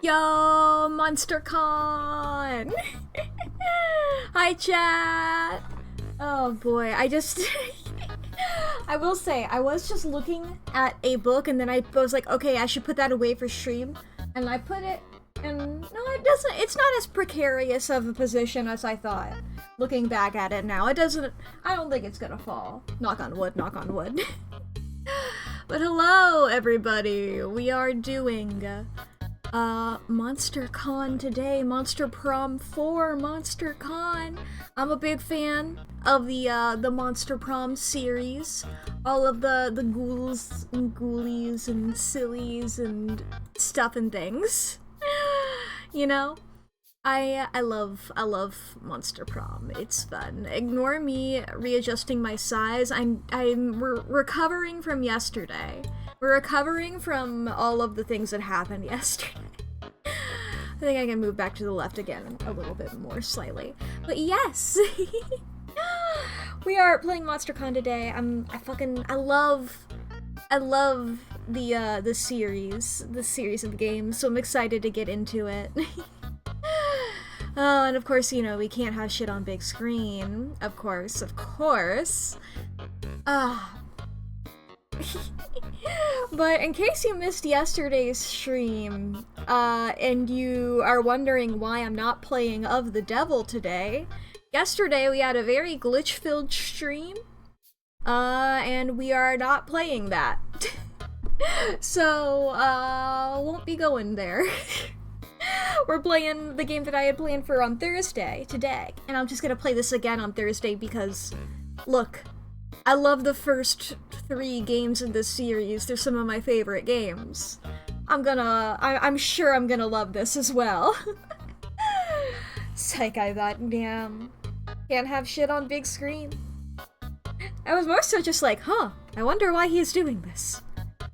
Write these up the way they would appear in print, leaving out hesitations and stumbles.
Yo, Monster Con! Hi, chat! Oh boy, I will say, I was just looking at a book and then I was like, okay, I should put that away for stream. And I put it, and no, it's not as precarious of a position as I thought. Looking back at it now, I don't think it's gonna fall. Knock on wood, knock on wood. But hello, everybody! We are doing Monster Con today, Monster Prom 4 Monster Con. I'm a big fan of the Monster Prom series. All of the ghouls and ghoulies and sillies and stuff and things. You know? I love Monster Prom. It's fun. Ignore me readjusting my size. We're recovering from yesterday. We're recovering from all of the things that happened yesterday. I think I can move back to the left again a little bit more slightly. But yes! We are playing Monster Con today. I love the series of games, so I'm excited to get into it. Oh, and of course, you know, we can't have shit on big screen. Of course. But in case you missed yesterday's stream, and you are wondering why I'm not playing Of the Devil today, yesterday we had a very glitch-filled stream, and we are not playing that. So, won't be going there. We're playing the game that I had planned for on Thursday, today, and I'm just gonna play this again on Thursday because, look, I love the first 3 games in this series. They're some of my favorite games. I'm sure I'm gonna love this as well. Psych, I thought, damn, can't have shit on big screen. I was more so just like, huh, I wonder why he's doing this.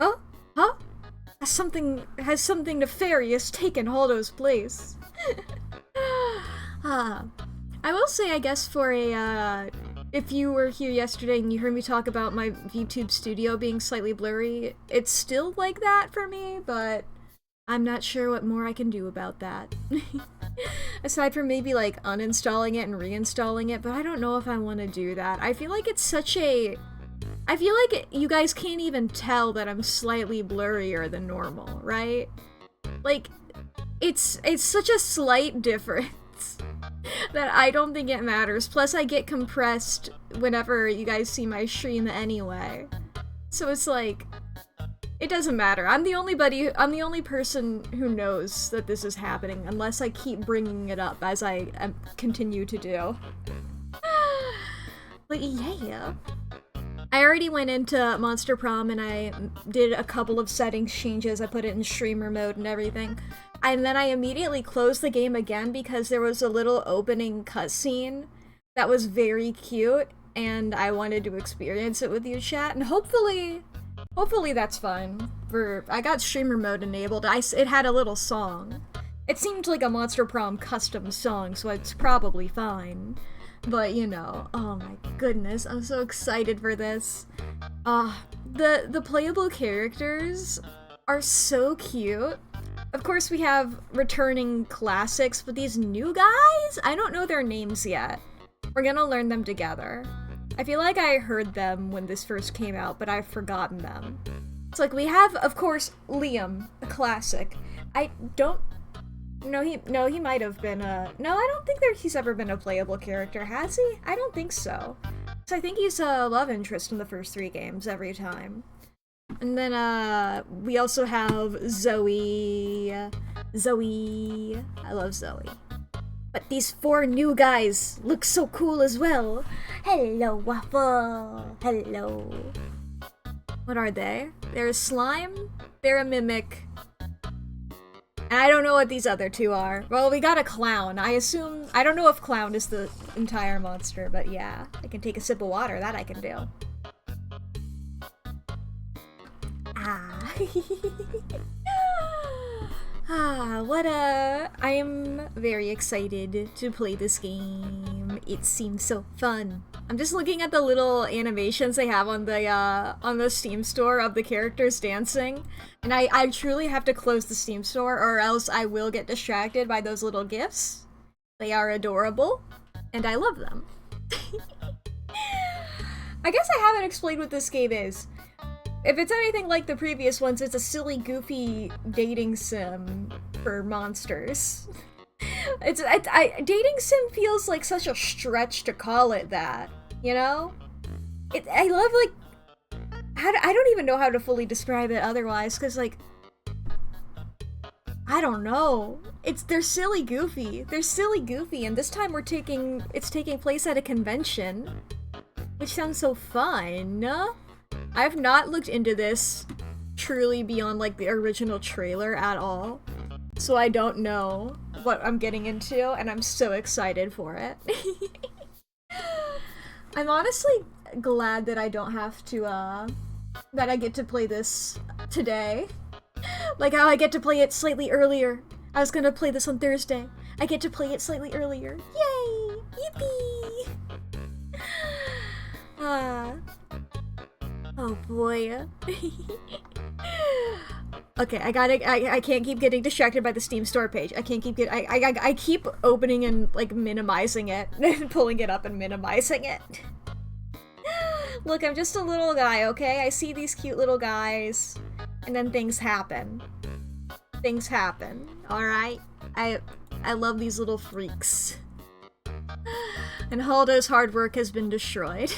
Huh? Has something nefarious taken Holdo's place? I will say, I guess, for a, if you were here yesterday and you heard me talk about my VTube studio being slightly blurry, it's still like that for me, but I'm not sure what more I can do about that. Aside from maybe, like, uninstalling it and reinstalling it, but I don't know if I want to do that. I feel like it's such a... I feel like you guys can't even tell that I'm slightly blurrier than normal, right? Like, it's such a slight difference that I don't think it matters. Plus, I get compressed whenever you guys see my stream anyway. So it's like, it doesn't matter. I'm the only person who knows that this is happening, unless I keep bringing it up as I continue to do. But yeah. I already went into Monster Prom and I did a couple of settings changes. I put it in streamer mode and everything. And then I immediately closed the game again because there was a little opening cutscene that was very cute and I wanted to experience it with you, chat. And hopefully that's fine. I got streamer mode enabled. It had a little song. It seemed like a Monster Prom custom song, so it's probably fine. But, you know, oh my goodness, I'm so excited for this. The playable characters are so cute. Of course, we have returning classics, but these new guys? I don't know their names yet. We're gonna learn them together. I feel like I heard them when this first came out, but I've forgotten them. It's like, we have, of course, Liam, the classic. No, he might have been no, I don't think he's ever been a playable character, has he? I don't think so. So I think he's a love interest in the first 3 games every time. And then, we also have Zoe. I love Zoe. But these 4 new guys look so cool as well. Hello, Waffle. Hello. What are they? They're a slime? They're a mimic. And I don't know what these other 2 are. Well, we got a clown. I don't know if clown is the entire monster, but yeah. I can take a sip of water, that I can do. I am very excited to play this game. It seems so fun. I'm just looking at the little animations they have on the Steam store of the characters dancing, and I truly have to close the Steam store or else I will get distracted by those little gifs. They are adorable, and I love them. I guess I haven't explained what this game is. If it's anything like the previous ones, it's a silly, goofy dating sim for monsters. Dating sim feels like such a stretch to call it that, you know? I love, like, I don't even know how to fully describe it otherwise, because, like, I don't know. They're silly goofy. They're silly goofy, and this time it's taking place at a convention, which sounds so fun. I've not looked into this truly beyond, like, the original trailer at all, so I don't know what I'm getting into, and I'm so excited for it. I'm honestly glad that I don't have to, that I get to play this today. Like how I get to play it slightly earlier. I was gonna play this on Thursday. I get to play it slightly earlier. Yay! Yippee! Oh boy. Okay, I can't keep getting distracted by the Steam store page. I can't keep I keep opening and, like, minimizing it, and pulling it up and minimizing it. Look, I'm just a little guy, okay? I see these cute little guys, and then things happen. Things happen, alright? I love these little freaks. And Haldo's hard work has been destroyed.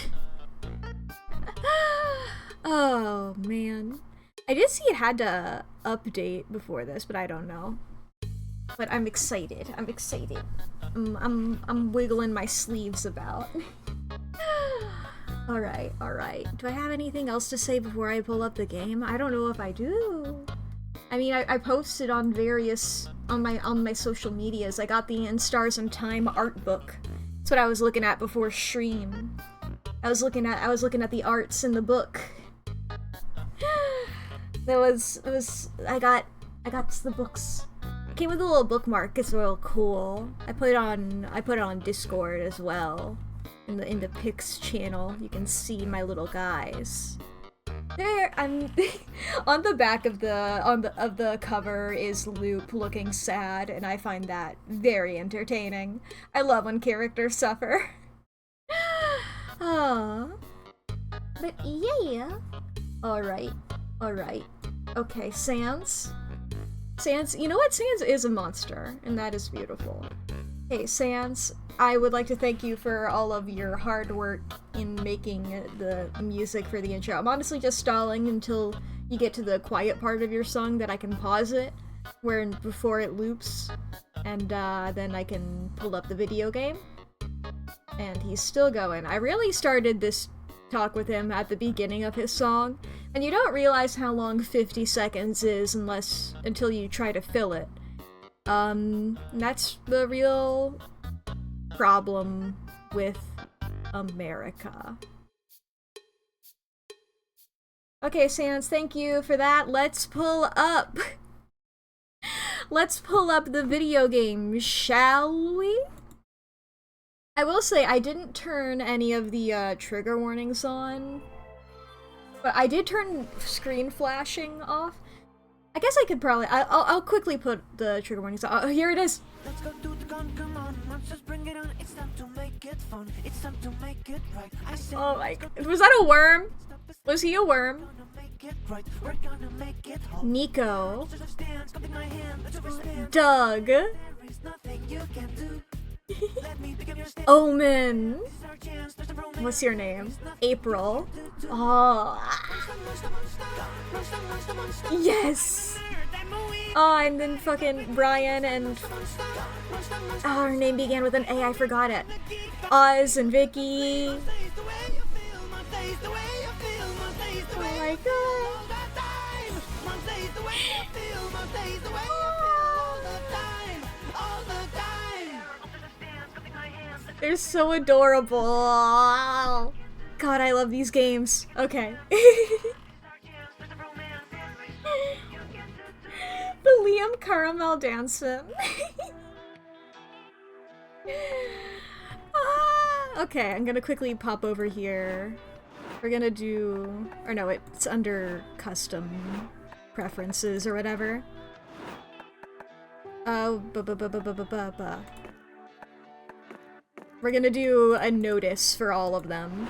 Oh, man. I did see it had to update before this, but I don't know. But I'm excited. I'm excited. I'm wiggling my sleeves about. Alright, alright. Do I have anything else to say before I pull up the game? I don't know if I do. I mean, I posted on various on my social medias. I got the In Stars and Time art book. That's what I was looking at before stream. I was looking at the arts in the book. I got the books. It came with a little bookmark. It's real cool. I put it on Discord as well. In the Pix channel, you can see my little guys. There, I'm on the back of the cover is Loop looking sad, and I find that very entertaining. I love when characters suffer. Aww. But yeah. Alright. Alright. Okay, Sans. Sans, you know what? Sans is a monster, and that is beautiful. Hey, Sans, I would like to thank you for all of your hard work in making the music for the intro. I'm honestly just stalling until you get to the quiet part of your song that I can pause it, before it loops, and then I can pull up the video game. And he's still going. I really started this talk with him at the beginning of his song, and you don't realize how long 50 seconds is until you try to fill it. That's the real problem with America. Okay, Sans, thank you for that. Let's pull up the video game, shall we? I will say, I didn't turn any of the trigger warnings on, but I did turn screen flashing off. I guess I could probably. I'll quickly put the trigger warnings on. Oh, here it is. Let's go to the gun, come on, monsters, bring it on. It's time to make it fun. It's time to make it right. Oh my! Was that a worm? Was he a worm? Nico. Doug. Omen. What's your name? April. Oh. Yes. Oh, and then fucking Brian and her name began with an A. I forgot it. Oz and Vicky. Oh my god. They're so adorable. God, I love these games. Okay. The Liam Caramel dancing. Ah. Okay, I'm gonna quickly pop over here. We're gonna do... Or no, it's under custom preferences or whatever. Oh, we're gonna do a notice for all of them.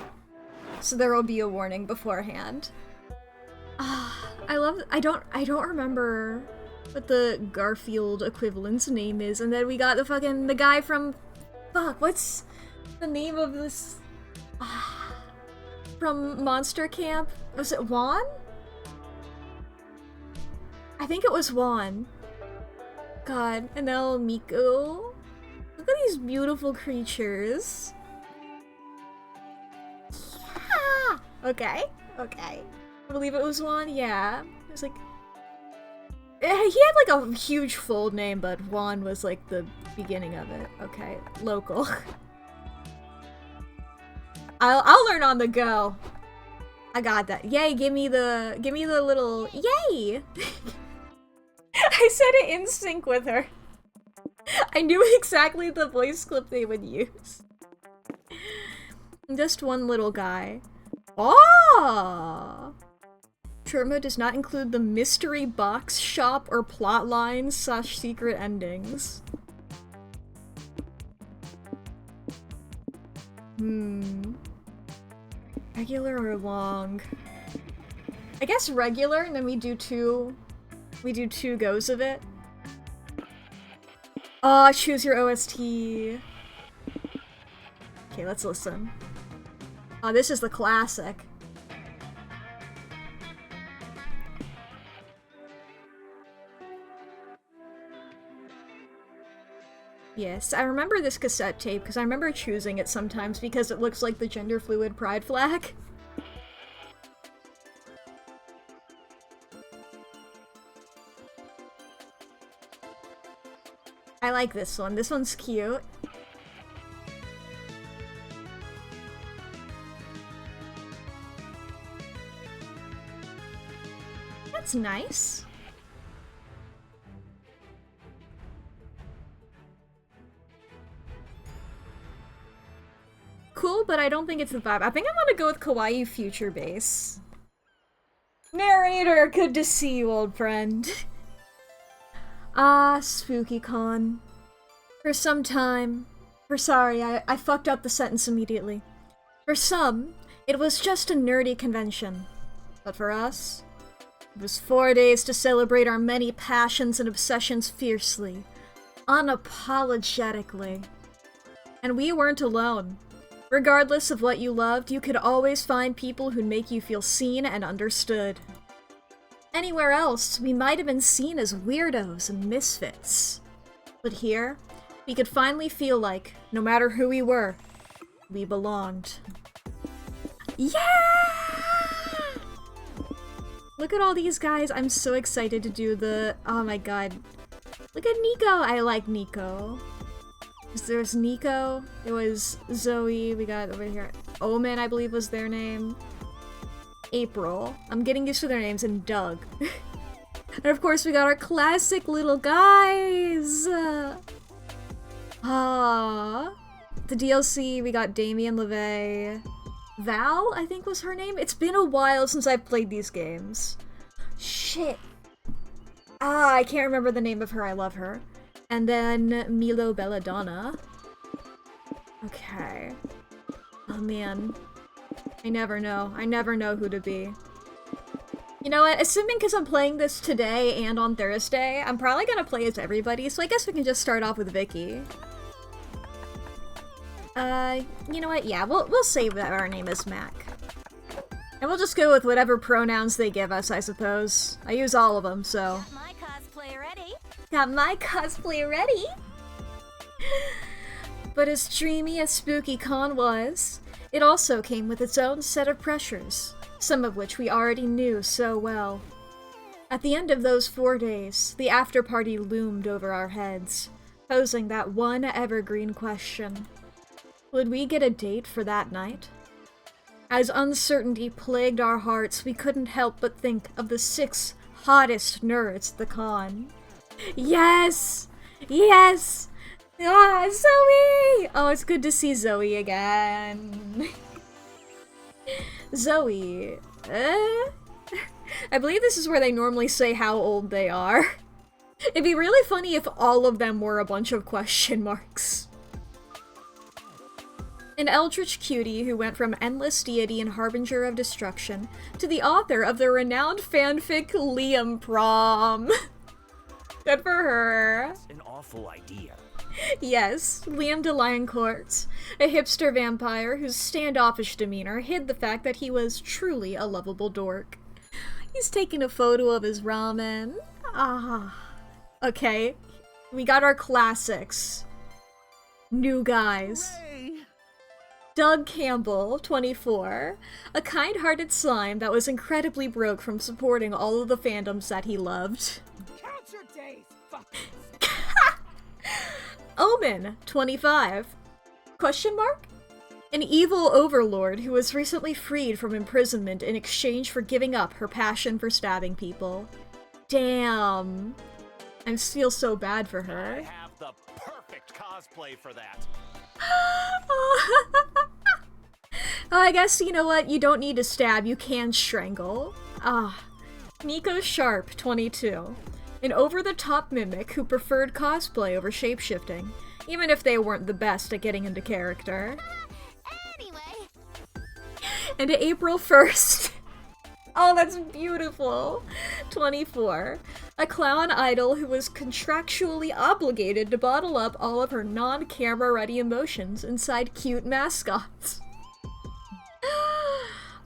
So there will be a warning beforehand. I don't remember what the Garfield equivalent's name is, and then we got the guy from... Fuck, what's the name of this... from Monster Camp? Was it Juan? I think it was Juan. God, and now Miko. Look at these beautiful creatures. Yeah. Okay, okay. I believe it was Juan, yeah. It was like... He had like a huge full name, but Juan was like the beginning of it. Okay, local. I'll learn on the go. I got that. Yay, give me the little yay! I said it in sync with her. I knew exactly the voice clip they would use. Just one little guy. Oh! Turbo does not include the mystery box shop or plot lines / secret endings. Regular or long? I guess regular, and then we do two goes of it. Oh, choose your OST. Okay, let's listen. Oh, this is the classic. Yes, I remember this cassette tape because I remember choosing it sometimes because it looks like the gender fluid pride flag. I like this one. This one's cute. That's nice. Cool, but I don't think it's the vibe. I think I'm gonna go with Kawaii Future Bass. Narrator, good to see you, old friend. Ah, Spooky Con. For some time... Sorry, I fucked up the sentence immediately. For some, it was just a nerdy convention. But for us, it was 4 days to celebrate our many passions and obsessions fiercely. Unapologetically. And we weren't alone. Regardless of what you loved, you could always find people who'd make you feel seen and understood. Anywhere else, we might have been seen as weirdos and misfits. But here, we could finally feel like, no matter who we were, we belonged. Yeah! Look at all these guys. I'm so excited to do the... Oh my god. Look at Nico! I like Nico. There's Nico, it was Zoe, we got over here Omen, I believe was their name. April. I'm getting used to their names, and Doug. And of course we got our classic little guys! The DLC, we got Damien LeVay. Val, I think was her name? It's been a while since I've played these games. Shit. I can't remember the name of her, I love her. And then Milo Belladonna. Okay. Oh man. I never know. I never know who to be. You know what? Assuming because I'm playing this today and on Thursday, I'm probably gonna play as everybody, so I guess we can just start off with Vicky. You know what? Yeah, we'll save that our name is Mack. And we'll just go with whatever pronouns they give us, I suppose. I use all of them, so... Got my cosplay ready. Got my cosplay ready! But as dreamy as Spooky Con was, it also came with its own set of pressures, some of which we already knew so well. At the end of those 4 days, the after-party loomed over our heads, posing that one evergreen question. Would we get a date for that night? As uncertainty plagued our hearts, we couldn't help but think of the 6 hottest nerds at the con. Yes! Yes! Ah, Zoe! Oh, it's good to see Zoe again. Zoe. I believe this is where they normally say how old they are. It'd be really funny if all of them were a bunch of question marks. An eldritch cutie who went from endless deity and harbinger of destruction to the author of the renowned fanfic Liam Prom. Good for her. That's an awful idea. Yes, Liam de Lioncourt, a hipster vampire whose standoffish demeanor hid the fact that he was truly a lovable dork. He's taking a photo of his ramen. Ah. Okay, we got our classics. New guys. Hooray! Doug Campbell, 24, a kind-hearted slime that was incredibly broke from supporting all of the fandoms that he loved. Count your days, fuckers. Omen, 25. Question mark? An evil overlord who was recently freed from imprisonment in exchange for giving up her passion for stabbing people. Damn. I feel so bad for her. I have the perfect cosplay for that. I guess, you know what? You don't need to stab, you can strangle. Ah. Nico Sharp, 22. An over-the-top mimic who preferred cosplay over shapeshifting, even if they weren't the best at getting into character. Anyway. And April 1st. Oh, that's beautiful. 24. A clown idol who was contractually obligated to bottle up all of her non-camera ready emotions inside cute mascots.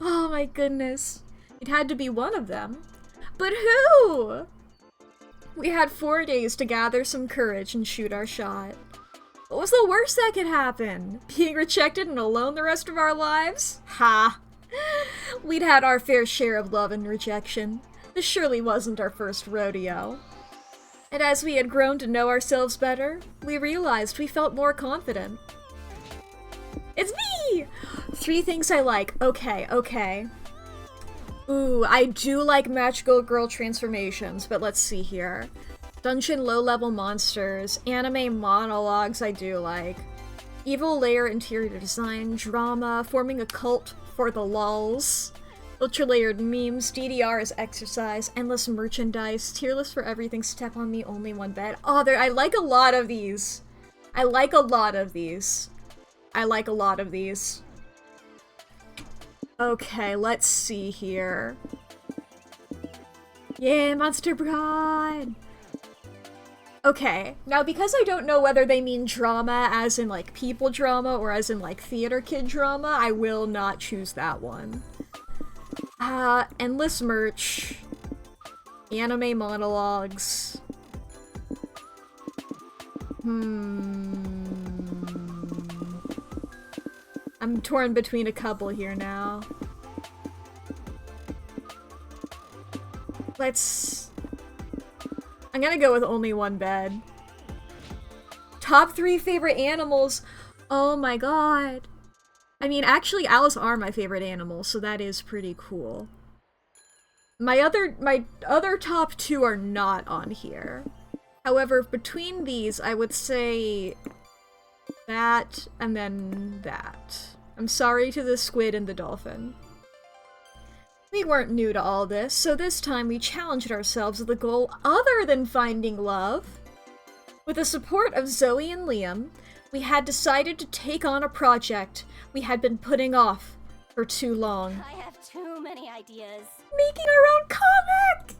Oh my goodness. It had to be one of them. But who? We had 4 days to gather some courage and shoot our shot. What was the worst that could happen? Being rejected and alone the rest of our lives? Ha! We'd had our fair share of love and rejection. This surely wasn't our first rodeo. And as we had grown to know ourselves better, we realized we felt more confident. It's me! 3 things I like. Okay. Ooh, I do like magical girl transformations, but let's see here. Dungeon low-level monsters, anime monologues I do like. Evil layer interior design, drama, forming a cult for the lulz. Ultra-layered memes, DDR is exercise, endless merchandise, tier list for everything, step on me, only one bed. Oh, I like a lot of these. Okay, let's see here. Yeah, Monster Prom! Okay, now because I don't know whether they mean drama as in like people drama or as in like theater kid drama, I will not choose that one. Endless merch. Anime monologues. I'm torn between a couple here now. I'm gonna go with only one bed. Top 3 favorite animals. Oh my god. I mean, actually, owls are my favorite animal, so that is pretty cool. My other top 2 are not on here. However, between these, I would say that and then that. I'm sorry to the squid and the dolphin. We weren't new to all this, so this time we challenged ourselves with a goal other than finding love. With the support of Zoe and Liam, we had decided to take on a project we had been putting off for too long. I have too many ideas. Making our own comic!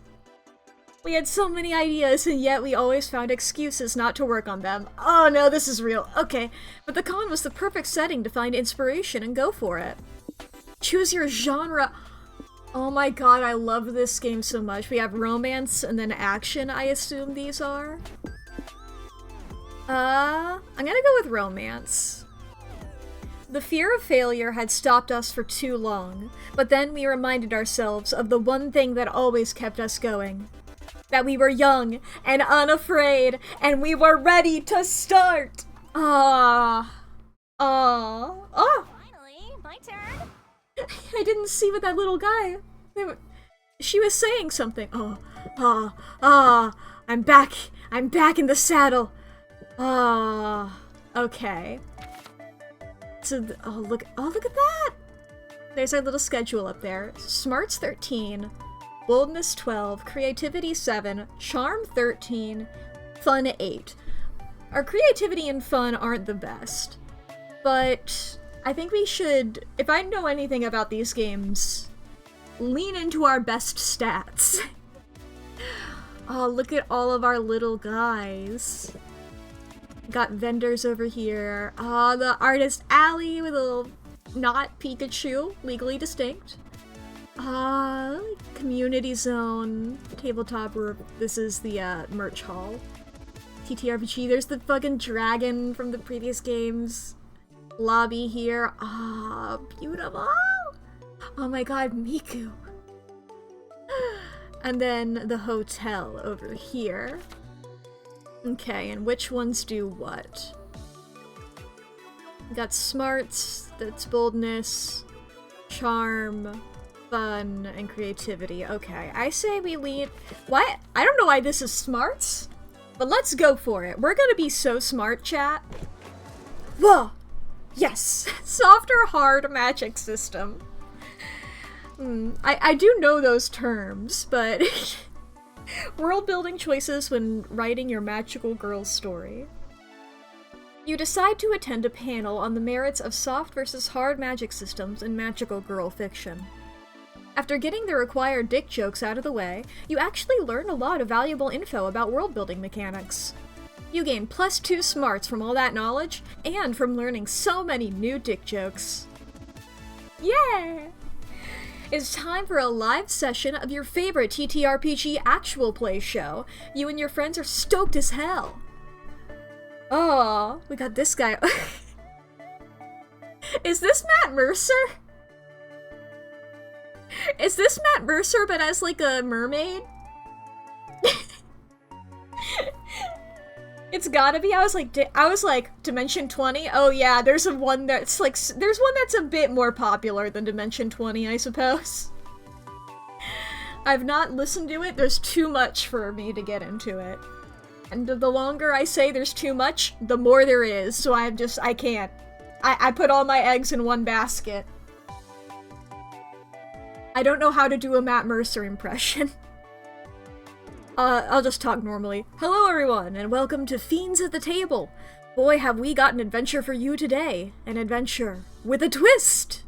We had so many ideas, and yet we always found excuses not to work on them. Oh no, this is real. Okay, but the con was the perfect setting to find inspiration and go for it. Choose your genre. Oh my god, I love this game so much. We have romance and then action, I assume these are. I'm gonna go with romance. The fear of failure had stopped us for too long, but then we reminded ourselves of the one thing that always kept us going. That we were young and unafraid, and we were ready to start! Finally, my turn. I didn't see what that little guy... She was saying something. I'm back in the saddle. Ah, okay. So, oh look at that! There's our little schedule up there. Smarts 13, Boldness 12, Creativity 7, Charm 13, Fun 8. Our creativity and fun aren't the best, but I think we should, if I know anything about these games, lean into our best stats. Oh, look at all of our little guys. Got vendors over here. Ah, the artist alley with a little not Pikachu, legally distinct. Community zone, tabletop, this is the merch hall. TTRPG, there's the fucking dragon from the previous games. Lobby here. Ah, beautiful! Oh my god, Miku. And then the hotel over here. Okay, and which ones do what? We got smarts, that's boldness, charm, fun, and creativity. Okay, I say we lead. What? I don't know why this is smarts, but let's go for it. We're gonna be so smart, chat. Whoa! Yes! Soft or hard magic system. I do know those terms, but world building choices when writing your magical girl story. You decide to attend a panel on the merits of soft versus hard magic systems in magical girl fiction. After getting the required dick jokes out of the way, you actually learn a lot of valuable info about world-building mechanics. You gain +2 smarts from all that knowledge, and from learning so many new dick jokes. Yeah! It's time for a live session of your favorite TTRPG actual play show. You and your friends are stoked as hell. Oh, we got this guy. Is this Matt Mercer? Is this Matt Mercer but as like a mermaid? It's gotta be. I was like, Dimension 20? Oh yeah, there's one that's a bit more popular than Dimension 20, I suppose. I've not listened to it. There's too much for me to get into it. And the longer I say there's too much, the more there is, so I can't. I put all my eggs in one basket. I don't know how to do a Matt Mercer impression. I'll just talk normally. Hello everyone, and welcome to Fiends at the Table. Boy, have we got an adventure for you today. An adventure with a twist!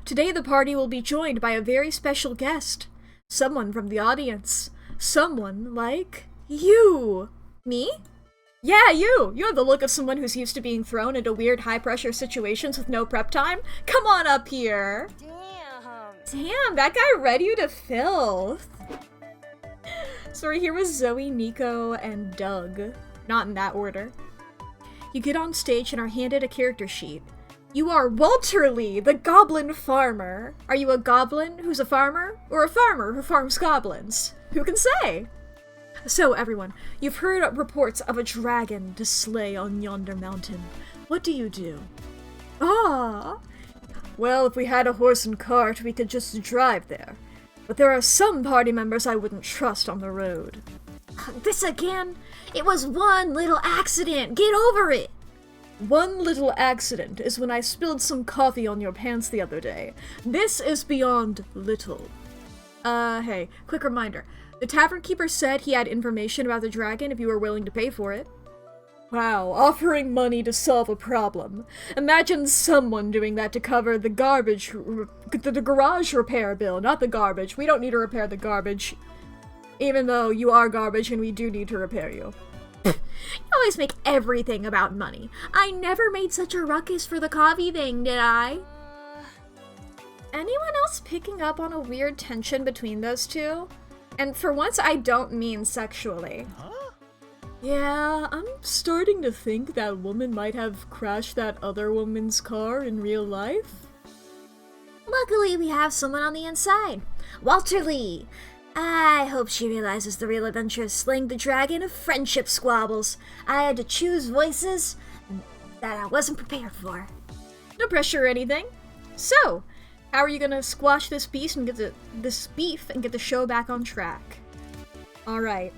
Today the party will be joined by a very special guest. Someone from the audience. Someone like you. Me? Yeah, you! You have the look of someone who's used to being thrown into weird high-pressure situations with no prep time. Come on up here! Damn, that guy read you to filth. So we're here with Zoe, Nico, and Doug. Not in that order. You get on stage and are handed a character sheet. You are Walter Lee, the Goblin Farmer. Are you a goblin who's a farmer? Or a farmer who farms goblins? Who can say? So, everyone, you've heard reports of a dragon to slay on yonder mountain. What do you do? Ah! Well, if we had a horse and cart, we could just drive there. But there are some party members I wouldn't trust on the road. This again? It was one little accident! Get over it! One little accident is when I spilled some coffee on your pants the other day. This is beyond little. Hey, quick reminder. The tavern keeper said he had information about the dragon if you were willing to pay for it. Wow, offering money to solve a problem. Imagine someone doing that to cover the the garage repair bill, not the garbage. We don't need to repair the garbage. Even though you are garbage and we do need to repair you. You always make everything about money. I never made such a ruckus for the coffee thing, did I? Anyone else picking up on a weird tension between those two? And for once, I don't mean sexually. Huh? Yeah, I'm starting to think that woman might have crashed that other woman's car in real life. Luckily, we have someone on the inside. Walter Lee. I hope she realizes the real adventure is slaying the dragon of friendship squabbles. I had to choose voices that I wasn't prepared for. No pressure or anything. So, how are you gonna squash this beef and get the show back on track? Alright.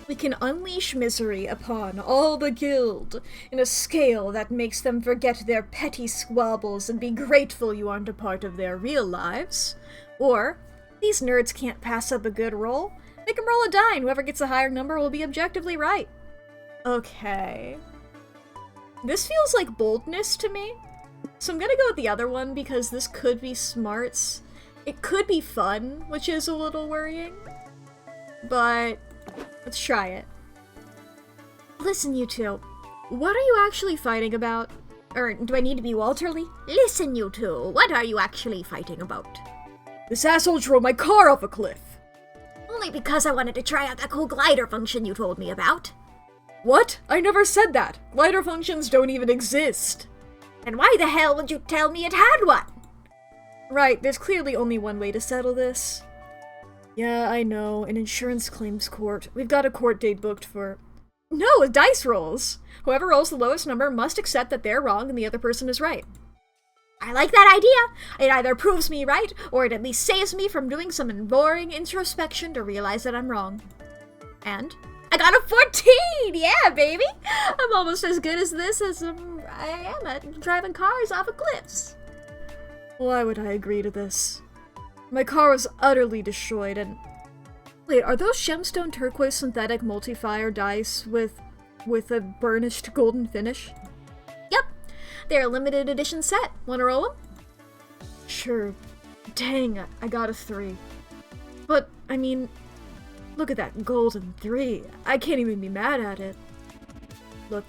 We can unleash misery upon all the guild in a scale that makes them forget their petty squabbles and be grateful you aren't a part of their real lives. Or, these nerds can't pass up a good roll. Make them roll a die, and whoever gets a higher number will be objectively right. Okay. This feels like boldness to me. So I'm gonna go with the other one because this could be smarts. It could be fun, which is a little worrying. But let's try it. Listen, you two. What are you actually fighting about? Or do I need to be Walterly? Listen, you two. What are you actually fighting about? This asshole drove my car off a cliff. Only because I wanted to try out that cool glider function you told me about. What? I never said that. Glider functions don't even exist. And why the hell would you tell me it had one? Right, there's clearly only one way to settle this. Yeah, I know, an insurance claims court. We've got a court date booked for... No, dice rolls! Whoever rolls the lowest number must accept that they're wrong and the other person is right. I like that idea! It either proves me right, or it at least saves me from doing some boring introspection to realize that I'm wrong. And I got a 14! Yeah, baby! I'm almost as good as this as I am at driving cars off of cliffs. Why would I agree to this? My car was utterly destroyed and... Wait, are those gemstone turquoise synthetic multi-fire dice with a burnished golden finish? Yep, they're a limited edition set. Wanna roll them? Sure. Dang, I got a 3. But, I mean, look at that golden 3. I can't even be mad at it. Look,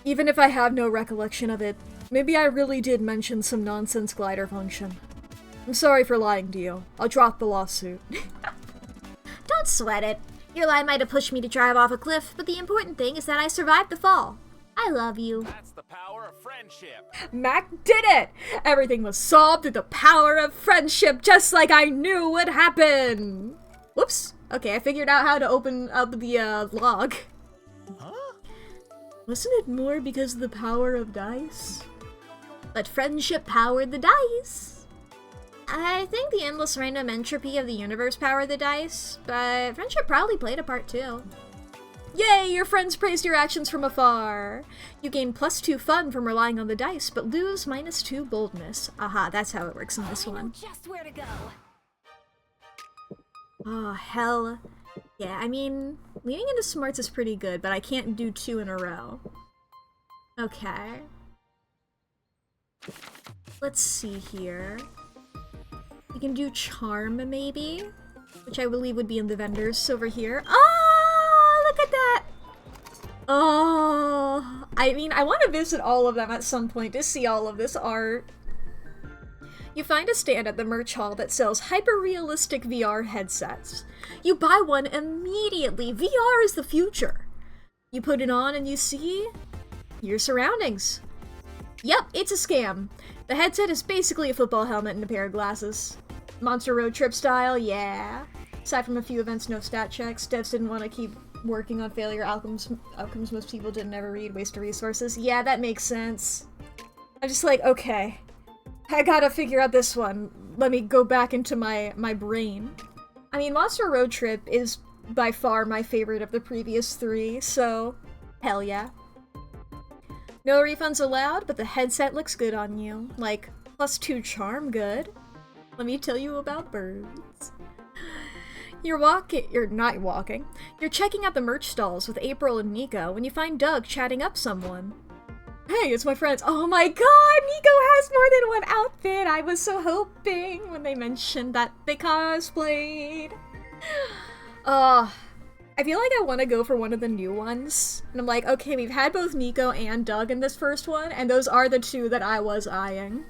even if I have no recollection of it, maybe I really did mention some nonsense glider function. I'm sorry for lying to you. I'll drop the lawsuit. Don't sweat it. Your lie might have pushed me to drive off a cliff, but the important thing is that I survived the fall. I love you. That's the power of friendship. Mack did it! Everything was solved through the power of friendship, just like I knew would happen! Whoops. Okay, I figured out how to open up the log. Huh? Wasn't it more because of the power of dice? But friendship powered the dice. I think the endless random entropy of the universe powered the dice, but friendship probably played a part too. Yay, your friends praised your actions from afar! You gain +2 fun from relying on the dice, but lose -2 boldness. Aha, that's how it works in this one. Just where to go. Oh, hell. Yeah, I mean, leaning into smarts is pretty good, but I can't do 2 in a row. Okay. Let's see here. We can do charm, maybe? Which I believe would be in the vendors over here. Oh, look at that! Oh, I mean, I want to visit all of them at some point to see all of this art. You find a stand at the merch hall that sells hyper-realistic VR headsets. You buy one immediately. VR is the future. You put it on and you see your surroundings. Yep, it's a scam. The headset is basically a football helmet and a pair of glasses. Monster Road Trip style, yeah. Aside from a few events, no stat checks. Devs didn't want to keep working on failure outcomes most people didn't ever read. Waste of resources. Yeah, that makes sense. I'm just like, okay. I gotta figure out this one. Let me go back into my brain. I mean, Monster Road Trip is by far my favorite of the previous 3, so hell yeah. No refunds allowed, but the headset looks good on you. Like, +2 charm good. Let me tell you about birds. You're not walking. You're checking out the merch stalls with April and Nico when you find Doug chatting up someone. Hey, it's my friends. Oh my god, Nico has more than one outfit. I was so hoping when they mentioned that they cosplayed. I feel like I want to go for one of the new ones. And I'm like, okay, we've had both Nico and Doug in this first one, and those are the 2 that I was eyeing.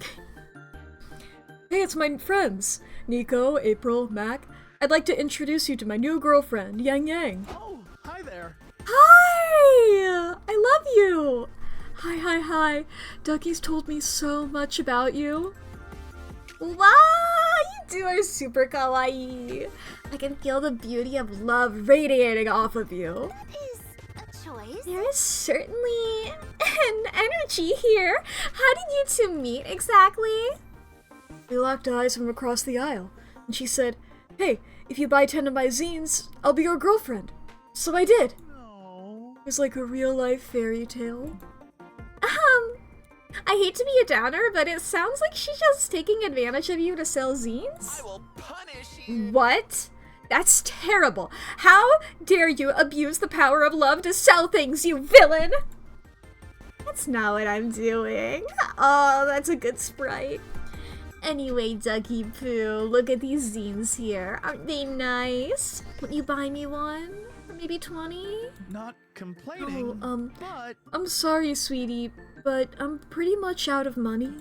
Hey, it's my friends. Nico, April, Mack. I'd like to introduce you to my new girlfriend, Yang Yang. Oh, hi there. Hi! I love you! Hi. Dougie's told me so much about you. Wow, you two are super kawaii. I can feel the beauty of love radiating off of you. That is a choice. There is certainly an energy here. How did you two meet exactly? We locked eyes from across the aisle, and she said, hey, if you buy 10 of my zines, I'll be your girlfriend. So I did. No. It was like a real-life fairy tale. I hate to be a downer, but it sounds like she's just taking advantage of you to sell zines? I will punish you. What? That's terrible. How dare you abuse the power of love to sell things, you villain? That's not what I'm doing. Oh, that's a good sprite. Anyway, Ducky Poo, look at these zines here. Aren't they nice? Won't you buy me one? Or maybe 20? Not complaining, but I'm sorry, sweetie, but I'm pretty much out of money.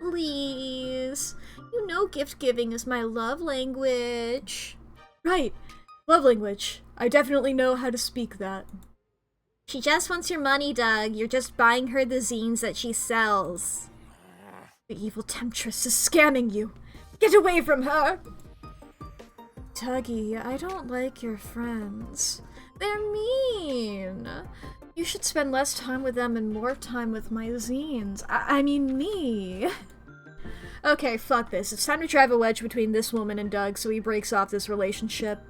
Please. You know gift giving is my love language. Right. Love language. I definitely know how to speak that. She just wants your money, Doug. You're just buying her the zines that she sells. The evil temptress is scamming you. Get away from her! Dougie, I don't like your friends. They're mean. You should spend less time with them and more time with my zines. I mean me. Okay, fuck this. It's time to drive a wedge between this woman and Doug so he breaks off this relationship.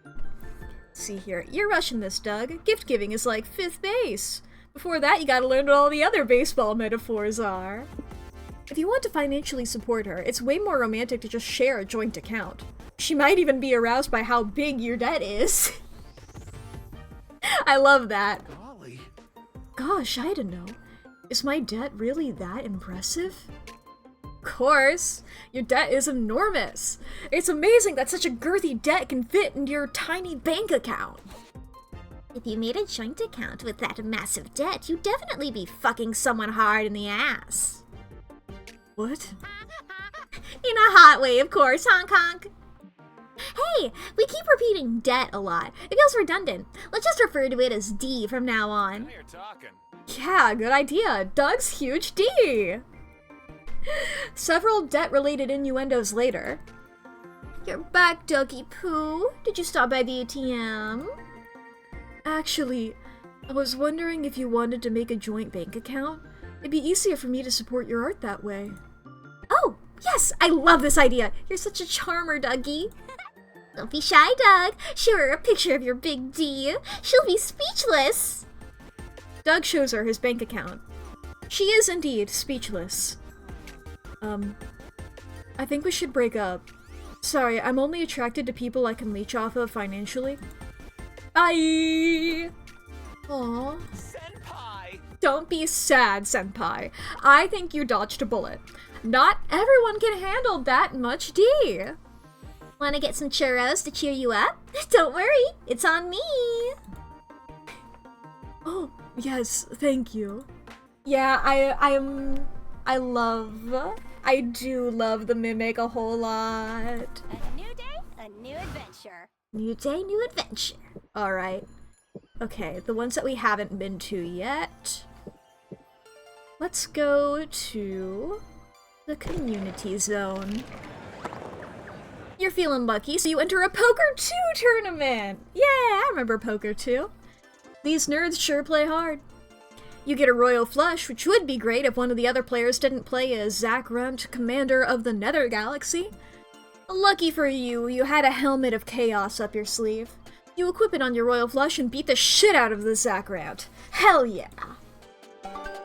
Let's see here. You're rushing this, Doug. Gift giving is like 5th base. Before that, you gotta learn what all the other baseball metaphors are. If you want to financially support her, it's way more romantic to just share a joint account. She might even be aroused by how big your debt is. I love that. golly. Gosh, I don't know. Is my debt really that impressive? Of course. Your debt is enormous. It's amazing that such a girthy debt can fit into your tiny bank account. If you made a joint account with that massive debt, you'd definitely be fucking someone hard in the ass. What? In a hot way, of course, honk honk. Hey, we keep repeating debt a lot. It feels redundant. Let's just refer to it as D from now on. Now you're talking. Yeah, good idea. Doug's huge D. Several debt-related innuendos later. You're back, Dougie Poo. Did you stop by the ATM? Actually, I was wondering if you wanted to make a joint bank account. It'd be easier for me to support your art that way. Oh, yes! I love this idea! You're such a charmer, Dougie. Don't be shy, Doug. Show her a picture of your big D. She'll be speechless. Doug shows her his bank account. She is indeed speechless. I think we should break up. Sorry, I'm only attracted to people I can leech off of financially. Bye! Aww. Senpai! Don't be sad, Senpai. I think you dodged a bullet. Not everyone can handle that much D. Wanna get some churros to cheer you up? Don't worry, it's on me. Oh, yes, thank you. Yeah, I do love the Mimic a whole lot. A new day, a new adventure. New day, new adventure. Alright. Okay, the ones that we haven't been to yet. Let's go to the community zone. You're feeling lucky, so you enter a Poker 2 tournament! Yeah, I remember Poker 2. These nerds sure play hard. You get a Royal Flush, which would be great if one of the other players didn't play as Zach Runt, commander of the Nether Galaxy. Lucky for you, you had a Helmet of Chaos up your sleeve. You equip it on your Royal Flush and beat the shit out of the Zach Runt. Hell yeah!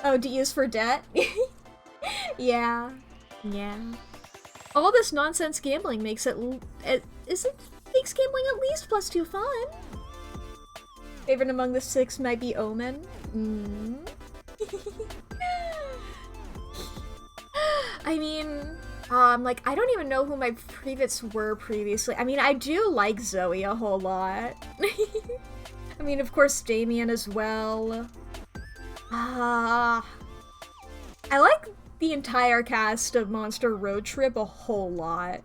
Oh, D is for debt? Yeah. All this nonsense gambling makes makes gambling at least +2 fun. Favorite among the 6 might be Omen. I mean, I don't even know who my favorites were previously. I mean, I do like Zoe a whole lot. I mean, of course, Damien as well. I like the entire cast of Monster Road Trip a whole lot.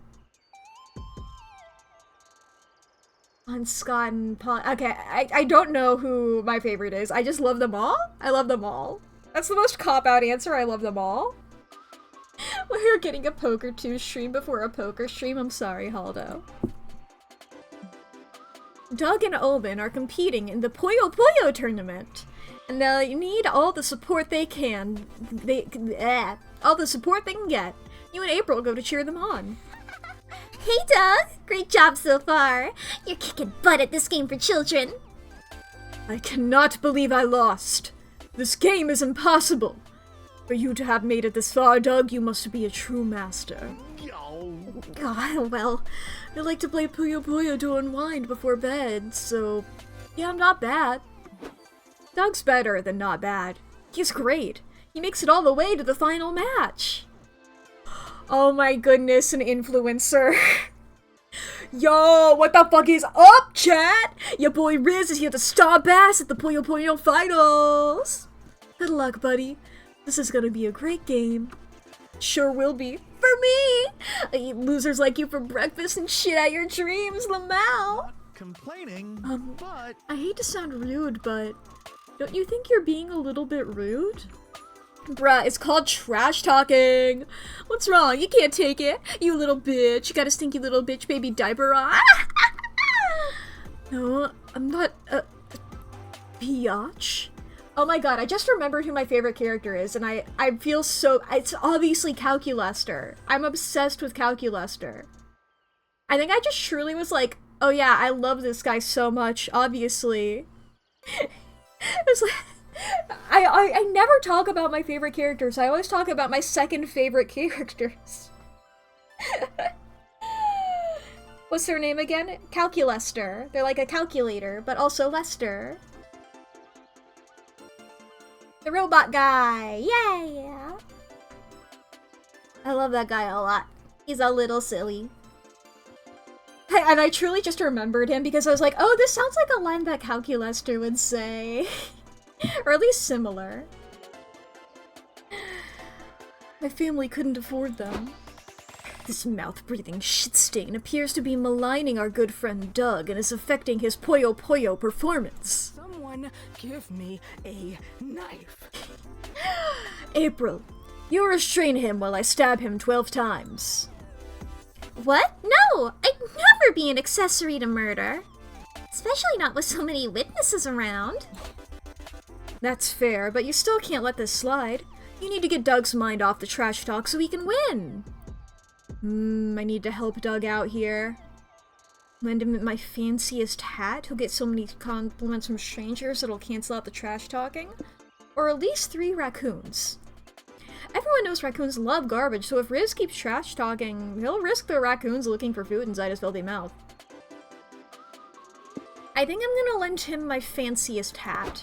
On Scott and Paul. Okay, I don't know who my favorite is. I just love them all. I love them all. That's the most cop-out answer. I love them all. We're getting a Poker 2 stream before a poker stream. I'm sorry, Haldo. Doug and Omen are competing in the Puyo Puyo tournament. And they need all the support they can. All the support they can get. You and April go to cheer them on. Hey, Doug! Great job so far! You're kicking butt at this game for children! I cannot believe I lost. This game is impossible. For you to have made it this far, Doug, you must be a true master. God, well, I like to play Puyo Puyo to unwind before bed, so yeah, I'm not bad. Doug's better than not bad. He's great. He makes it all the way to the final match. Oh my goodness, an influencer. Yo, what the fuck is up, chat? Your boy Riz is here to stomp ass at the Puyo Puyo finals. Good luck, buddy. This is gonna be a great game. Sure will be. For me! I eat losers like you for breakfast and shit out your dreams, Lamau! Complaining, but... I hate to sound rude, but don't you think you're being a little bit rude? Bruh, it's called trash talking! What's wrong? You can't take it, you little bitch. You got a stinky little bitch baby diaper on. No, I'm not a biatch. Oh my god, I just remembered who my favorite character is, and I feel so... It's obviously Calculester. I'm obsessed with Calculester. I think I just truly was like, oh yeah, I love this guy so much, obviously. It's like... I never talk about my favorite characters, I always talk about my second favorite characters. What's their name again? Calculester. They're like a calculator, but also Lester. The robot guy! Yeah! I love that guy a lot. He's a little silly. And I truly just remembered him because I was like, oh, this sounds like a line that Calculester would say. Or at least similar. My family couldn't afford them. This mouth-breathing shit stain appears to be maligning our good friend Doug and is affecting his Puyo Puyo performance. Someone give me a knife. April, you restrain him while I stab him 12 times. What? No! I'd never be an accessory to murder. Especially not with so many witnesses around. That's fair, but you still can't let this slide. You need to get Doug's mind off the trash talk so he can win. I need to help Doug out here. Lend him my fanciest hat. He'll get so many compliments from strangers it'll cancel out the trash talking. Or at least 3 raccoons. Everyone knows raccoons love garbage, so if Riz keeps trash talking, he'll risk the raccoons looking for food inside his filthy mouth. I think I'm gonna lend him my fanciest hat.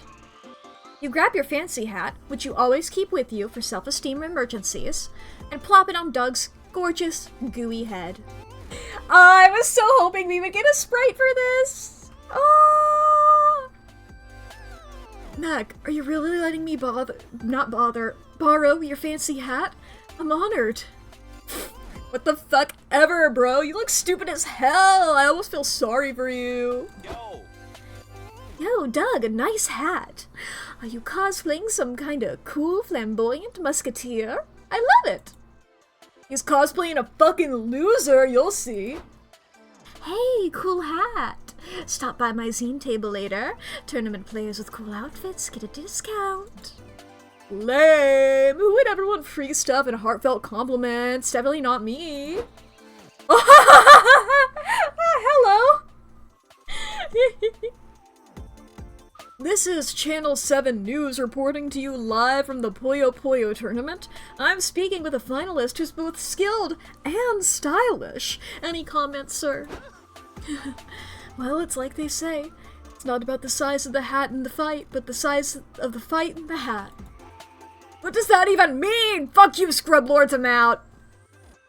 You grab your fancy hat, which you always keep with you for self-esteem emergencies, and plop it on Doug's gorgeous, gooey head. I was so hoping we would get a sprite for this! Oh! Mac, are you really letting me borrow your fancy hat? I'm honored. What the fuck ever, bro? You look stupid as hell! I almost feel sorry for you. Yo, Doug, a nice hat. Are you cosplaying some kind of cool, flamboyant musketeer? I love it. He's cosplaying a fucking loser, you'll see. Hey, cool hat. Stop by my zine table later. Tournament players with cool outfits get a discount. Lame. Who would ever want free stuff and heartfelt compliments? Definitely not me. Hello. This is Channel 7 News reporting to you live from the Puyo Puyo tournament. I'm speaking with a finalist who's both skilled and stylish. Any comments, sir? Well, it's like they say. It's not about the size of the hat in the fight, but the size of the fight in the hat. What does that even mean? Fuck you, Scrub Lords, I'm out!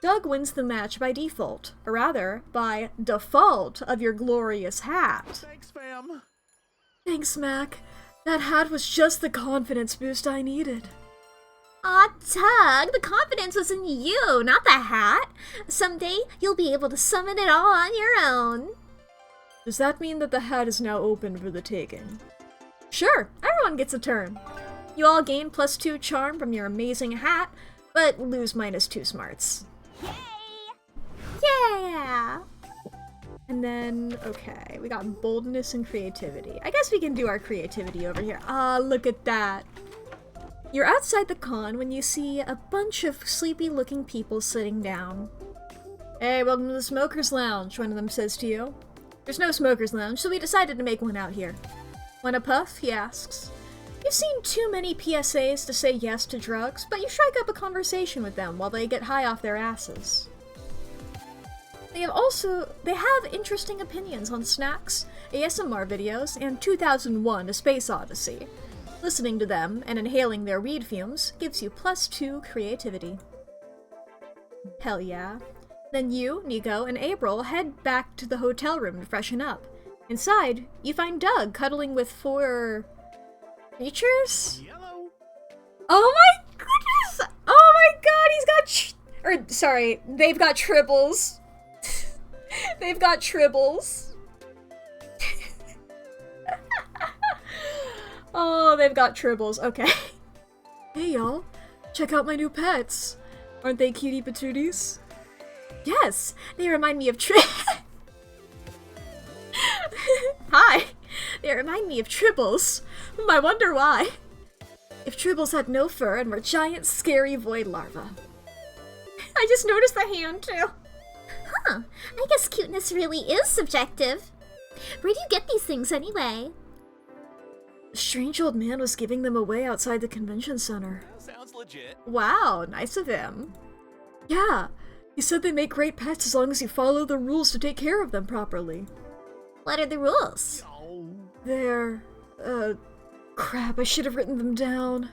Doug wins the match by default, or rather, by default of your glorious hat. Thanks, fam. Thanks, Mac. That hat was just the confidence boost I needed. Aw, Doug, the confidence was in you, not the hat. Someday, you'll be able to summon it all on your own. Does that mean that the hat is now open for the taking? Sure, everyone gets a turn. You all gain +2 charm from your amazing hat, but lose -2 smarts. Yeah! And then, okay, we got boldness and creativity. I guess we can do our creativity over here. Ah, look at that. You're outside the con when you see a bunch of sleepy-looking people sitting down. Hey, welcome to the Smoker's Lounge, one of them says to you. There's no Smoker's Lounge, so we decided to make one out here. Want a puff? He asks. You've seen too many PSAs to say yes to drugs, but you strike up a conversation with them while they get high off their asses. They have interesting opinions on snacks, ASMR videos, and 2001: A Space Odyssey. Listening to them and inhaling their weed fumes gives you +2 creativity. Hell yeah. Then you, Nico, and April head back to the hotel room to freshen up. Inside, you find Doug cuddling with 4... creatures? Yellow. Oh my goodness! Oh my god, they've got tribbles. They've got tribbles. Oh, they've got tribbles. Okay. Hey y'all, check out my new pets. Aren't they cutie patooties? Yes, they remind me of Hi, they remind me of tribbles. I wonder why. If tribbles had no fur and were giant, scary void larvae. I just noticed the hand too. Huh, I guess cuteness really is subjective. Where do you get these things anyway? A strange old man was giving them away outside the convention center. Sounds legit. Wow, nice of him. Yeah, he said they make great pets as long as you follow the rules to take care of them properly. What are the rules? Oh. They're... crap, I should have written them down.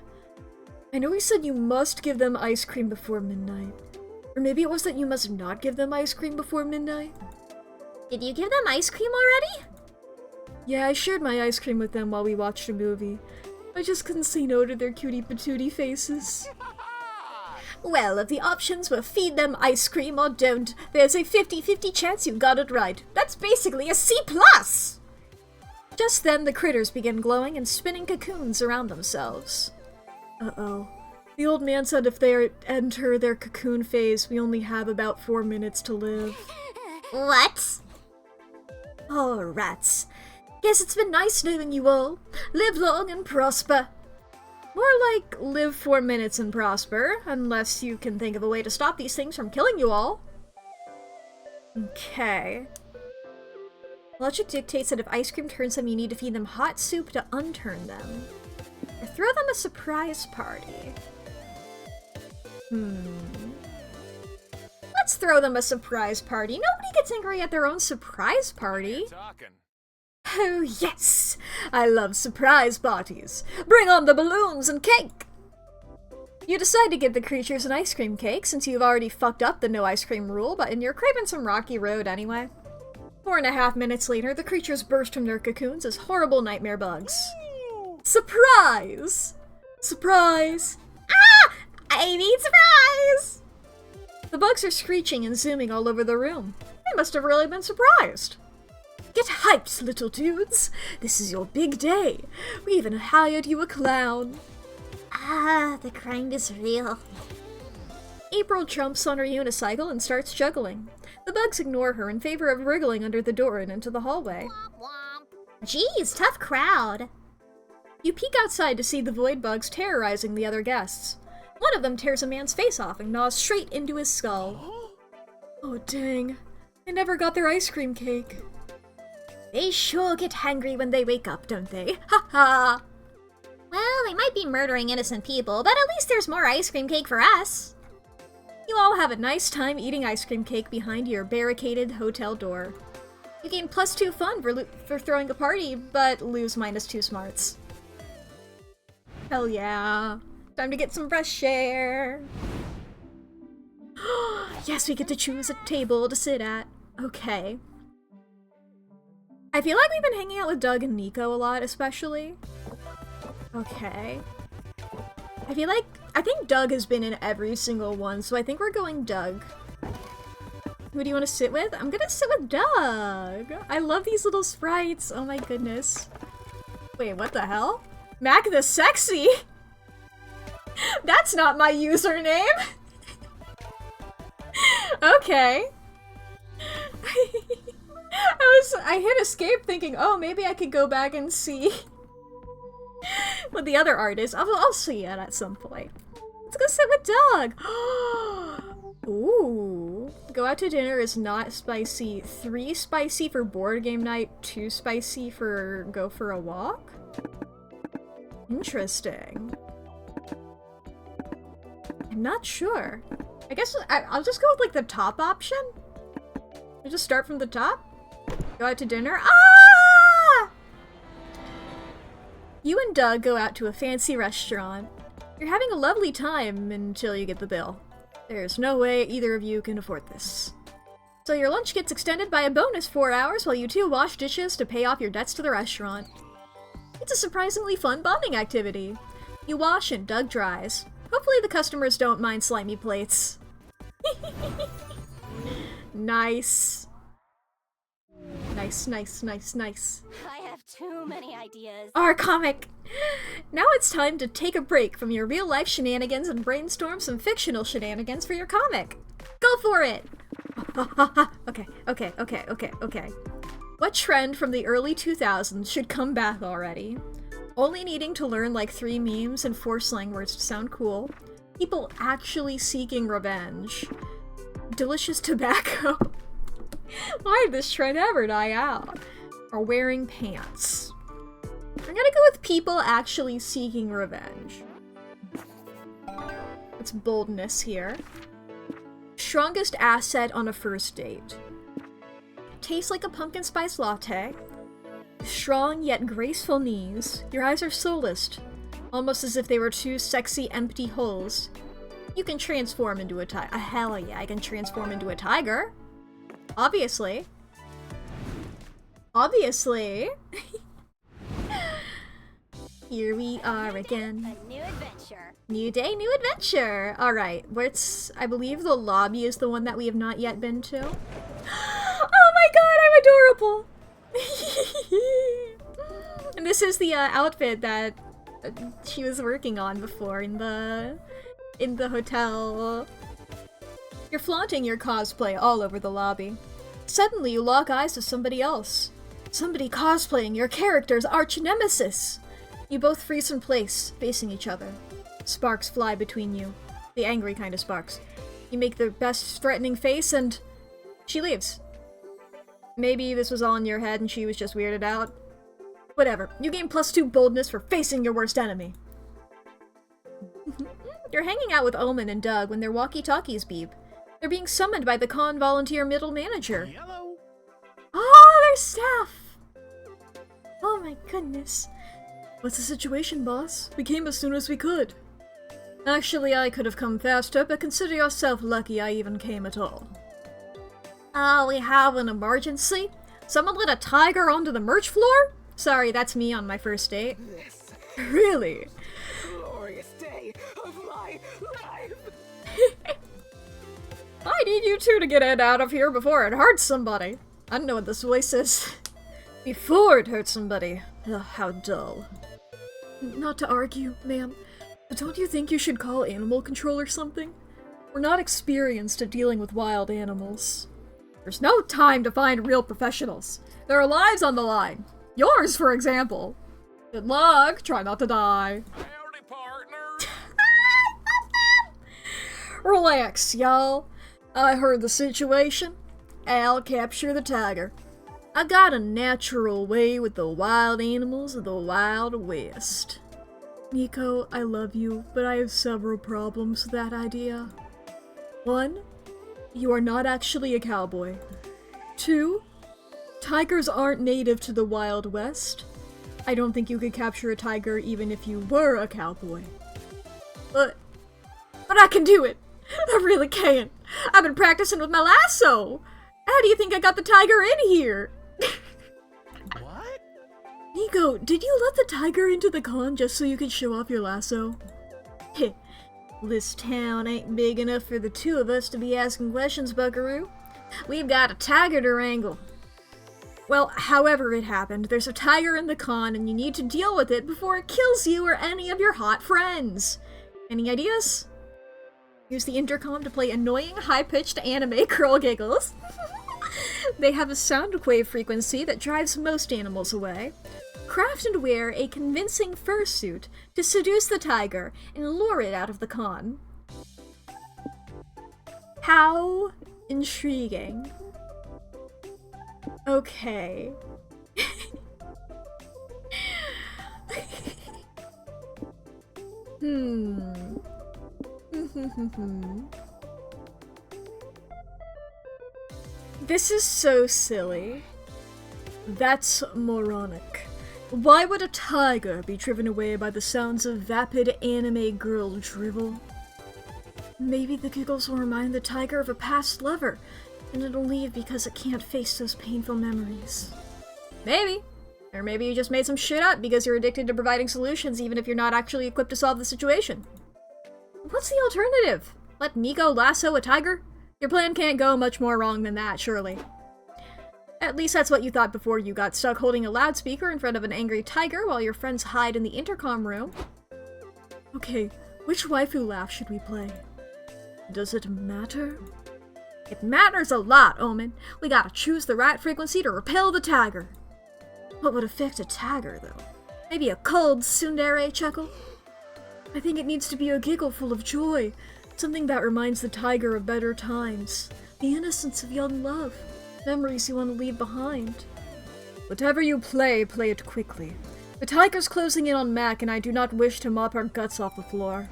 I know he said you must give them ice cream before midnight. Or maybe it was that you must not give them ice cream before midnight? Did you give them ice cream already? Yeah, I shared my ice cream with them while we watched a movie. I just couldn't say no to their cutie patootie faces. Well, if the options were feed them ice cream or don't, there's a 50-50 chance you got it right. That's basically a C+! Just then, the critters begin glowing and spinning cocoons around themselves. Uh-oh. The old man said if they enter their cocoon phase, we only have about 4 minutes to live. What? Oh, rats. Guess it's been nice knowing you all. Live long and prosper. More like, live 4 minutes and prosper, unless you can think of a way to stop these things from killing you all. Okay. Logic dictates that if ice cream turns them, you need to feed them hot soup to unturn them. Or throw them a surprise party. Let's throw them a surprise party. Nobody gets angry at their own surprise party. Talking. Oh yes! I love surprise parties! Bring on the balloons and cake! You decide to give the creatures an ice cream cake since you've already fucked up the no ice cream rule, but you're craving some rocky road anyway. 4.5 minutes later, the creatures burst from their cocoons as horrible nightmare bugs. Surprise! Surprise! Ah! I need surprise! The bugs are screeching and zooming all over the room. They must have really been surprised. Get hyped, little dudes! This is your big day! We even hired you a clown! Ah, the grind is real. April jumps on her unicycle and starts juggling. The bugs ignore her in favor of wriggling under the door and into the hallway. Geez, tough crowd. You peek outside to see the void bugs terrorizing the other guests. One of them tears a man's face off and gnaws straight into his skull. Oh dang, I never got their ice cream cake. They sure get hangry when they wake up, don't they? Ha ha! Well, they might be murdering innocent people, but at least there's more ice cream cake for us. You all have a nice time eating ice cream cake behind your barricaded hotel door. You gain +2 fun for throwing a party, but lose -2 smarts. Hell yeah. Time to get some fresh air. Yes, we get to choose a table to sit at. Okay. I feel like we've been hanging out with Doug and Nico a lot, especially. Okay. I think Doug has been in every single one, so I think we're going Doug. Who do you want to sit with? I'm gonna sit with Doug! I love these little sprites, oh my goodness. Wait, what the hell? Mack the Sexy? That's not my username! Okay. I hit escape thinking, oh, maybe I could go back and see what the other art is. I'll see it at some point. Let's go sit with Doug! Ooh. Go out to dinner is not spicy. 3 spicy for board game night, 2 spicy for go for a walk? Interesting. I'm not sure. I guess I'll just go with like the top option. We'll just start from the top. Go out to dinner. Ah! You and Doug go out to a fancy restaurant. You're having a lovely time until you get the bill. There's no way either of you can afford this. So your lunch gets extended by a bonus 4 hours while you two wash dishes to pay off your debts to the restaurant. It's a surprisingly fun bonding activity. You wash and Doug dries. Hopefully the customers don't mind slimy plates. Nice. Nice, nice, nice, nice. I have too many ideas. Our comic! Now it's time to take a break from your real-life shenanigans and brainstorm some fictional shenanigans for your comic. Go for it! Okay. What trend from the early 2000s should come back already? Only needing to learn like 3 memes and 4 slang words to sound cool. People actually seeking revenge. Delicious tobacco. Why did this trend ever die out? Or wearing pants. I'm gonna go with people actually seeking revenge. It's boldness here. Strongest asset on a first date. Tastes like a pumpkin spice latte. Strong yet graceful knees. Your eyes are soulless, almost as if they were 2 sexy empty holes. You can transform into a tiger. Hell yeah, I can transform into a tiger. Obviously. Obviously. Here we are again. A new adventure. New day, new adventure! Alright, I believe the lobby is the one that we have not yet been to. Oh my god, I'm adorable! And this is the outfit that she was working on before in the hotel. You're flaunting your cosplay all over the lobby. Suddenly you lock eyes with somebody else. Somebody cosplaying your character's arch-nemesis! You both freeze in place, facing each other. Sparks fly between you. The angry kind of sparks. You make the best threatening face and she leaves. Maybe this was all in your head and she was just weirded out. Whatever. You gain +2 boldness for facing your worst enemy. You're hanging out with Omen and Doug when their walkie-talkies beep. They're being summoned by the con volunteer middle manager. Yellow. Oh, their staff! Oh my goodness. What's the situation, boss? We came as soon as we could. Actually, I could have come faster, but consider yourself lucky I even came at all. We have an emergency? Someone let a tiger onto the merch floor? Sorry, that's me on my first date. This Really? glorious day of my life. I need you two to get it out of here before it hurts somebody. I don't know what this voice is. Before it hurts somebody. Ugh, how dull. Not to argue, ma'am, but don't you think you should call animal control or something? We're not experienced at dealing with wild animals. There's no time to find real professionals. There are lives on the line. Yours, for example. Good luck. Try not to die. Howdy, partner. Relax, y'all. I heard the situation. I'll capture the tiger. I got a natural way with the wild animals of the Wild West. Nico, I love you, but I have several problems with that idea. 1. You are not actually a cowboy. 2. Tigers aren't native to the Wild West. I don't think you could capture a tiger even if you were a cowboy. But I can do it! I really can! I've been practicing with my lasso! How do you think I got the tiger in here? What? Nico, did you let the tiger into the con just so you could show off your lasso? Heh. This town ain't big enough for the 2 of us to be asking questions, buckaroo. We've got a tiger to wrangle. Well, however it happened, there's a tiger in the con and you need to deal with it before it kills you or any of your hot friends. Any ideas? Use the intercom to play annoying, high-pitched anime girl giggles. They have a sound wave frequency that drives most animals away. Craft and wear a convincing fursuit to seduce the tiger and lure it out of the con. How intriguing. Okay. This is so silly. That's moronic. Why would a tiger be driven away by the sounds of vapid anime girl drivel? Maybe the giggles will remind the tiger of a past lover, and it'll leave because it can't face those painful memories. Maybe. Or maybe you just made some shit up because you're addicted to providing solutions even if you're not actually equipped to solve the situation. What's the alternative? Let Nico lasso a tiger? Your plan can't go much more wrong than that, surely. At least that's what you thought before you got stuck holding a loudspeaker in front of an angry tiger while your friends hide in the intercom room. Okay, which waifu laugh should we play? Does it matter? It matters a lot, Omen. We gotta choose the right frequency to repel the tiger. What would affect a tiger, though? Maybe a cold tsundere chuckle? I think it needs to be a giggle full of joy. Something that reminds the tiger of better times. The innocence of young love. Memories you want to leave behind. Whatever you play, play it quickly. The tiger's closing in on Mack, and I do not wish to mop our guts off the floor.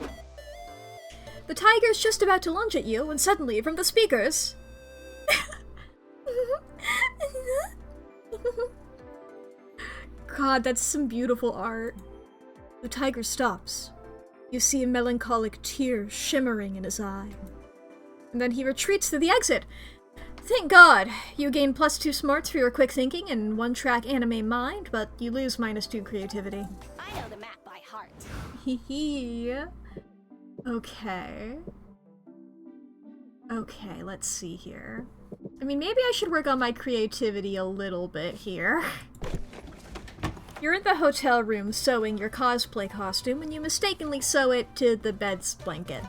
The tiger's just about to lunge at you, when suddenly, from the speakers... God, that's some beautiful art. The tiger stops. You see a melancholic tear shimmering in his eye. And then he retreats to the exit. Thank God! You gain +2 smarts for your quick thinking and 1-track anime mind, but you lose -2 creativity. I know the map by heart. Hee. Okay. Okay, let's see here. I mean, maybe I should work on my creativity a little bit here. You're in the hotel room sewing your cosplay costume when you mistakenly sew it to the bed's blanket.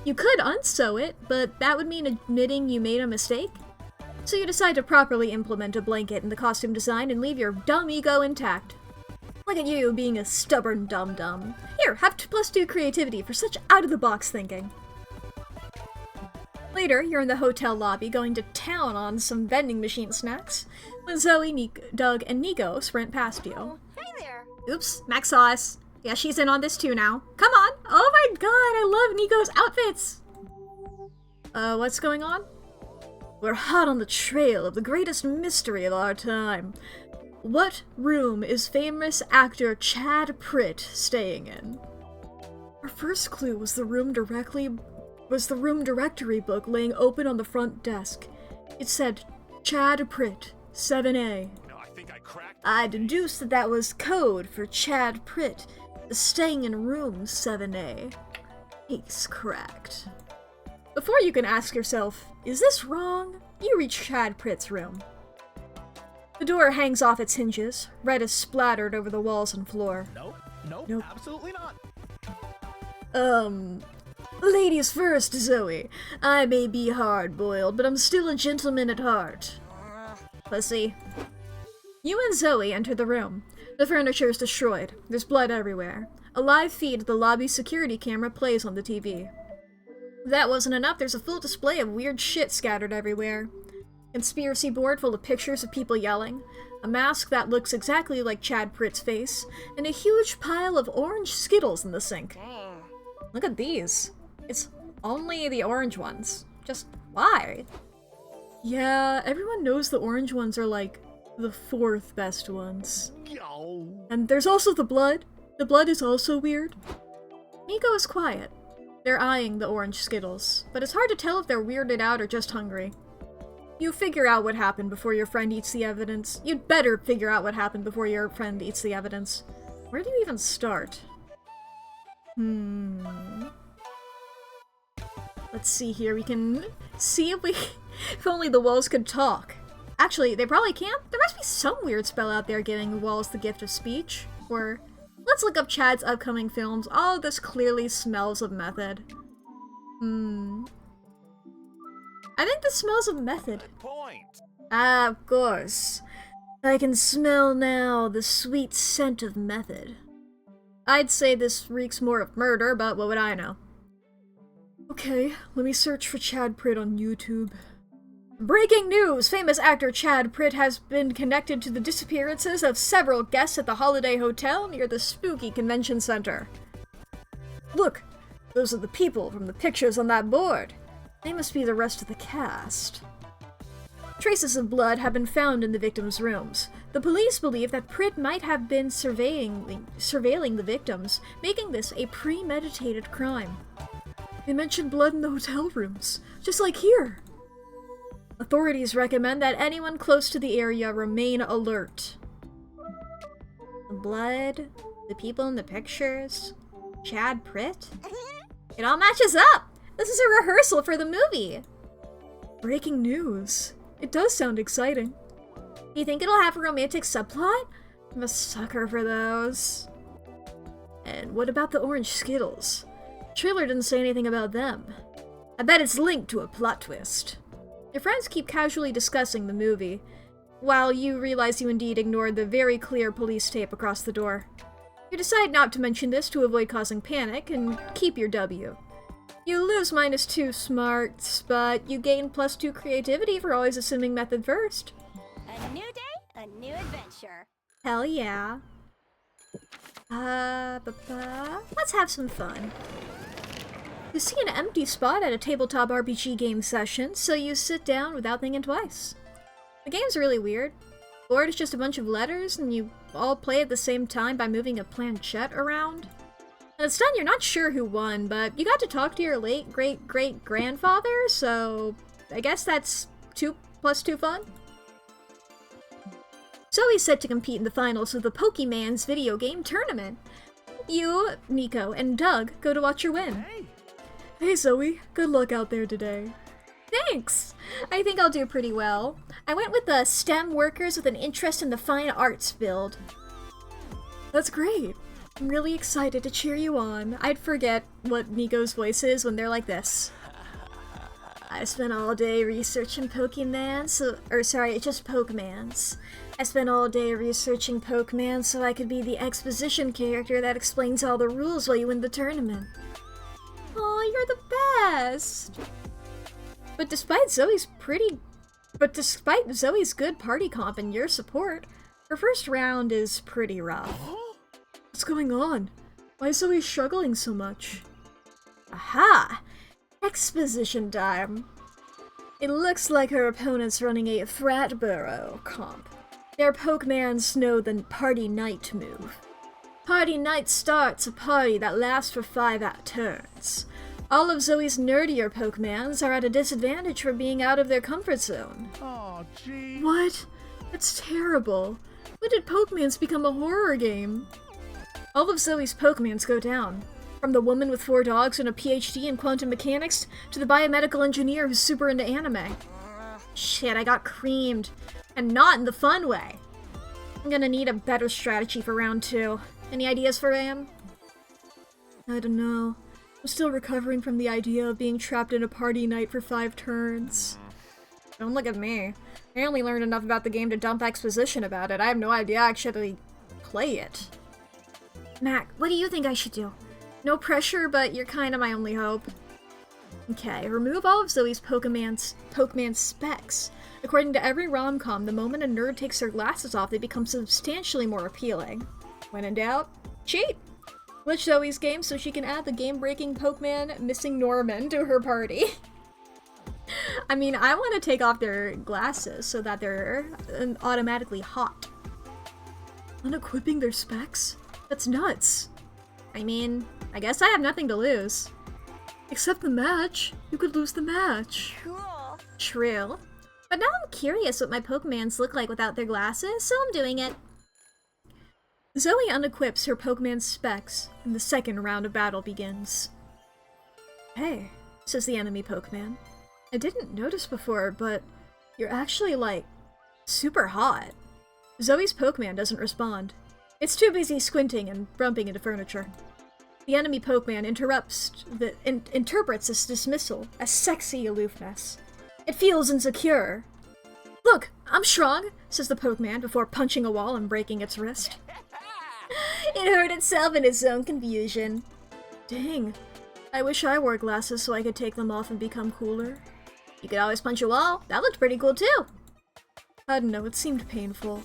You could unsew it, but that would mean admitting you made a mistake. So you decide to properly implement a blanket in the costume design and leave your dumb ego intact. Look at you being a stubborn dum-dum. Here, have +2 creativity for such out-of-the-box thinking. Later, you're in the hotel lobby going to town on some vending machine snacks when Zoe, Doug, and Nico sprint past you. Oh, hey there. Oops, Mack saw us. Yeah, she's in on this too now. Come on! Oh my god, I love Nico's outfits! What's going on? We're hot on the trail of the greatest mystery of our time. What room is famous actor Chad Pritt staying in? Our first clue was the room directory book laying open on the front desk. It said, Chad Pritt, 7A. No, I think I cracked. I deduced that was code for Chad Pritt, staying in room 7A. Case cracked. Before you can ask yourself, is this wrong? You reach Chad Pritt's room. The door hangs off its hinges, red is splattered over the walls and floor. Nope, absolutely not. Ladies first, Zoe. I may be hard-boiled, but I'm still a gentleman at heart. Pussy. You and Zoe enter the room. The furniture is destroyed. There's blood everywhere. A live feed of the lobby security camera plays on the TV. If that wasn't enough, there's a full display of weird shit scattered everywhere. Conspiracy board full of pictures of people yelling, a mask that looks exactly like Chad Pritt's face, and a huge pile of orange Skittles in the sink. Look at these. It's only the orange ones. Just why? Yeah, everyone knows the orange ones are like the 4th best ones. Yo. And there's also the blood. The blood is also weird. Nico is quiet. They're eyeing the orange Skittles, but it's hard to tell if they're weirded out or just hungry. You figure out what happened before your friend eats the evidence. You'd better figure out what happened before your friend eats the evidence. Where do you even start? Let's see here. We can see if we... if only the walls could talk. Actually, they probably can't. There must be some weird spell out there giving walls the gift of speech. Or, let's look up Chad's upcoming films. All of this clearly smells of method. I think this smells of method. Point. Ah, of course. I can smell now the sweet scent of method. I'd say this reeks more of murder, but what would I know? Okay, let me search for Chad Pritt on YouTube. Breaking news! Famous actor Chad Pritt has been connected to the disappearances of several guests at the Holiday Hotel near the spooky convention center. Look! Those are the people from the pictures on that board. They must be the rest of the cast. Traces of blood have been found in the victims' rooms. The police believe that Pritt might have been surveilling the victims, making this a premeditated crime. They mentioned blood in the hotel rooms, just like here. Authorities recommend that anyone close to the area remain alert. The blood, the people in the pictures, Chad Pritt? It all matches up! This is a rehearsal for the movie! Breaking news. It does sound exciting. Do you think it'll have a romantic subplot? I'm a sucker for those. And what about the orange Skittles? The trailer didn't say anything about them. I bet it's linked to a plot twist. Your friends keep casually discussing the movie, while you realize you indeed ignored the very clear police tape across the door. You decide not to mention this to avoid causing panic, and keep your W. You lose -2 smarts, but you gain +2 creativity for always assuming method first. A new day, a new adventure. Hell yeah. Let's have some fun. You see an empty spot at a tabletop RPG game session, so you sit down without thinking twice. The game's really weird. The board is just a bunch of letters, and you all play at the same time by moving a planchette around. When it's done, you're not sure who won, but you got to talk to your late great-great-grandfather, so I guess that's 2 + 2 fun? Zoe's set to compete in the finals of the Pokemon's video game tournament. You, Nico, and Doug go to watch her win. Hey Zoe, good luck out there today. Thanks! I think I'll do pretty well. I went with the STEM workers with an interest in the fine arts build. That's great. I'm really excited to cheer you on. I'd forget what Nico's voice is when they're like this. I spent all day researching Pokemans, just Pokemans. I spent all day researching Pokemon so I could be the exposition character that explains all the rules while you win the tournament. Aw, you're the best! But despite Zoe's good party comp and your support, her first round is pretty rough. What's going on? Why is Zoe struggling so much? Aha! Exposition time. It looks like her opponent's running a Fratboro comp. Their Pokemans know the Party Night move. Party Night starts a party that lasts for 5 turns. All of Zoe's nerdier Pokemans are at a disadvantage for being out of their comfort zone. Oh, gee. What? That's terrible. When did Pokemans become a horror game? All of Zoe's Pokemans go down. From the woman with 4 dogs and a PhD in quantum mechanics, to the biomedical engineer who's super into anime. Shit, I got creamed. And not in the fun way. I'm gonna need a better strategy for round 2. Any ideas for him? I don't know. I'm still recovering from the idea of being trapped in a party night for 5 turns. Don't look at me. I only learned enough about the game to dump exposition about it. I have no idea I actually play it. Mac, what do you think I should do? No pressure, but you're kinda my only hope. Okay, remove all of Zoe's Pokemon specs. According to every rom-com, the moment a nerd takes their glasses off, they become substantially more appealing. When in doubt, cheat! Glitch Zoe's game so she can add the game-breaking Pokemon Missing Norman to her party. I mean, I want to take off their glasses so that they're automatically hot. Unequipping their specs? That's nuts. I mean, I guess I have nothing to lose. Except the match. You could lose the match. Cool. True. But now I'm curious what my Pokemons look like without their glasses, so I'm doing it. Zoe unequips her Pokemon specs, and the second round of battle begins. Hey, says the enemy Pokemon. I didn't notice before, but you're actually, like, super hot. Zoe's Pokemon doesn't respond. It's too busy squinting and bumping into furniture. The enemy Pokemon interprets this dismissal as sexy aloofness. It feels insecure. Look, I'm strong, says the Pokemon before punching a wall and breaking its wrist. It hurt itself in its own confusion. Dang, I wish I wore glasses so I could take them off and become cooler. You could always punch a wall. That looked pretty cool too. I don't know, it seemed painful.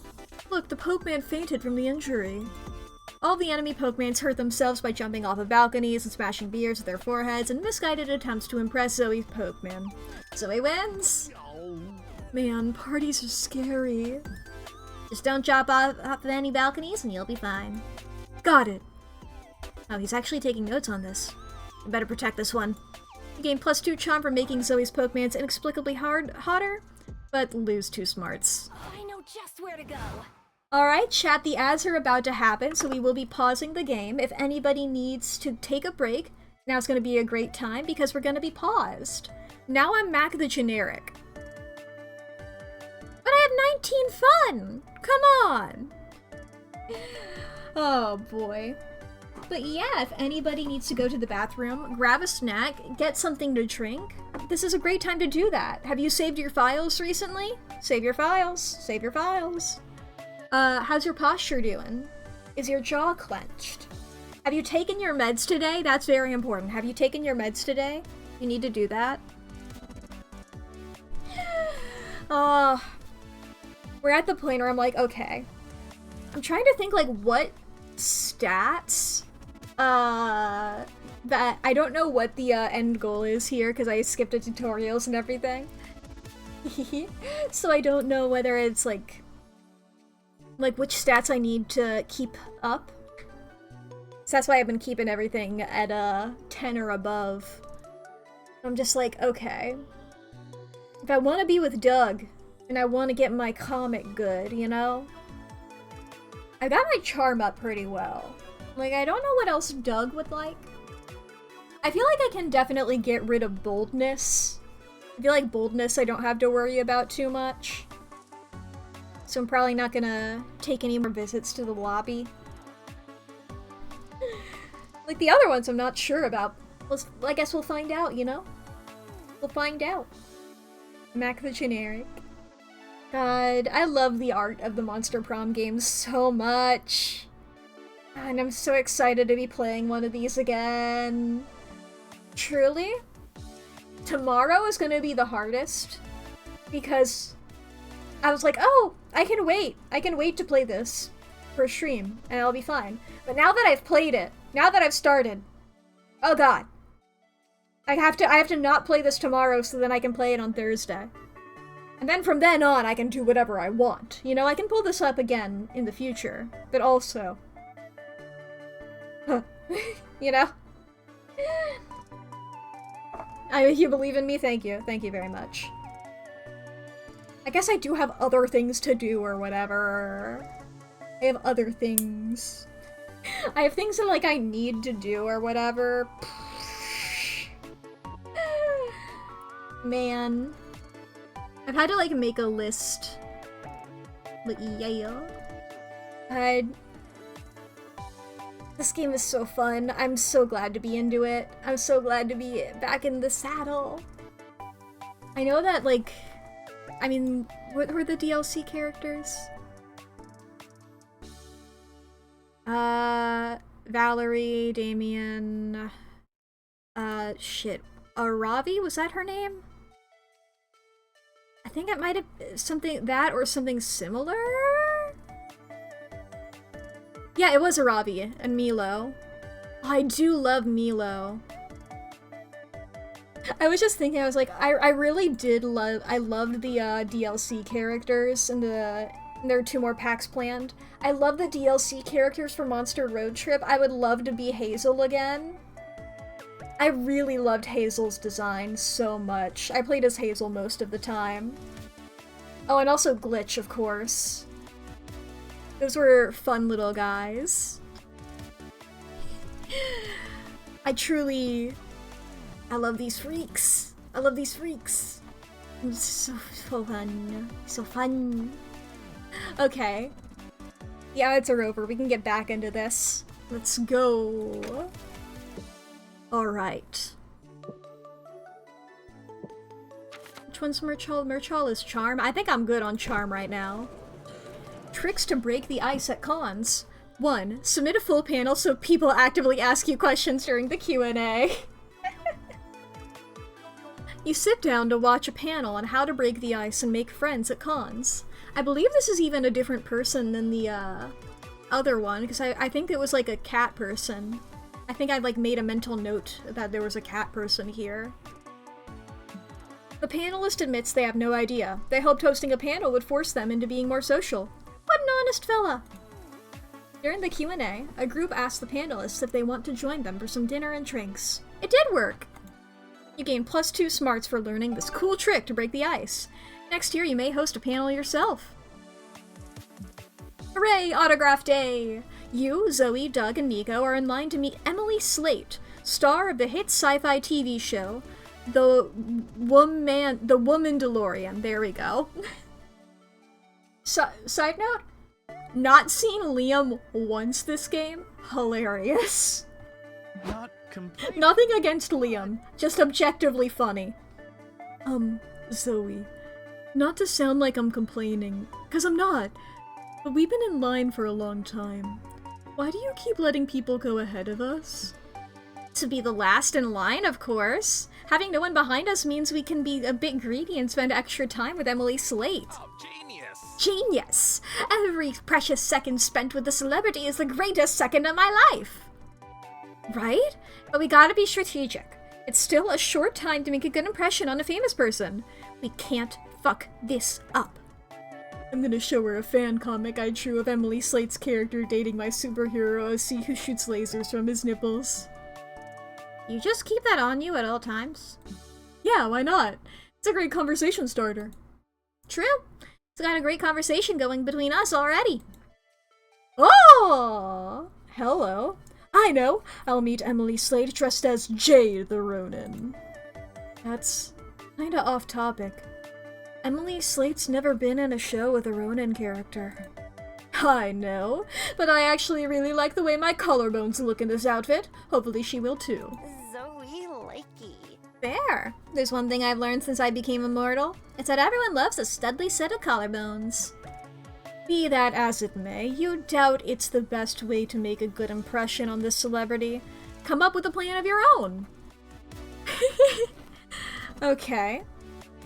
Look, the Pokemon fainted from the injury. All the enemy Pokemans hurt themselves by jumping off of balconies and smashing beers with their foreheads in misguided attempts to impress Zoe's Pokemon. Zoe wins! Man, parties are scary. Just don't jump off of any balconies and you'll be fine. Got it! Oh, he's actually taking notes on this. I better protect this one. You gain +2 charm for making Zoe's Pokemans inexplicably hotter, but lose 2 smarts. Oh, I know just where to go. Alright, chat, the ads are about to happen, so we will be pausing the game. If anybody needs to take a break, now's going to be a great time because we're going to be paused. Now I'm Mack the generic. But I have 19 fun! Come on! Oh boy. But yeah, if anybody needs to go to the bathroom, grab a snack, get something to drink, this is a great time to do that. Have you saved your files recently? Save your files. Save your files. How's your posture doing? Is your jaw clenched? Have you taken your meds today? That's very important. Have you taken your meds today? You need to do that. We're at the point where I'm like, okay. I'm trying to think, like, what stats that I don't know what the end goal is here because I skipped the tutorials and everything. So I don't know whether it's like which stats I need to keep up. So that's why I've been keeping everything at 10 or above. I'm just like, okay. If I want to be with Doug and I want to get my comic good, you know? I got my charm up pretty well. Like, I don't know what else Doug would like. I feel like I can definitely get rid of boldness. I feel like boldness I don't have to worry about too much. So I'm probably not gonna take any more visits to the lobby. Like the other ones I'm not sure about. Well, I guess we'll find out, you know? We'll find out. Mack the generic. God, I love the art of the Monster Prom games so much. And I'm so excited to be playing one of these again. Truly, tomorrow is gonna be the hardest because I was like, oh, I can wait. I can wait to play this for a stream and I'll be fine. But now that I've played it, now that I've started, oh god. I have to not play this tomorrow so then I can play it on Thursday. And then from then on, I can do whatever I want. You know, I can pull this up again in the future, but also... you know? You believe in me? Thank you. Thank you very much. I guess I do have other things to do or whatever. I have other things. I have things that, like, I need to do or whatever. Man. I've had to, like, make a list. But yeah. This game is so fun. I'm so glad to be into it. I'm so glad to be back in the saddle. I know that, like... I mean, what were the DLC characters? Valerie, Damien... shit. Ravi? Was that her name? I think it might have something that or something similar? Yeah, it was Aravi and Milo. I do love Milo. I was just thinking, I was like, I really did love, I loved the DLC characters and there are 2 more packs planned. I love the DLC characters for Monster Road Trip. I would love to be Hazel again. I really loved Hazel's design so much. I played as Hazel most of the time. Oh, and also Glitch, of course. Those were fun little guys. I love these freaks. I love these freaks. It's so fun. So fun. Okay. The ads are over. We can get back into this. Let's go. Alright. Which one's Murchal? Murchal is Charm. I think I'm good on Charm right now. Tricks to break the ice at cons. 1. Submit a full panel so people actively ask you questions during the Q&A. You sit down to watch a panel on how to break the ice and make friends at cons. I believe this is even a different person than the other one, because I think it was like a cat person. I think I like made a mental note that there was a cat person here. The panelist admits they have no idea. They hoped hosting a panel would force them into being more social. What an honest fella! During the Q&A, a group asked the panelists if they want to join them for some dinner and drinks. It did work! You gain +2 smarts for learning this cool trick to break the ice. Next year you may host a panel yourself. Hooray! Autograph Day! You, Zoe, Doug, and Nico are in line to meet Emily Slate, star of the hit sci-fi TV show, The Woman DeLorean. There we go. Side note, not seen Liam once this game. Hilarious. Not complete. Nothing against Liam, just objectively funny. Zoe, not to sound like I'm complaining, 'cause I'm not, but we've been in line for a long time. Why do you keep letting people go ahead of us? To be the last in line, of course. Having no one behind us means we can be a bit greedy and spend extra time with Emily Slate. Oh, genius. Genius! Every precious second spent with the celebrity is the greatest second of my life! Right? But we gotta be strategic. It's still a short time to make a good impression on a famous person. We can't fuck this up. I'm gonna show her a fan comic I drew of Emily Slate's character dating my superhero, see who shoots lasers from his nipples. You just keep that on you at all times? Yeah, why not? It's a great conversation starter. True. It's got a great conversation going between us already. Oh! Hello. I know. I'll meet Emily Slate dressed as Jade the Ronin. That's kinda off topic. Emily Slate's never been in a show with a Ronin character. I know, but I actually really like the way my collarbones look in this outfit. Hopefully she will too. Zoe likey. Fair. There's one thing I've learned since I became immortal. It's that everyone loves a studly set of collarbones. Be that as it may, you doubt it's the best way to make a good impression on this celebrity. Come up with a plan of your own. Okay.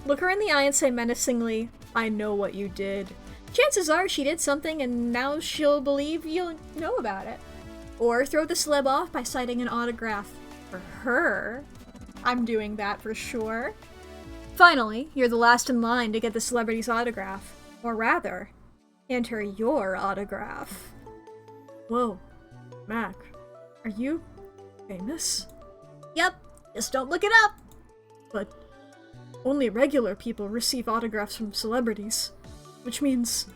Look her in the eye and say menacingly, I know what you did. Chances are she did something and now she'll believe you'll know about it. Or throw the celeb off by citing an autograph for her. I'm doing that for sure. Finally, you're the last in line to get the celebrity's autograph. Or rather, hand her your autograph. Whoa, Mac, are you famous? Yep, just don't look it up. But only regular people receive autographs from celebrities. Which means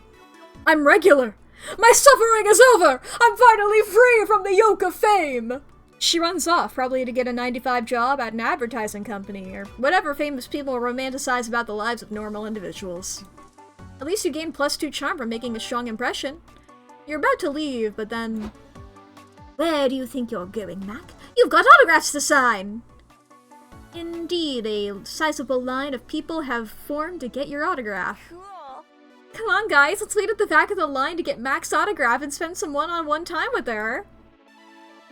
I'm regular! My suffering is over! I'm finally free from the yoke of fame! She runs off, probably to get a 9-to-5 job at an advertising company, or whatever famous people romanticize about the lives of normal individuals. At least you gain +2 charm from making a strong impression. You're about to leave, but then... Where do you think you're going, Mac? You've got autographs to sign! Indeed, a sizable line of people have formed to get your autograph. Cool. Come on, guys, let's wait at the back of the line to get Mac's autograph and spend some one-on-one time with her.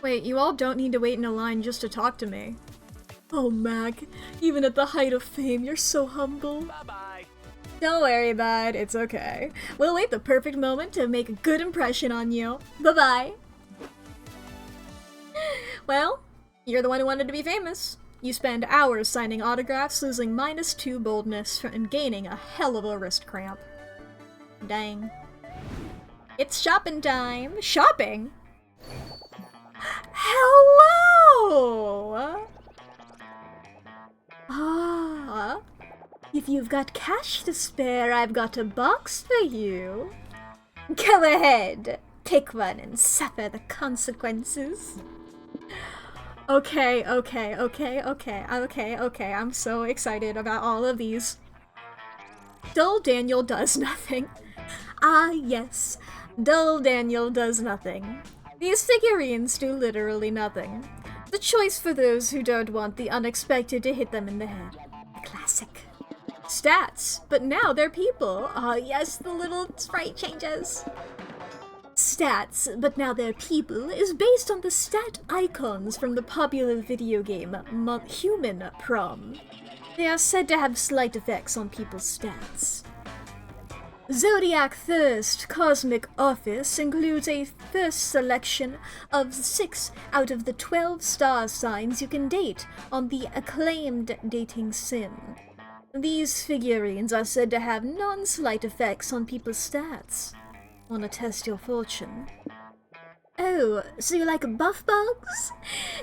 Wait, you all don't need to wait in a line just to talk to me. Oh, Mac, even at the height of fame, you're so humble. Bye-bye. Don't worry, bud, it's okay. We'll wait the perfect moment to make a good impression on you. Bye-bye. Well, you're the one who wanted to be famous. You spend hours signing autographs, losing -2 boldness, and gaining a hell of a wrist cramp. Dang. It's shopping time! Shopping? Hello! Ah, if you've got cash to spare, I've got a box for you. Go ahead, pick one and suffer the consequences. Okay. I'm so excited about all of these. Dull Daniel does nothing. Ah, yes. Dull Daniel does nothing. These figurines do literally nothing. The choice for those who don't want the unexpected to hit them in the head. A classic. Stats, but now they're people. Ah, yes, the little sprite changes. Stats, but now they're people, is based on the stat icons from the popular video game Monster Prom. They are said to have slight effects on people's stats. Zodiac Thirst Cosmic Office includes a thirst selection of 6 out of the 12 star signs you can date on the acclaimed dating sim. These figurines are said to have non-slight effects on people's stats. Wanna test your fortune? Oh, so you like buff bugs?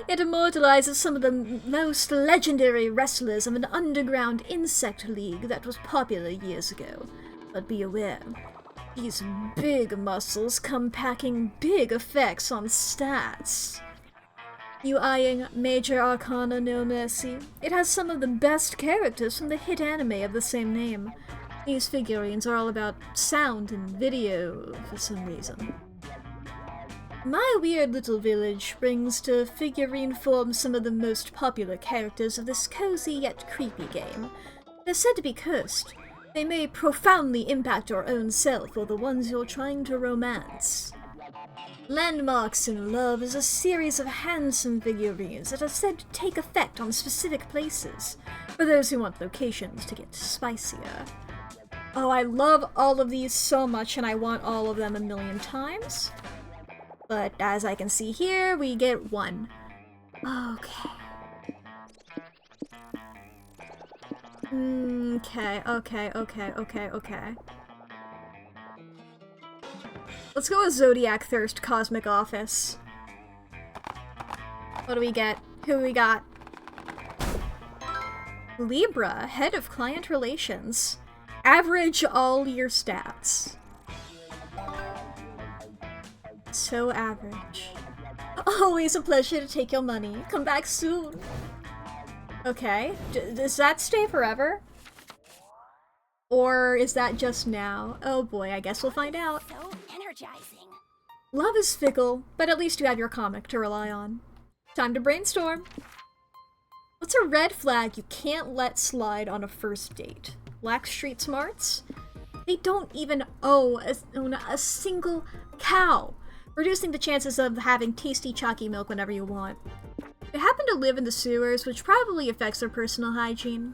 It immortalizes some of the most legendary wrestlers of an underground insect league that was popular years ago. But be aware, these big muscles come packing big effects on stats. You eyeing Major Arcana No Mercy? It has some of the best characters from the hit anime of the same name. These figurines are all about sound and video for some reason. My weird little village brings to figurine form some of the most popular characters of this cozy yet creepy game. They're said to be cursed. They may profoundly impact your own self or the ones you're trying to romance. Landmarks in Love is a series of handsome figurines that are said to take effect on specific places, for those who want locations to get spicier. Oh, I love all of these so much and I want all of them a million times. But as I can see here, we get 1. Okay. Okay. Let's go with Zodiac Thirst Cosmic Office. What do we get? Who we got? Libra, Head of Client Relations. Average all your stats. So average. Always a pleasure to take your money. Come back soon. Okay. Does that stay forever? Or is that just now? Oh boy, I guess we'll find out. So energizing. Love is fickle, but at least you have your comic to rely on. Time to brainstorm. What's a red flag you can't let slide on a first date? Lack street smarts? They don't even own a single cow, reducing the chances of having tasty chalky milk whenever you want. They happen to live in the sewers, which probably affects their personal hygiene.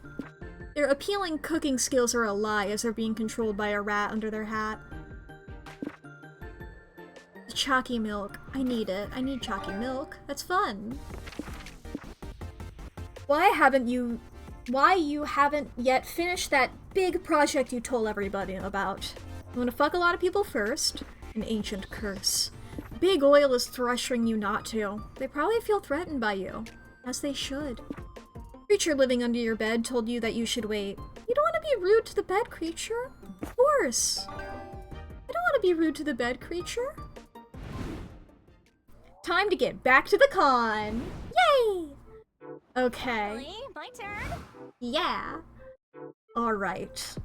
Their appealing cooking skills are a lie as they're being controlled by a rat under their hat. Chalky milk. I need it. I need chalky milk. That's fun. Why you haven't yet finished that big project you told everybody about? You wanna fuck a lot of people first? An ancient curse. Big Oil is pressuring you not to. They probably feel threatened by you. As they should. Creature living under your bed told you that you should wait. You don't want to be rude to the bed creature? Of course. I don't want to be rude to the bed creature. Time to get back to the con. Yay! Okay. Really? My turn? Yeah. Alright.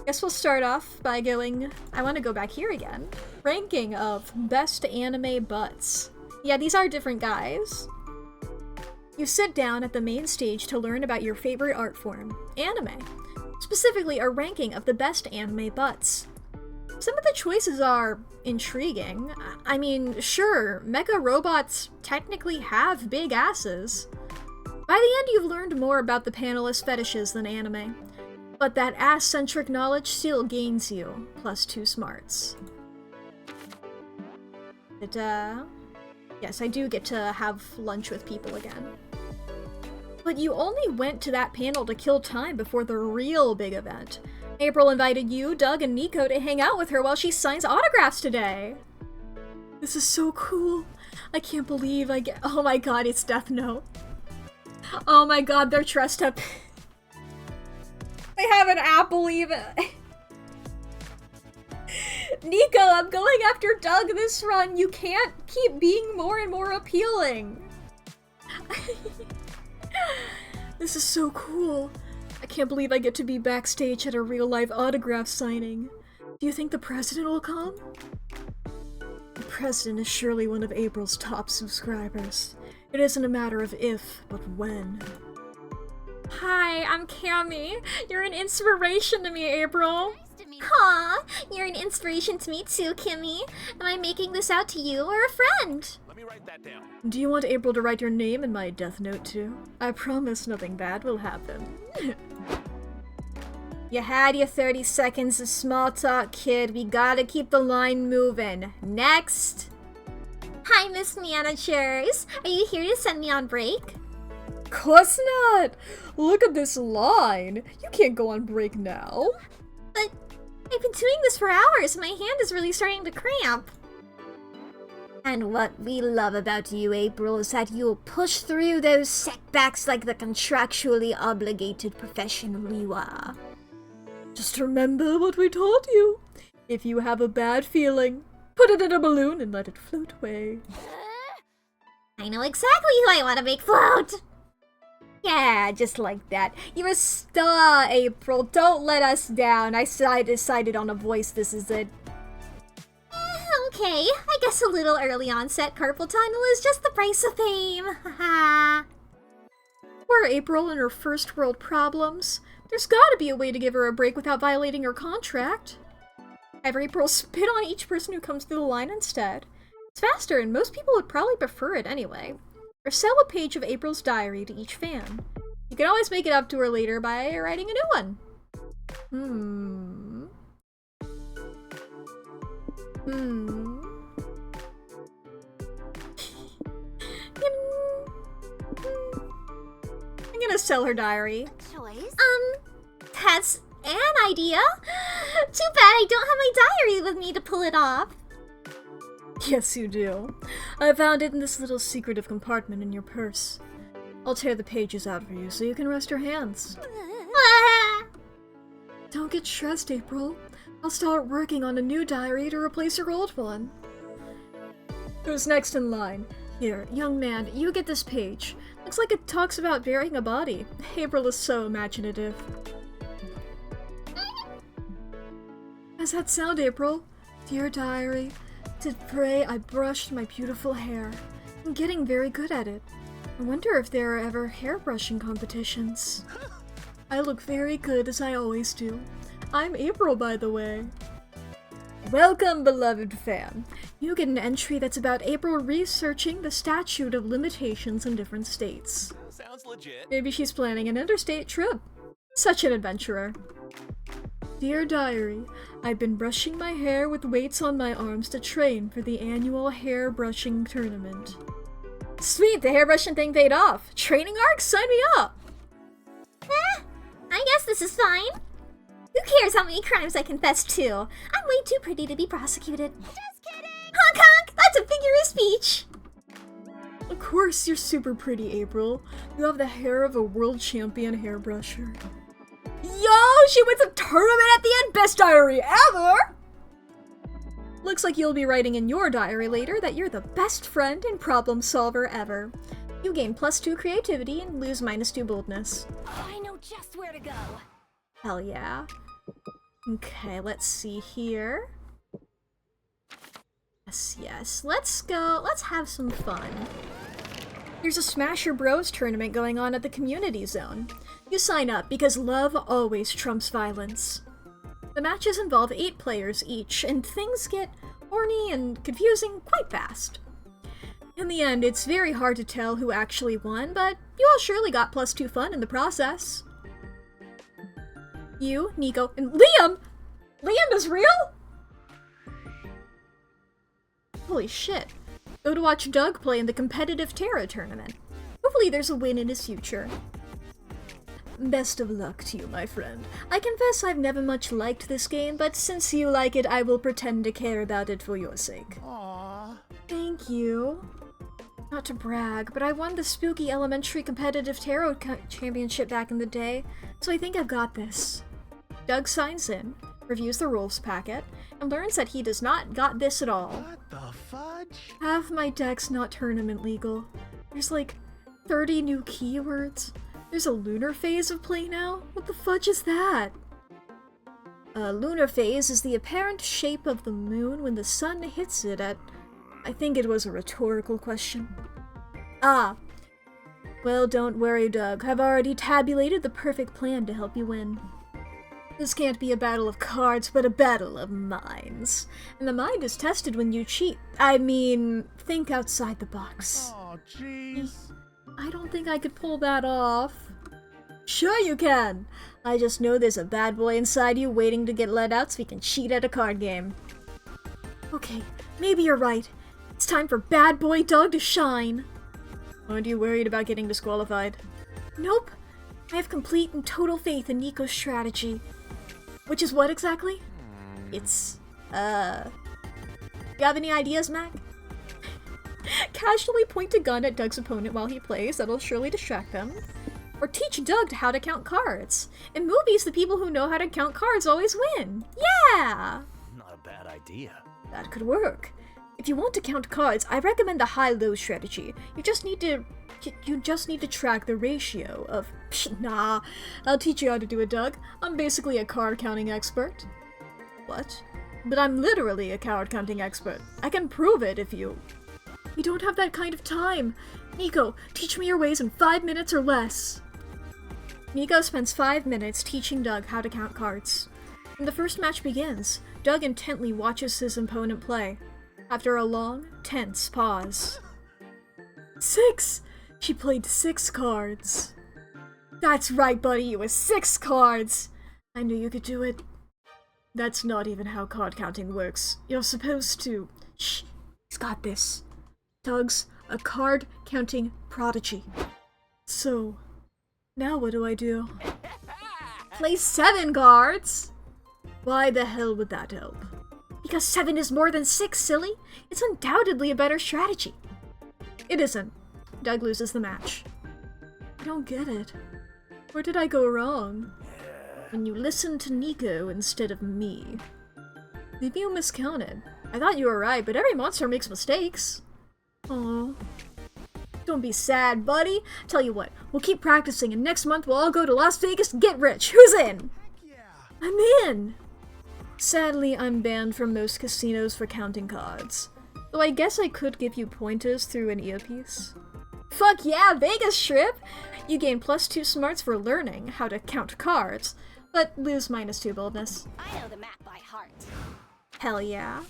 Guess we'll start off by going... I want to go back here again. Ranking of best anime butts. Yeah, these are different guys. You sit down at the main stage to learn about your favorite art form, anime. Specifically, a ranking of the best anime butts. Some of the choices are intriguing. I mean, sure, mecha robots technically have big asses. By the end, you've learned more about the panelists' fetishes than anime. But that ass-centric knowledge still gains you, plus 2 smarts. Yes, I do get to have lunch with people again. But you only went to that panel to kill time before the real big event. April invited you, Doug, and Nico to hang out with her while she signs autographs today. This is so cool. I can't believe I get- Oh my god, it's Death Note. Oh my god, they're dressed up. They have an apple even. Nico, I'm going after Doug this run. You can't keep being more and more appealing. This is so cool. I can't believe I get to be backstage at a real-life autograph signing. Do you think the president will come? The president is surely one of April's top subscribers. It isn't a matter of if, but when. Hi, I'm Cammy. You're an inspiration to me, April. Aw, you're an inspiration to me too, Kimmy. Am I making this out to you or a friend? Let me write that down. Do you want April to write your name in my death note too? I promise nothing bad will happen. You had your 30 seconds of small talk, kid. We gotta keep the line moving. Next! Hi, Miss Managers. Are you here to send me on break? Course not! Look at this line. You can't go on break now. But I've been doing this for hours. My hand is really starting to cramp. And what we love about you, April, is that you'll push through those setbacks like the contractually obligated professional you are. Just remember what we taught you. If you have a bad feeling, put it in a balloon and let it float away. I know exactly who I want to make float. Yeah, just like that. You're a star, April. Don't let us down. I decided on a voice. This is it. Okay, I guess a little early onset carpal tunnel is just the price of fame. Haha. Poor April and her first world problems. There's gotta be a way to give her a break without violating her contract. Have April spit on each person who comes through the line instead. It's faster, and most people would probably prefer it anyway. Or sell a page of April's diary to each fan. You can always make it up to her later by writing a new one. I'm gonna sell her diary. Choice? That's an idea. Too bad I don't have my diary with me to pull it off. Yes, you do. I found it in this little secretive compartment in your purse. I'll tear the pages out for you so you can rest your hands. Don't get stressed, April. I'll start working on a new diary to replace your old one. Who's next in line? Here, young man, you get this page. Looks like it talks about burying a body. April is so imaginative. How's that sound, April? Dear diary, to pray I brushed my beautiful hair. I'm getting very good at it. I wonder if there are ever hairbrushing competitions. I look very good, as I always do. I'm April, by the way. Welcome, beloved fan. You get an entry that's about April researching the statute of limitations in different states. Sounds legit. Maybe she's planning an interstate trip. Such an adventurer. Dear diary, I've been brushing my hair with weights on my arms to train for the annual hair brushing tournament. Sweet, the hairbrushing thing paid off. Training arc? Sign me up! I guess this is fine. Who cares how many crimes I confess to? I'm way too pretty to be prosecuted. Just kidding! Honk honk! That's a figure of speech! Of course you're super pretty, April. You have the hair of a world champion hairbrusher. Yo, she wins a tournament at the end! Best diary ever! Looks like you'll be writing in your diary later that you're the best friend and problem solver ever. You gain +2 creativity and lose -2 boldness. Oh, I know just where to go. Hell yeah. Okay, let's see here. Yes. Let's go. Let's have some fun. There's a Smash Your Bros tournament going on at the community zone. You sign up because love always trumps violence. The matches involve 8 players each, and things get horny and confusing quite fast. In the end, it's very hard to tell who actually won, but you all surely got +2 fun in the process. You, Nico, and Liam! Liam is real? Holy shit. Go to watch Doug play in the competitive tarot tournament. Hopefully there's a win in his future. Best of luck to you, my friend. I confess I've never much liked this game, but since you like it, I will pretend to care about it for your sake. Aww. Thank you. Not to brag, but I won the spooky elementary competitive tarot championship back in the day, so I think I've got this. Doug signs in, reviews the rules packet, and learns that he does not got this at all. What the fudge? Half my deck's not tournament legal. There's like 30 new keywords. There's a lunar phase of play now? What the fudge is that? A lunar phase is the apparent shape of the moon when the sun hits it at... I think it was a rhetorical question. Ah. Well, don't worry, Doug. I've already tabulated the perfect plan to help you win. This can't be a battle of cards, but a battle of minds. And the mind is tested when you cheat. I mean, think outside the box. Oh, jeez. I don't think I could pull that off. Sure you can! I just know there's a bad boy inside you waiting to get let out so we can cheat at a card game. Okay, maybe you're right. It's time for Bad Boy Doug to shine. Aren't you worried about getting disqualified? Nope. I have complete and total faith in Nico's strategy. Which is what exactly? It's, You have any ideas, Mac? Casually point a gun at Doug's opponent while he plays, that'll surely distract them. Or teach Doug how to count cards. In movies, the people who know how to count cards always win. Yeah! Not a bad idea. That could work. If you want to count cards, I recommend the high-low strategy. You just need to track the ratio of... Nah, I'll teach you how to do it, Doug. I'm basically a card counting expert. What? But I'm literally a card counting expert. I can prove it if you... We don't have that kind of time. Nico, teach me your ways in 5 minutes or less. Nico spends 5 minutes teaching Doug how to count cards. When the first match begins, Doug intently watches his opponent play. After a long, tense pause. 6! She played 6 cards. That's right, buddy, it was 6 cards! I knew you could do it. That's not even how card counting works. You're supposed to... Shh, he's got this. Doug's a card counting prodigy. So, now what do I do? Play 7 cards? Why the hell would that help? Because 7 is more than 6, silly. It's undoubtedly a better strategy. It isn't. Doug loses the match. I don't get it. Where did I go wrong? When you listened to Nico instead of me. Maybe you miscounted. I thought you were right, but every monster makes mistakes. Aw. Don't be sad, buddy. Tell you what, we'll keep practicing and next month we'll all go to Las Vegas and get rich. Who's in? I'm in! Sadly, I'm banned from most casinos for counting cards. Though I guess I could give you pointers through an earpiece. Fuck yeah, Vegas trip! You gain +2 smarts for learning how to count cards, but lose -2 boldness. I know the map by heart. Hell yeah.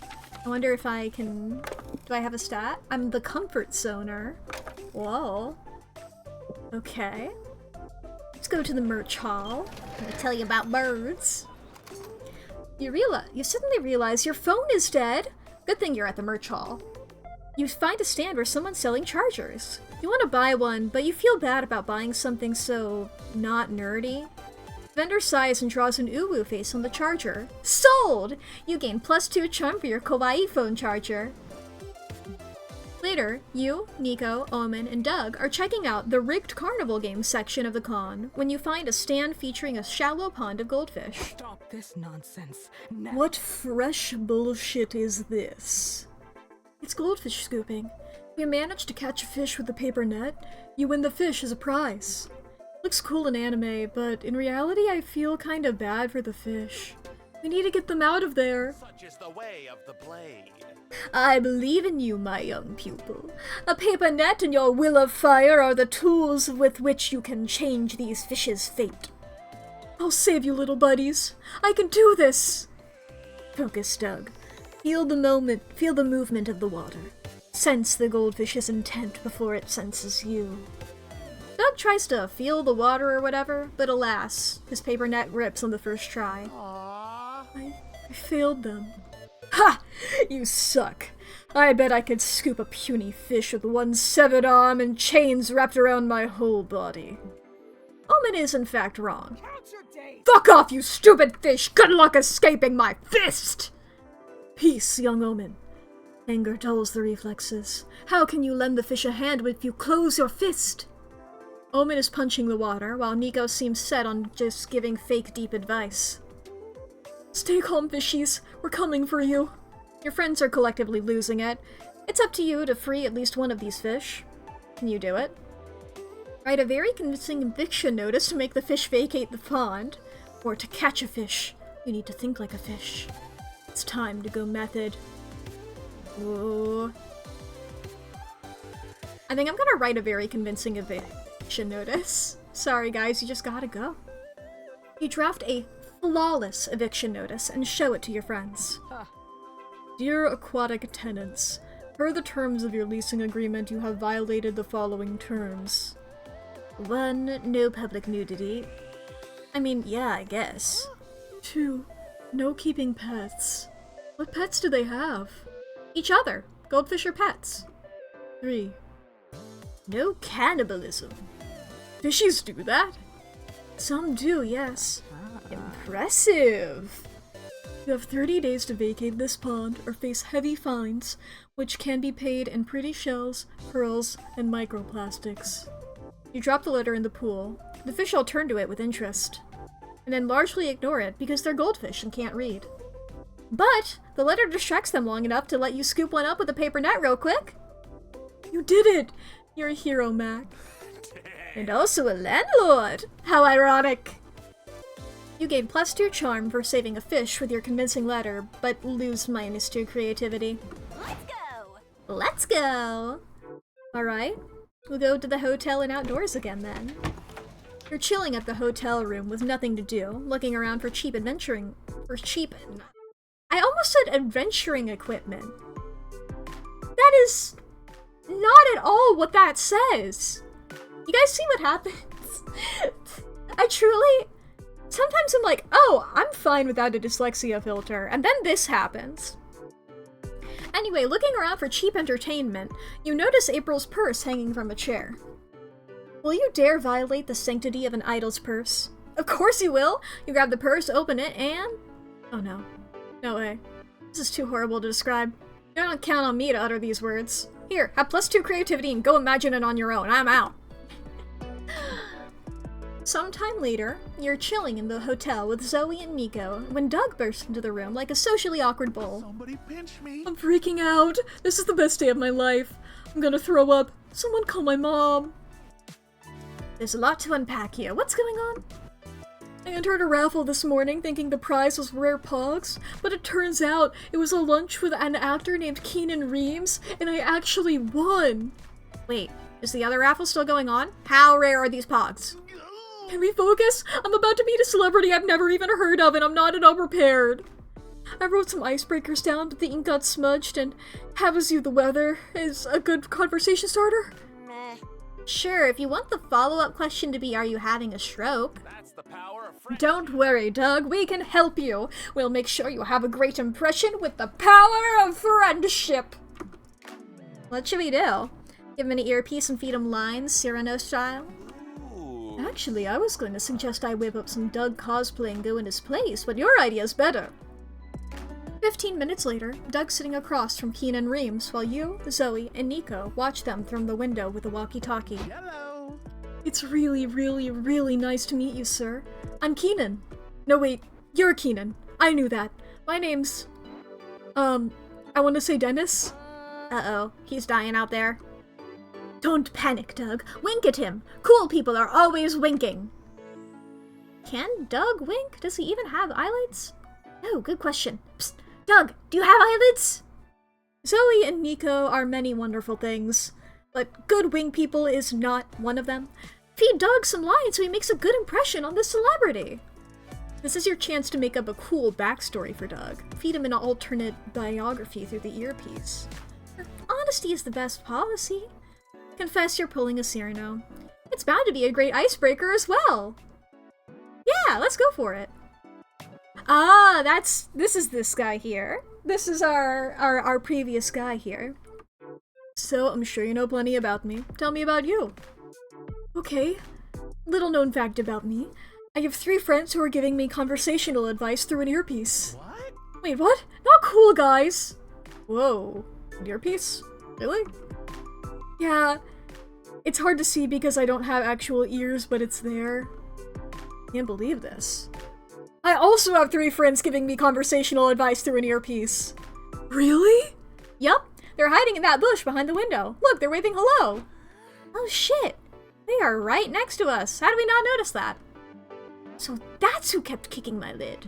I wonder if I can... Do I have a stat? I'm the comfort zoner. Whoa. Okay. Let's go to the merch hall. Let me tell you about birds. You suddenly realize your phone is dead. Good thing you're at the merch hall. You find a stand where someone's selling chargers. You want to buy one, but you feel bad about buying something so not nerdy. Vendor sighs and draws an uwu face on the charger. Sold! You gain +2 charm for your kawaii phone charger. Later, you, Nico, Omen, and Doug are checking out the rigged carnival games section of the con when you find a stand featuring a shallow pond of goldfish. Stop this nonsense now. What fresh bullshit is this? It's goldfish scooping. If you manage to catch a fish with a paper net, you win the fish as a prize. Looks cool in anime, but in reality I feel kinda bad for the fish. We need to get them out of there. Such is the way of the blade. I believe in you, my young pupil. A paper net and your will of fire are the tools with which you can change these fishes' fate. I'll save you, little buddies. I can do this! Focus, Doug. Feel the movement of the water. Sense the goldfish's intent before it senses you. Doug tries to feel the water or whatever, but alas, his paper net rips on the first try. I failed them. Ha! You suck. I bet I could scoop a puny fish with one severed arm and chains wrapped around my whole body. Omen is in fact wrong. Fuck off, you stupid fish! Good luck escaping my fist! Peace, young Omen. Anger dulls the reflexes. How can you lend the fish a hand if you close your fist? Omen is punching the water, while Nico seems set on just giving fake deep advice. Stay calm, fishies. We're coming for you. Your friends are collectively losing it. It's up to you to free at least one of these fish. Can you do it? Write a very convincing eviction notice to make the fish vacate the pond. Or to catch a fish, you need to think like a fish. It's time to go method. Whoa. I think I'm gonna write a very convincing eviction notice. Sorry guys, you just gotta go. You draft a flawless eviction notice and show it to your friends. Dear aquatic tenants, per the terms of your leasing agreement, you have violated the following terms. 1. No public nudity. I mean, yeah, I guess. 2. No keeping pets. What pets do they have? Each other. Goldfish are pets. 3. No cannibalism. Fishies do that? Some do, yes. Impressive! You have 30 days to vacate this pond or face heavy fines, which can be paid in pretty shells, pearls, and microplastics. You drop the letter in the pool. The fish all turn to it with interest, and then largely ignore it because they're goldfish and can't read. But the letter distracts them long enough to let you scoop one up with a paper net real quick. You did it! You're a hero, Mack. And also a landlord! How ironic! You gain +2 charm for saving a fish with your convincing letter, but lose -2 creativity. Let's go! Let's go! Alright, we'll go to the hotel and outdoors again then. You're chilling at the hotel room with nothing to do, looking around for cheap I almost said adventuring equipment. That is not at all what that says. You guys see what happens? Sometimes I'm like, oh, I'm fine without a dyslexia filter, and then this happens. Anyway, looking around for cheap entertainment, you notice April's purse hanging from a chair. Will you dare violate the sanctity of an idol's purse? Of course you will! You grab the purse, open it, and... oh no. No way. This is too horrible to describe. You don't count on me to utter these words. Here, have +2 creativity and go imagine it on your own. I'm out. Sometime later, you're chilling in the hotel with Zoe and Nico when Doug bursts into the room like a socially awkward bull. Somebody pinch me. I'm freaking out. This is the best day of my life. I'm gonna throw up. Someone call my mom. There's a lot to unpack here. What's going on? I entered a raffle this morning thinking the prize was rare pogs, but it turns out it was a lunch with an actor named Keenan Reeves, and I actually won! Wait, is the other raffle still going on? How rare are these pogs? Can we focus? I'm about to meet a celebrity I've never even heard of, and I'm not at all prepared. I wrote some icebreakers down, but the ink got smudged, and how was you the weather is a good conversation starter? Meh. Sure, if you want the follow-up question to be, are you having a stroke? That's the power of friendship. Don't worry, Doug. We can help you. We'll make sure you have a great impression with the power of friendship. What should we do? Give him an earpiece and feed him lines, Cyrano style? Ooh. Actually, I was going to suggest I whip up some Doug cosplay and go in his place, but your idea's better. 15 minutes later, Doug's sitting across from Keenan Reeves while you, Zoe, and Nico watch them from the window with a walkie-talkie. Hello. It's really, really, really nice to meet you, sir. I'm Keenan. No, wait, you're Keenan. I knew that. My name's... I want to say Dennis. Uh-oh, he's dying out there. Don't panic, Doug. Wink at him. Cool people are always winking. Can Doug wink? Does he even have eyelids? Oh, good question. Psst, Doug, do you have eyelids? Zoe and Nico are many wonderful things, but good wing people is not one of them. Feed Doug some lines so he makes a good impression on this celebrity. This is your chance to make up a cool backstory for Doug. Feed him an alternate biography through the earpiece. Honesty is the best policy. Confess you're pulling a Cyrano. It's bound to be a great icebreaker as well. Yeah, let's go for it. Ah, this is this guy here. This is our previous guy here. So, I'm sure you know plenty about me. Tell me about you. Okay. Little known fact about me. I have 3 friends who are giving me conversational advice through an earpiece. What? Wait, what? Not cool, guys! Whoa. An earpiece? Really? Yeah. It's hard to see because I don't have actual ears, but it's there. Can't believe this. I also have 3 friends giving me conversational advice through an earpiece. Really? Yup. They're hiding in that bush behind the window. Look, they're waving hello. Oh shit. They are right next to us. How did we not notice that? So that's who kept kicking my lid.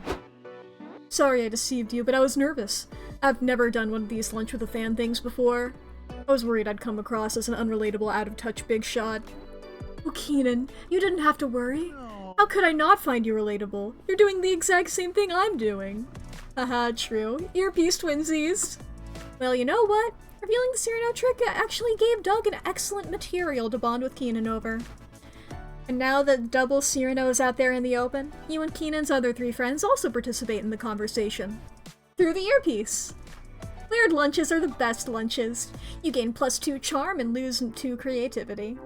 Sorry I deceived you, but I was nervous. I've never done one of these lunch with a fan things before. I was worried I'd come across as an unrelatable, out-of-touch big shot. Oh, Keenan, you didn't have to worry. How could I not find you relatable? You're doing the exact same thing I'm doing. Haha, true. Earpiece twinsies. Well, you know what? Revealing the Cyrano trick actually gave Doug an excellent material to bond with Keenan over. And now that double Cyrano is out there in the open, you and Keenan's other 3 friends also participate in the conversation. Through the earpiece. Weird lunches are the best lunches. You gain +2 charm and lose 2 creativity.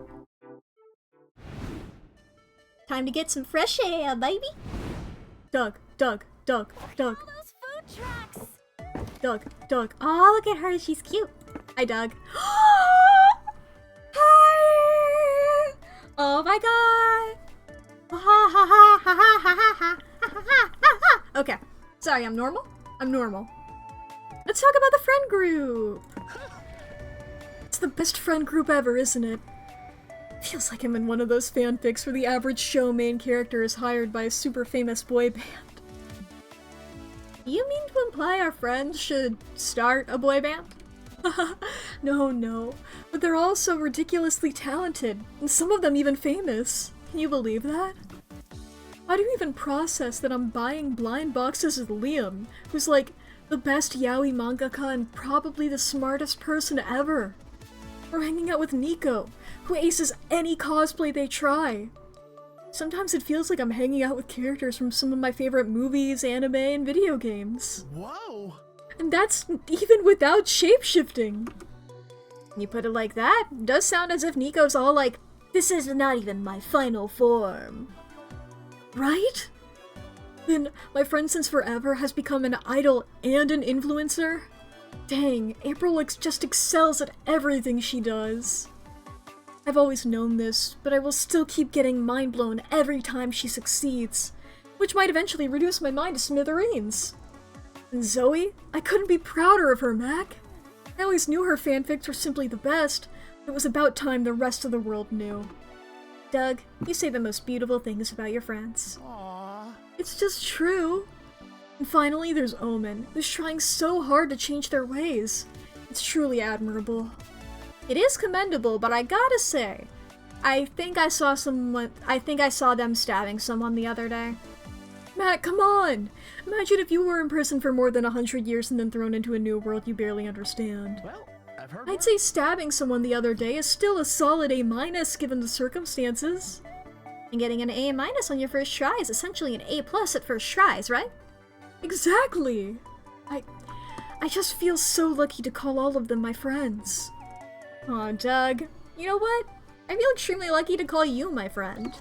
Time to get some fresh air, baby. Doug. All those food trucks. Doug. Oh, look at her. She's cute. Hi, Doug. Hi! Oh my god! Okay. Sorry, I'm normal? I'm normal. Let's talk about the friend group! It's the best friend group ever, isn't it? Feels like I'm in one of those fanfics where the average show main character is hired by a super famous boy band. You mean to imply our friends should start a boy band? No. But they're all so ridiculously talented, and some of them even famous. Can you believe that? How do you even process that I'm buying blind boxes with Liam, who's like the best yaoi mangaka and probably the smartest person ever? Or hanging out with Nico, who aces any cosplay they try. Sometimes it feels like I'm hanging out with characters from some of my favorite movies, anime, and video games. Whoa! And that's even without shapeshifting. When you put it like that, it does sound as if Nico's all like, "This is not even my final form." Right? Then my friend since forever has become an idol and an influencer? Dang, April just excels at everything she does. I've always known this, but I will still keep getting mind blown every time she succeeds, which might eventually reduce my mind to smithereens. And Zoe? I couldn't be prouder of her, Mack. I always knew her fanfics were simply the best, but it was about time the rest of the world knew. Doug, you say the most beautiful things about your friends. Aww. It's just true. And finally, there's Omen, who's trying so hard to change their ways. It's truly admirable. It is commendable, but I gotta say, I think I saw them stabbing someone the other day. Matt, come on! Imagine if you were in prison for more than 100 years and then thrown into a new world you barely understand. Well, I've heard I'd say stabbing someone the other day is still a solid A- given the circumstances. And getting an A- on your first try is essentially an A+ at first tries, right? Exactly! I just feel so lucky to call all of them my friends. Aw, Doug. You know what? I feel extremely lucky to call you my friend.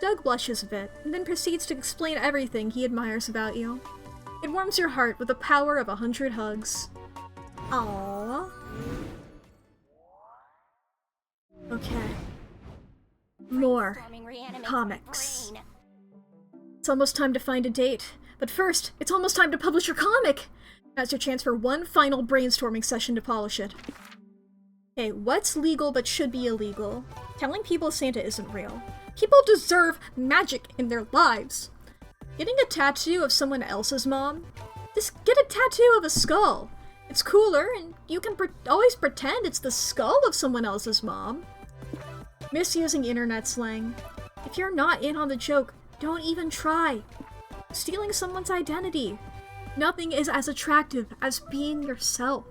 Doug blushes a bit, and then proceeds to explain everything he admires about you. It warms your heart with the power of 100 hugs. Aww. Okay. More comics. It's almost time to find a date. But first, it's almost time to publish your comic! Now's your chance for one final brainstorming session to polish it. Okay, what's legal but should be illegal? Telling people Santa isn't real. People deserve magic in their lives. Getting a tattoo of someone else's mom? Just get a tattoo of a skull. It's cooler, and you can always pretend it's the skull of someone else's mom. Misusing internet slang. If you're not in on the joke, don't even try. Stealing someone's identity. Nothing is as attractive as being yourself.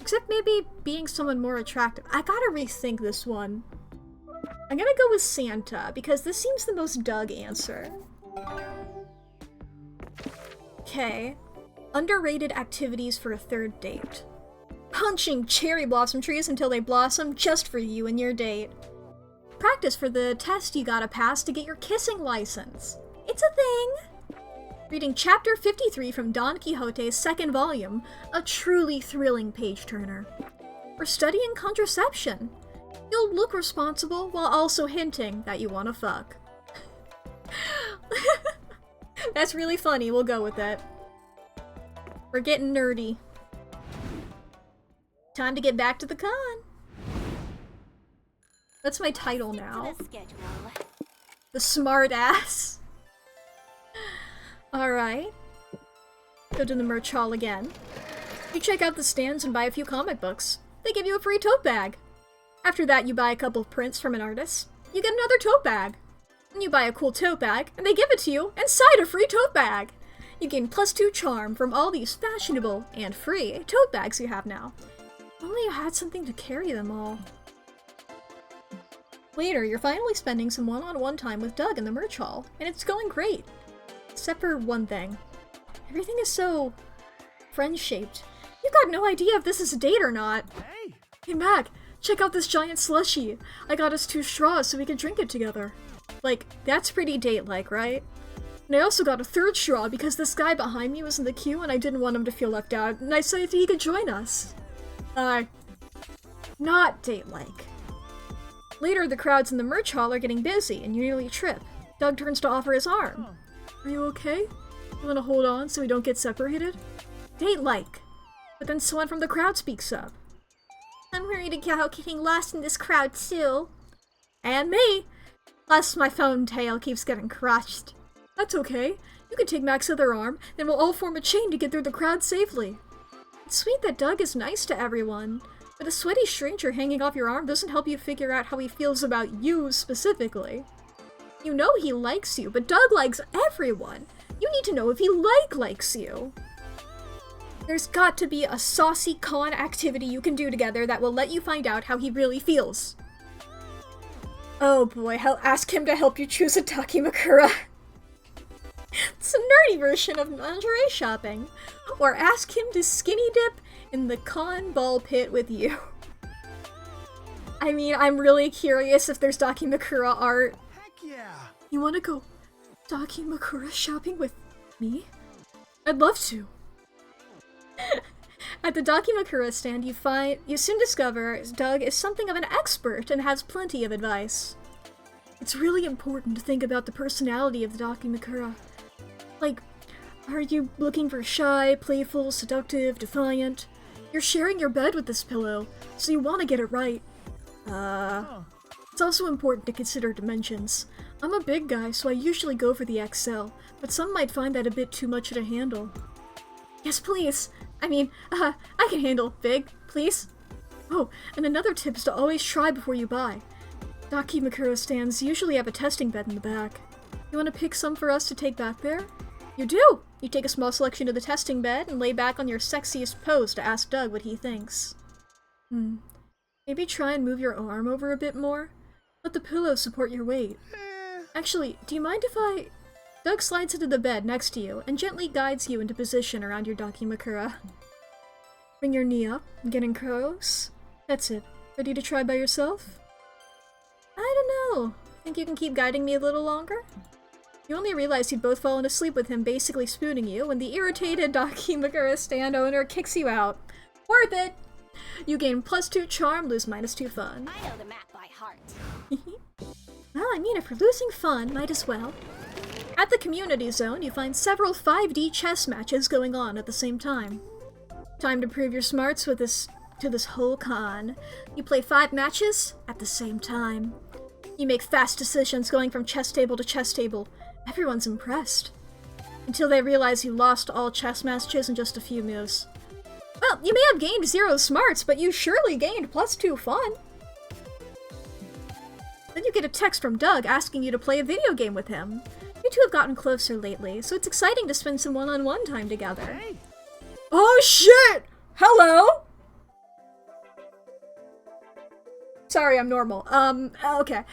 Except maybe being someone more attractive. I gotta rethink this one. I'm gonna go with Santa, because this seems the most Doug answer. Okay. Underrated activities for a third date. Punching cherry blossom trees until they blossom just for you and your date. Practice for the test you gotta pass to get your kissing license. It's a thing! Reading Chapter 53 from Don Quixote's second volume, a truly thrilling page-turner. Or studying contraception. You'll look responsible while also hinting that you wanna fuck. That's really funny, we'll go with it. We're getting nerdy. Time to get back to the con. That's my title now. The smart ass. Alright. Go to the merch hall again. You check out the stands and buy a few comic books. They give you a free tote bag. After that, you buy a couple of prints from an artist. You get another tote bag. And you buy a cool tote bag, and they give it to you inside a free tote bag. You gain +2 charm from all these fashionable and free tote bags you have now. If only you had something to carry them all. Later, you're finally spending some one-on-one time with Doug in the merch hall, and it's going great. Except for one thing. Everything is so friend-shaped. You've got no idea if this is a date or not. Hey! Hey Mac, check out this giant slushie. I got us 2 straws so we can drink it together. Like, that's pretty date-like, right? And I also got a 3rd straw because this guy behind me was in the queue and I didn't want him to feel left out, and I said if he could join us. Not date-like. Later, the crowds in the merch hall are getting busy and you nearly trip. Doug turns to offer his arm. Are you okay? You wanna hold on so we don't get separated? Date-like. But then someone from the crowd speaks up. I'm worried about getting lost in this crowd too. And me! Plus my phone tail keeps getting crushed. That's okay. You can take Mac's other arm, then we'll all form a chain to get through the crowd safely. It's sweet that Doug is nice to everyone, but a sweaty stranger hanging off your arm doesn't help you figure out how he feels about you specifically. You know he likes you, but Doug likes everyone. You need to know if he likes you. There's got to be a saucy con activity you can do together that will let you find out how he really feels. Oh boy, I'll ask him to help you choose a Dakimakura. It's a nerdy version of lingerie shopping. Or ask him to skinny dip in the con ball pit with you. I mean, I'm really curious if there's Dakimakura art. Heck yeah! You wanna go Dakimakura shopping with me? I'd love to. At the Dakimakura stand, you soon discover Doug is something of an expert and has plenty of advice. It's really important to think about the personality of the Dakimakura. Like, are you looking for shy, playful, seductive, defiant? You're sharing your bed with this pillow, so you want to get it right. It's also important to consider dimensions. I'm a big guy, so I usually go for the XL, but some might find that a bit too much to handle. Yes, please. I mean, I can handle big, please. Oh, and another tip is to always try before you buy. Dakimakura stands usually have a testing bed in the back. You want to pick some for us to take back there? You do! You take a small selection of the testing bed and lay back on your sexiest pose to ask Doug what he thinks. Maybe try and move your arm over a bit more? Let the pillow support your weight. Actually, do you mind if Doug slides into the bed next to you and gently guides you into position around your Dakimakura. Bring your knee up and get in close. That's it. Ready to try by yourself? I don't know. Think you can keep guiding me a little longer? You only realized you'd both fallen asleep with him basically spooning you when the irritated Dakimakura stand owner kicks you out. Worth it! You gain +2 charm, lose -2 fun. I know the map by heart. Well, I mean, if we're losing fun, might as well. At the community zone, you find several 5D chess matches going on at the same time. Time to prove your smarts to this whole con. You play 5 matches at the same time. You make fast decisions going from chess table to chess table. Everyone's impressed. Until they realize you lost all chess matches in just a few moves. Well, you may have gained 0 smarts, but you surely gained +2 fun. Then you get a text from Doug asking you to play a video game with him. You two have gotten closer lately, so it's exciting to spend some one-on-one time together. Hey! Oh shit! Hello? Sorry, I'm normal. Okay.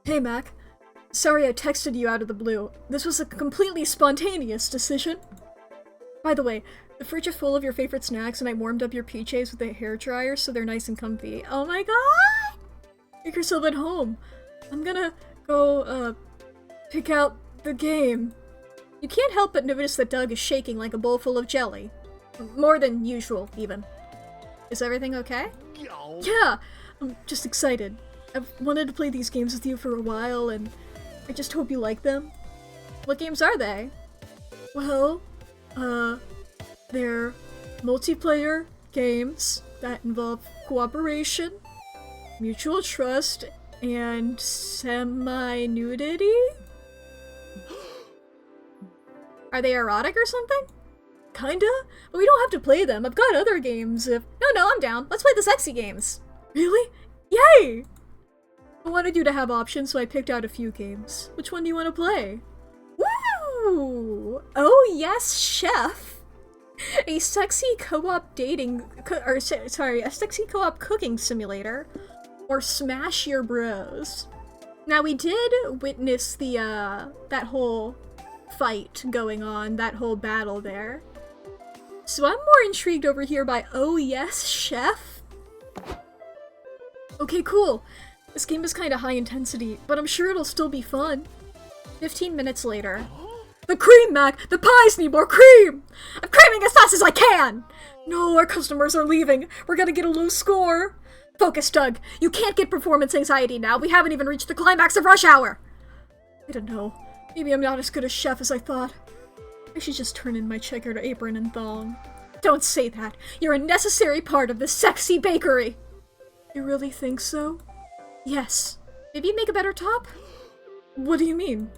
Hey, Mac. Sorry I texted you out of the blue. This was a completely spontaneous decision. By the way, the fridge is full of your favorite snacks and I warmed up your PJs with a hairdryer so they're nice and comfy. Oh my god! Make yourself at home. I'm gonna go, pick out the game. You can't help but notice that Doug is shaking like a bowl full of jelly. More than usual, even. Is everything okay? Yo. Yeah! I'm just excited. I've wanted to play these games with you for a while, and I just hope you like them. What games are they? Well, they're multiplayer games that involve cooperation, mutual trust, and semi-nudity? Are they erotic or something? Kinda? But we don't have to play them. I've got other games if— No, I'm down. Let's play the sexy games. Really? Yay! I wanted you to have options, so I picked out a few games. Which one do you want to play? Woo! Oh yes, chef! A sexy co-op a sexy co-op cooking simulator. or smash your bros. Now we did witness the, that whole fight going on, that whole battle there. So I'm more intrigued over here by oh yes, chef? Okay, cool. This game is kinda high intensity, but I'm sure it'll still be fun. 15 minutes later. The cream, Mac! The pies need more cream! I'm craving as fast as I can! No, our customers are leaving. We're gonna get a low score. Focus, Doug. You can't get performance anxiety now. We haven't even reached the climax of rush hour. I don't know. Maybe I'm not as good a chef as I thought. I should just turn in my checkered apron and thong. Don't say that. You're a necessary part of this sexy bakery. You really think so? Yes. Maybe you make a better top? What do you mean?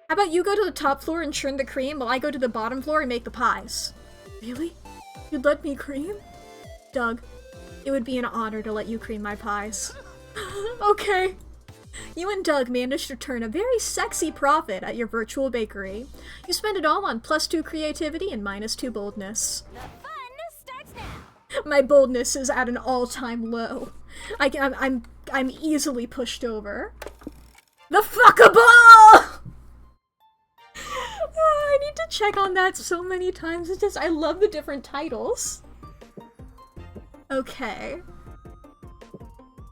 How about you go to the top floor and churn the cream while I go to the bottom floor and make the pies? Really? You'd let me cream? Doug, it would be an honor to let you cream my pies. Okay. You and Doug managed to turn a very sexy profit at your virtual bakery. You spend it all on +2 creativity and -2 boldness. The fun starts now. My boldness is at an all-time low. I'm easily pushed over. The fuckable! I need to check on that so many times. It's just, I love the different titles. Okay.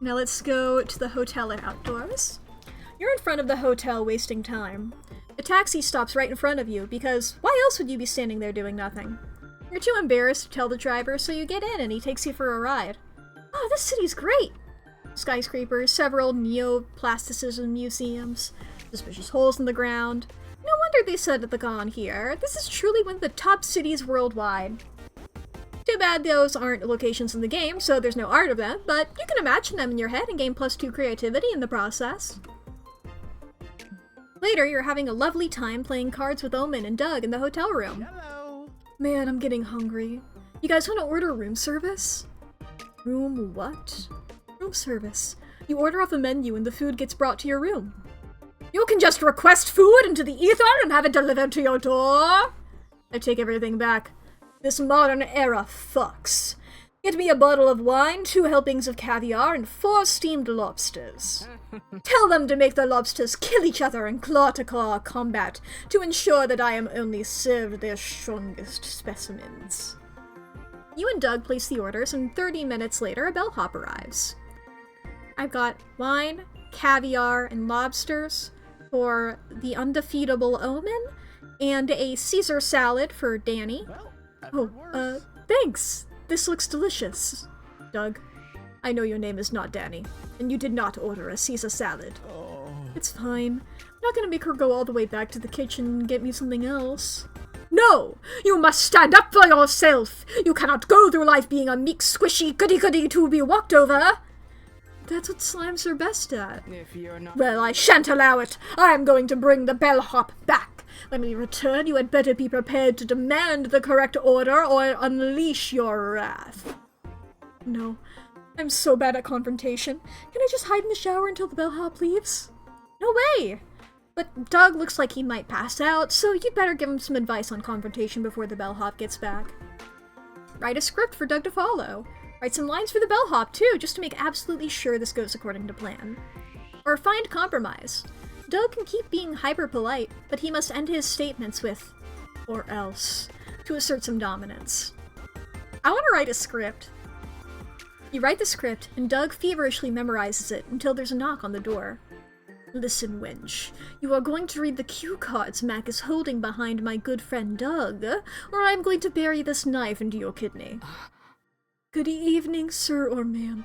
Now let's go to the hotel and outdoors. You're in front of the hotel wasting time. The taxi stops right in front of you because why else would you be standing there doing nothing? You're too embarrassed to tell the driver, so you get in and he takes you for a ride. Oh, this city's great! Skyscrapers, several neoplasticism museums, suspicious holes in the ground. No wonder they said the gone here. This is truly one of the top cities worldwide. Too bad those aren't locations in the game, so there's no art of them, but you can imagine them in your head and gain +2 creativity in the process. Later, you're having a lovely time playing cards with Omen and Doug in the hotel room. Hello. Man, I'm getting hungry. You guys want to order room service? Room what? Room service. You order off a menu and the food gets brought to your room. You can just request food into the ether and have it delivered to your door. I take everything back. This modern era fucks. Get me a bottle of wine, 2 helpings of caviar, and 4 steamed lobsters. Tell them to make the lobsters kill each other in claw-to-claw combat to ensure that I am only served their strongest specimens. You and Doug place the orders, and 30 minutes later, a bellhop arrives. I've got wine, caviar, and lobsters for the undefeatable Omen, and a Caesar salad for Danny. Well, Oh, thanks. This looks delicious. Doug, I know your name is not Danny, and you did not order a Caesar salad. Oh. It's fine. I'm not gonna make her go all the way back to the kitchen and get me something else. No! You must stand up for yourself! You cannot go through life being a meek, squishy, goody-goody to be walked over! That's what slimes are best at. If you're not... Well, I shan't allow it. I'm going to bring the bellhop back. When we return, you had better be prepared to demand the correct order or unleash your wrath. No, I'm so bad at confrontation. Can I just hide in the shower until the bellhop leaves? No way! But Doug looks like he might pass out, so you'd better give him some advice on confrontation before the bellhop gets back. Write a script for Doug to follow. Write some lines for the bellhop, too, just to make absolutely sure this goes according to plan. Or find compromise. Doug can keep being hyper-polite, but he must end his statements with, or else, to assert some dominance. I want to write a script. You write the script, and Doug feverishly memorizes it until there's a knock on the door. Listen, wench. You are going to read the cue cards Mack is holding behind my good friend Doug, or I'm going to bury this knife into your kidney. Good evening, sir or ma'am.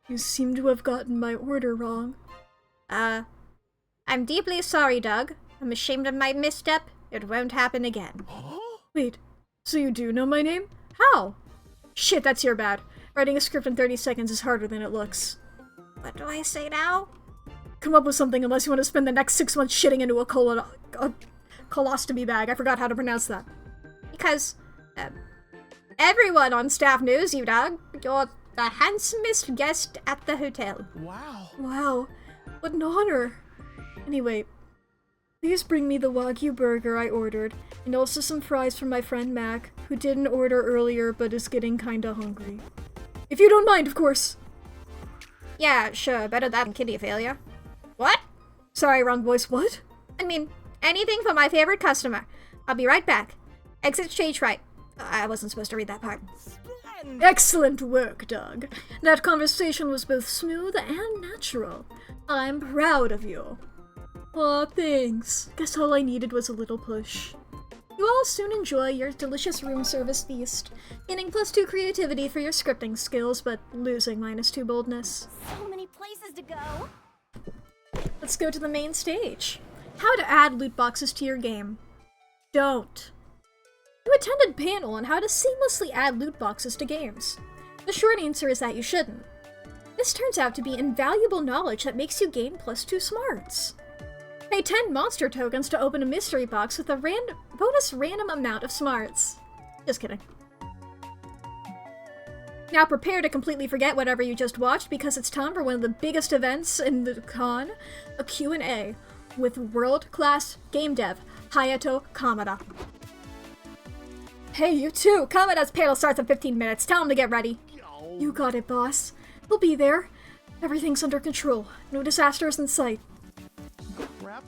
You seem to have gotten my order wrong. I'm deeply sorry, Doug. I'm ashamed of my misstep. It won't happen again. Wait, so you do know my name? How? Shit, that's your bad. Writing a script in 30 seconds is harder than it looks. What do I say now? Come up with something unless you want to spend the next 6 months shitting into a colostomy bag. I forgot how to pronounce that. Because, everyone on staff knows you, Doug. You're the handsomest guest at the hotel. Wow. Wow, what an honor. Anyway, please bring me the Wagyu burger I ordered, and also some fries from my friend Mac, who didn't order earlier but is getting kinda hungry. If you don't mind, of course. Yeah, sure, better that than kidney failure. What? Sorry, wrong voice, what? I mean, anything for my favorite customer. I'll be right back. Exit stage right. I wasn't supposed to read that part. Excellent work, Doug. That conversation was both smooth and natural. I'm proud of you. Aw, thanks. Guess all I needed was a little push. You all soon enjoy your delicious room service feast, gaining +2 creativity for your scripting skills, but losing -2 boldness. So many places to go. Let's go to the main stage. How to add loot boxes to your game. Don't. You attended panel on how to seamlessly add loot boxes to games. The short answer is that you shouldn't. This turns out to be invaluable knowledge that makes you gain +2 smarts. Pay 10 monster tokens to open a mystery box with a bonus random amount of smarts. Just kidding. Now prepare to completely forget whatever you just watched because it's time for one of the biggest events in the con, a Q&A with world-class game dev, Hayato Kamada. Hey, you too! Kamada's panel starts in 15 minutes. Tell him to get ready. You got it, boss. He'll be there. Everything's under control. No disasters in sight.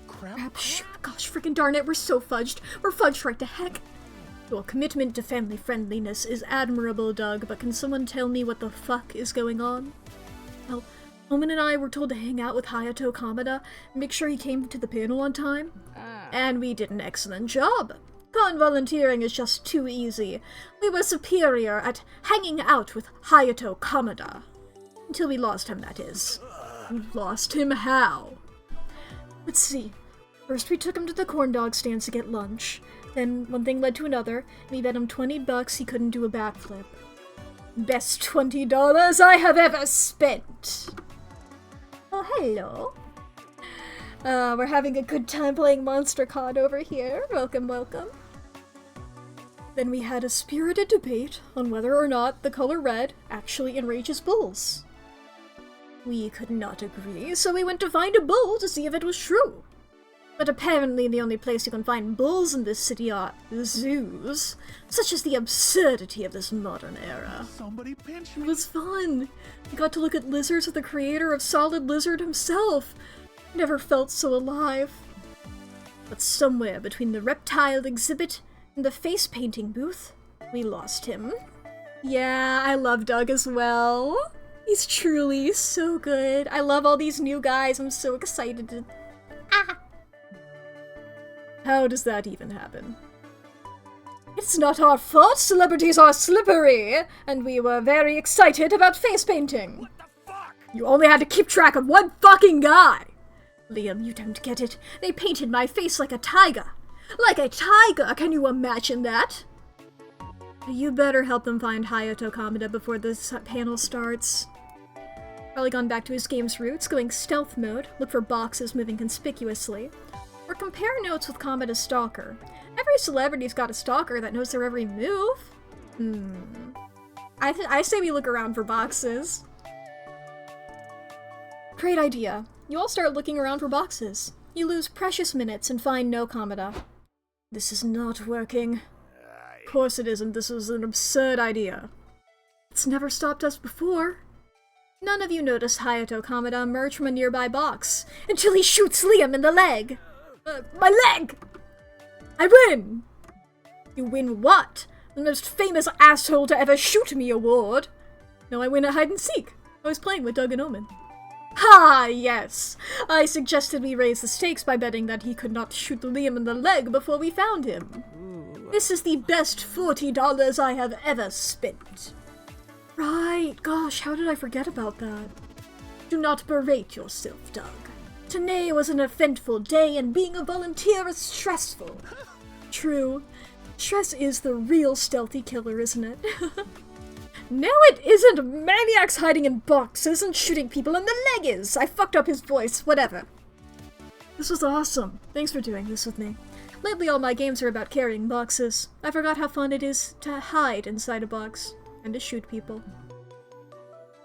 Crap, shit, gosh, freaking darn it, we're so fudged. We're fudged right to heck. Your commitment to family friendliness is admirable, Doug, but can someone tell me what the fuck is going on? Well, Omen and I were told to hang out with Hayato Kamada and make sure he came to the panel on time. And we did an excellent job. Con volunteering is just too easy. We were superior at hanging out with Hayato Kamada. Until we lost him, that is. We lost him how? Let's see. First we took him to the corn dog stands to get lunch. Then one thing led to another, and we bet him $20 he couldn't do a backflip. Best $20 I have ever spent! Oh, hello. We're having a good time playing Monster Con over here. Welcome, welcome. Then we had a spirited debate on whether or not the color red actually enrages bulls. We could not agree, so we went to find a bull to see if it was true. But apparently the only place you can find bulls in this city are zoos. Such is the absurdity of this modern era. Somebody pinch It me. was fun. We got to look at lizards with the creator of Solid Lizard himself. Never felt so alive. But somewhere between the reptile exhibit and the face painting booth, we lost him. Yeah, I love Doug as well. He's truly so good. I love all these new guys. I'm so excited to... Ah! How does that even happen? It's not our fault celebrities are slippery, and we were very excited about face painting. What the fuck? You only had to keep track of one fucking guy! Liam, you don't get it. They painted my face like a tiger. Like a tiger, can you imagine that? You better help them find Hayato Kamada before this panel starts. Probably gone back to his game's roots, going stealth mode, look for boxes moving conspicuously, or compare notes with Kamada's stalker. Every celebrity's got a stalker that knows their every move. I say we look around for boxes. Great idea. You all start looking around for boxes. You lose precious minutes and find no Kamada. This is not working. Of course it isn't. This was an absurd idea. It's never stopped us before. None of you notice Hayato Kamada emerge from a nearby box until he shoots Liam in the leg. My leg! I win! You win what? The most famous asshole to ever shoot me award. No, I win at hide and seek. I was playing with Doug and Omen. Ha, yes! I suggested we raise the stakes by betting that he could not shoot Liam in the leg before we found him. This is the best $40 I have ever spent. Right, gosh, how did I forget about that? Do not berate yourself, Doug. Today was an eventful day, and being a volunteer is stressful. True. Stress is the real stealthy killer, isn't it? No, it isn't! Maniacs hiding in boxes and shooting people in the leg is! I fucked up his voice, whatever. This was awesome. Thanks for doing this with me. Lately all my games are about carrying boxes. I forgot how fun it is to hide inside a box and to shoot people.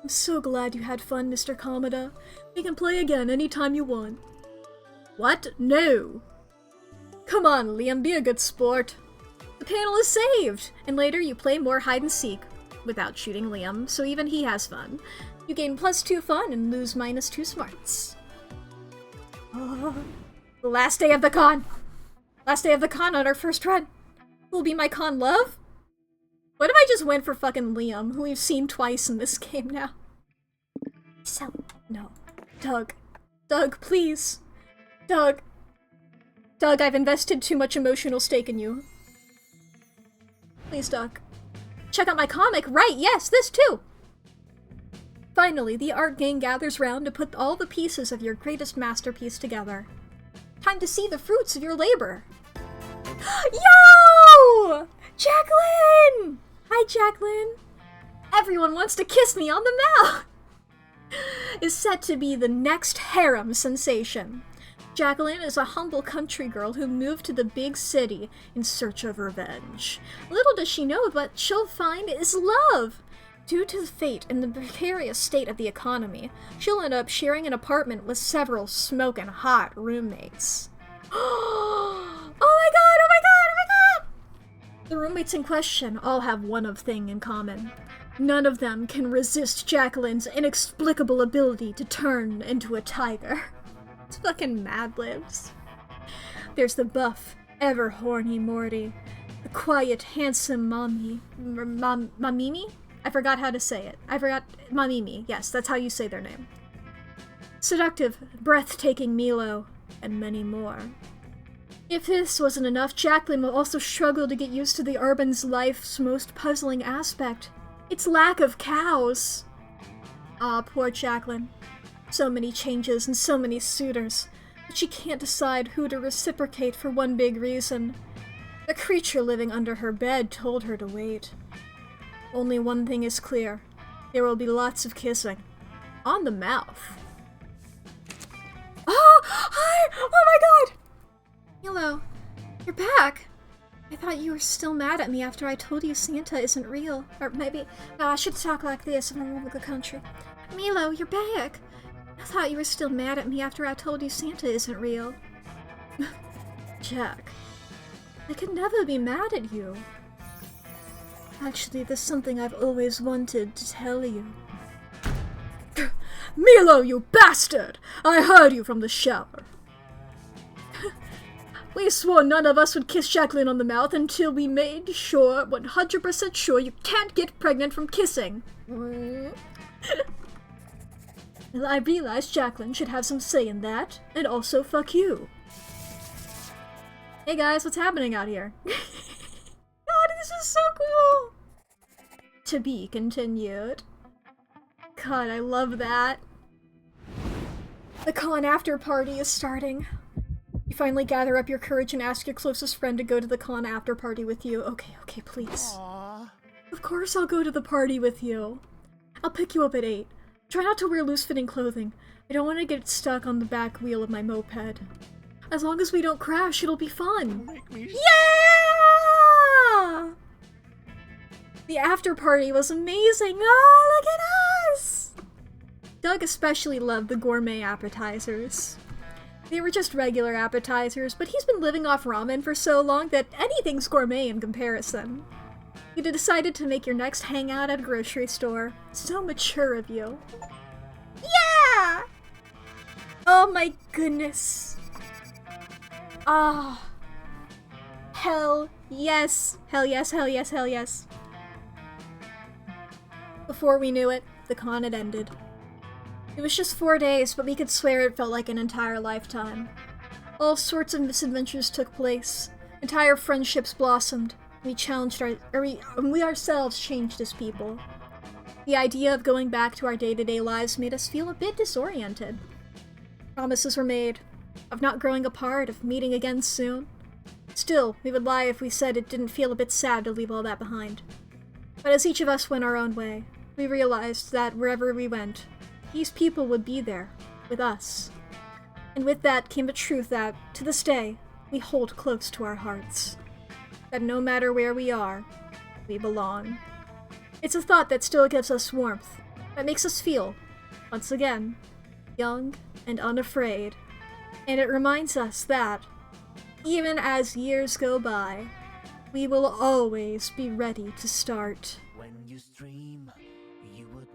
I'm so glad you had fun, Mr. Kamada. We can play again anytime you want. What? No! Come on, Liam, be a good sport. The panel is saved! And later you play more hide and seek, without shooting Liam, so even he has fun. You gain +2 fun and lose -2 smarts. Oh, the last day of the con! Last day of the con on our first run! Who will be my con love? What if I just went for fucking Liam, who we've seen twice in this game now? So, no. Doug. Doug, please. Doug. Doug, I've invested too much emotional stake in you. Please, Doug. Check out my comic, right, yes, this too! Finally, the art gang gathers round to put all the pieces of your greatest masterpiece together. Time to see the fruits of your labor. Yo! Jacqueline! Hi, Jacqueline. Everyone wants to kiss me on the mouth! Is set to be the next harem sensation. Jacqueline is a humble country girl who moved to the big city in search of revenge. Little does she know what she'll find is love. Due to the fate and the precarious state of the economy, she'll end up sharing an apartment with several smoking hot roommates. Oh my god, oh my god, oh my god! The roommates in question all have one thing in common. None of them can resist Jacqueline's inexplicable ability to turn into a tiger. It's fucking Mad Libs. There's the buff, ever horny Morty. The quiet, handsome Mamimi? I forgot how to say it. Mamimi. Yes, that's how you say their name. Seductive, breathtaking Milo, and many more. If this wasn't enough, Jacqueline will also struggle to get used to the urban's life's most puzzling aspect. Its lack of cows. Ah, poor Jacqueline. So many changes and so many suitors, but she can't decide who to reciprocate for one big reason. The creature living under her bed told her to wait. Only one thing is clear. There will be lots of kissing. On the mouth. Oh! Hi! Oh my god! Hello. You're back! I thought you were still mad at me after I told you Santa isn't real. Or maybe... No, I should talk like this if I'm over the country. Milo, you're back! I thought you were still mad at me after I told you Santa isn't real. Jack, I could never be mad at you. Actually, there's something I've always wanted to tell you. Milo, you bastard! I heard you from the shower. We swore none of us would kiss Jacqueline on the mouth until we made sure, 100% sure, you can't get pregnant from kissing. Well, I realized Jacqueline should have some say in that, and also fuck you. Hey guys, what's happening out here? God, this is so cool! To be continued. God, I love that. The con after party is starting. You finally gather up your courage and ask your closest friend to go to the con after party with you. Okay, please. Aww. Of course I'll go to the party with you. I'll pick you up at 8. Try not to wear loose-fitting clothing. I don't want to get stuck on the back wheel of my moped. As long as we don't crash, it'll be fun. Make me Yeah! The after party was amazing. Oh, look at us! Doug especially loved the gourmet appetizers. They were just regular appetizers, but he's been living off ramen for so long that anything's gourmet in comparison. You decided to make your next hangout at a grocery store. So mature of you. Yeah! Oh my goodness. Ah. Hell yes. Hell yes, hell yes, hell yes. Before we knew it, the con had ended. It was just 4 days, but we could swear it felt like an entire lifetime. All sorts of misadventures took place. Entire friendships blossomed. We ourselves changed as people. The idea of going back to our day-to-day lives made us feel a bit disoriented. Promises were made, of not growing apart, of meeting again soon. Still, we would lie if we said it didn't feel a bit sad to leave all that behind. But as each of us went our own way, we realized that wherever we went, these people would be there, with us. And with that came a truth that, to this day, we hold close to our hearts. That no matter where we are, we belong. It's a thought that still gives us warmth, that makes us feel, once again, young and unafraid. And it reminds us that, even as years go by, we will always be ready to start. When you stream, you would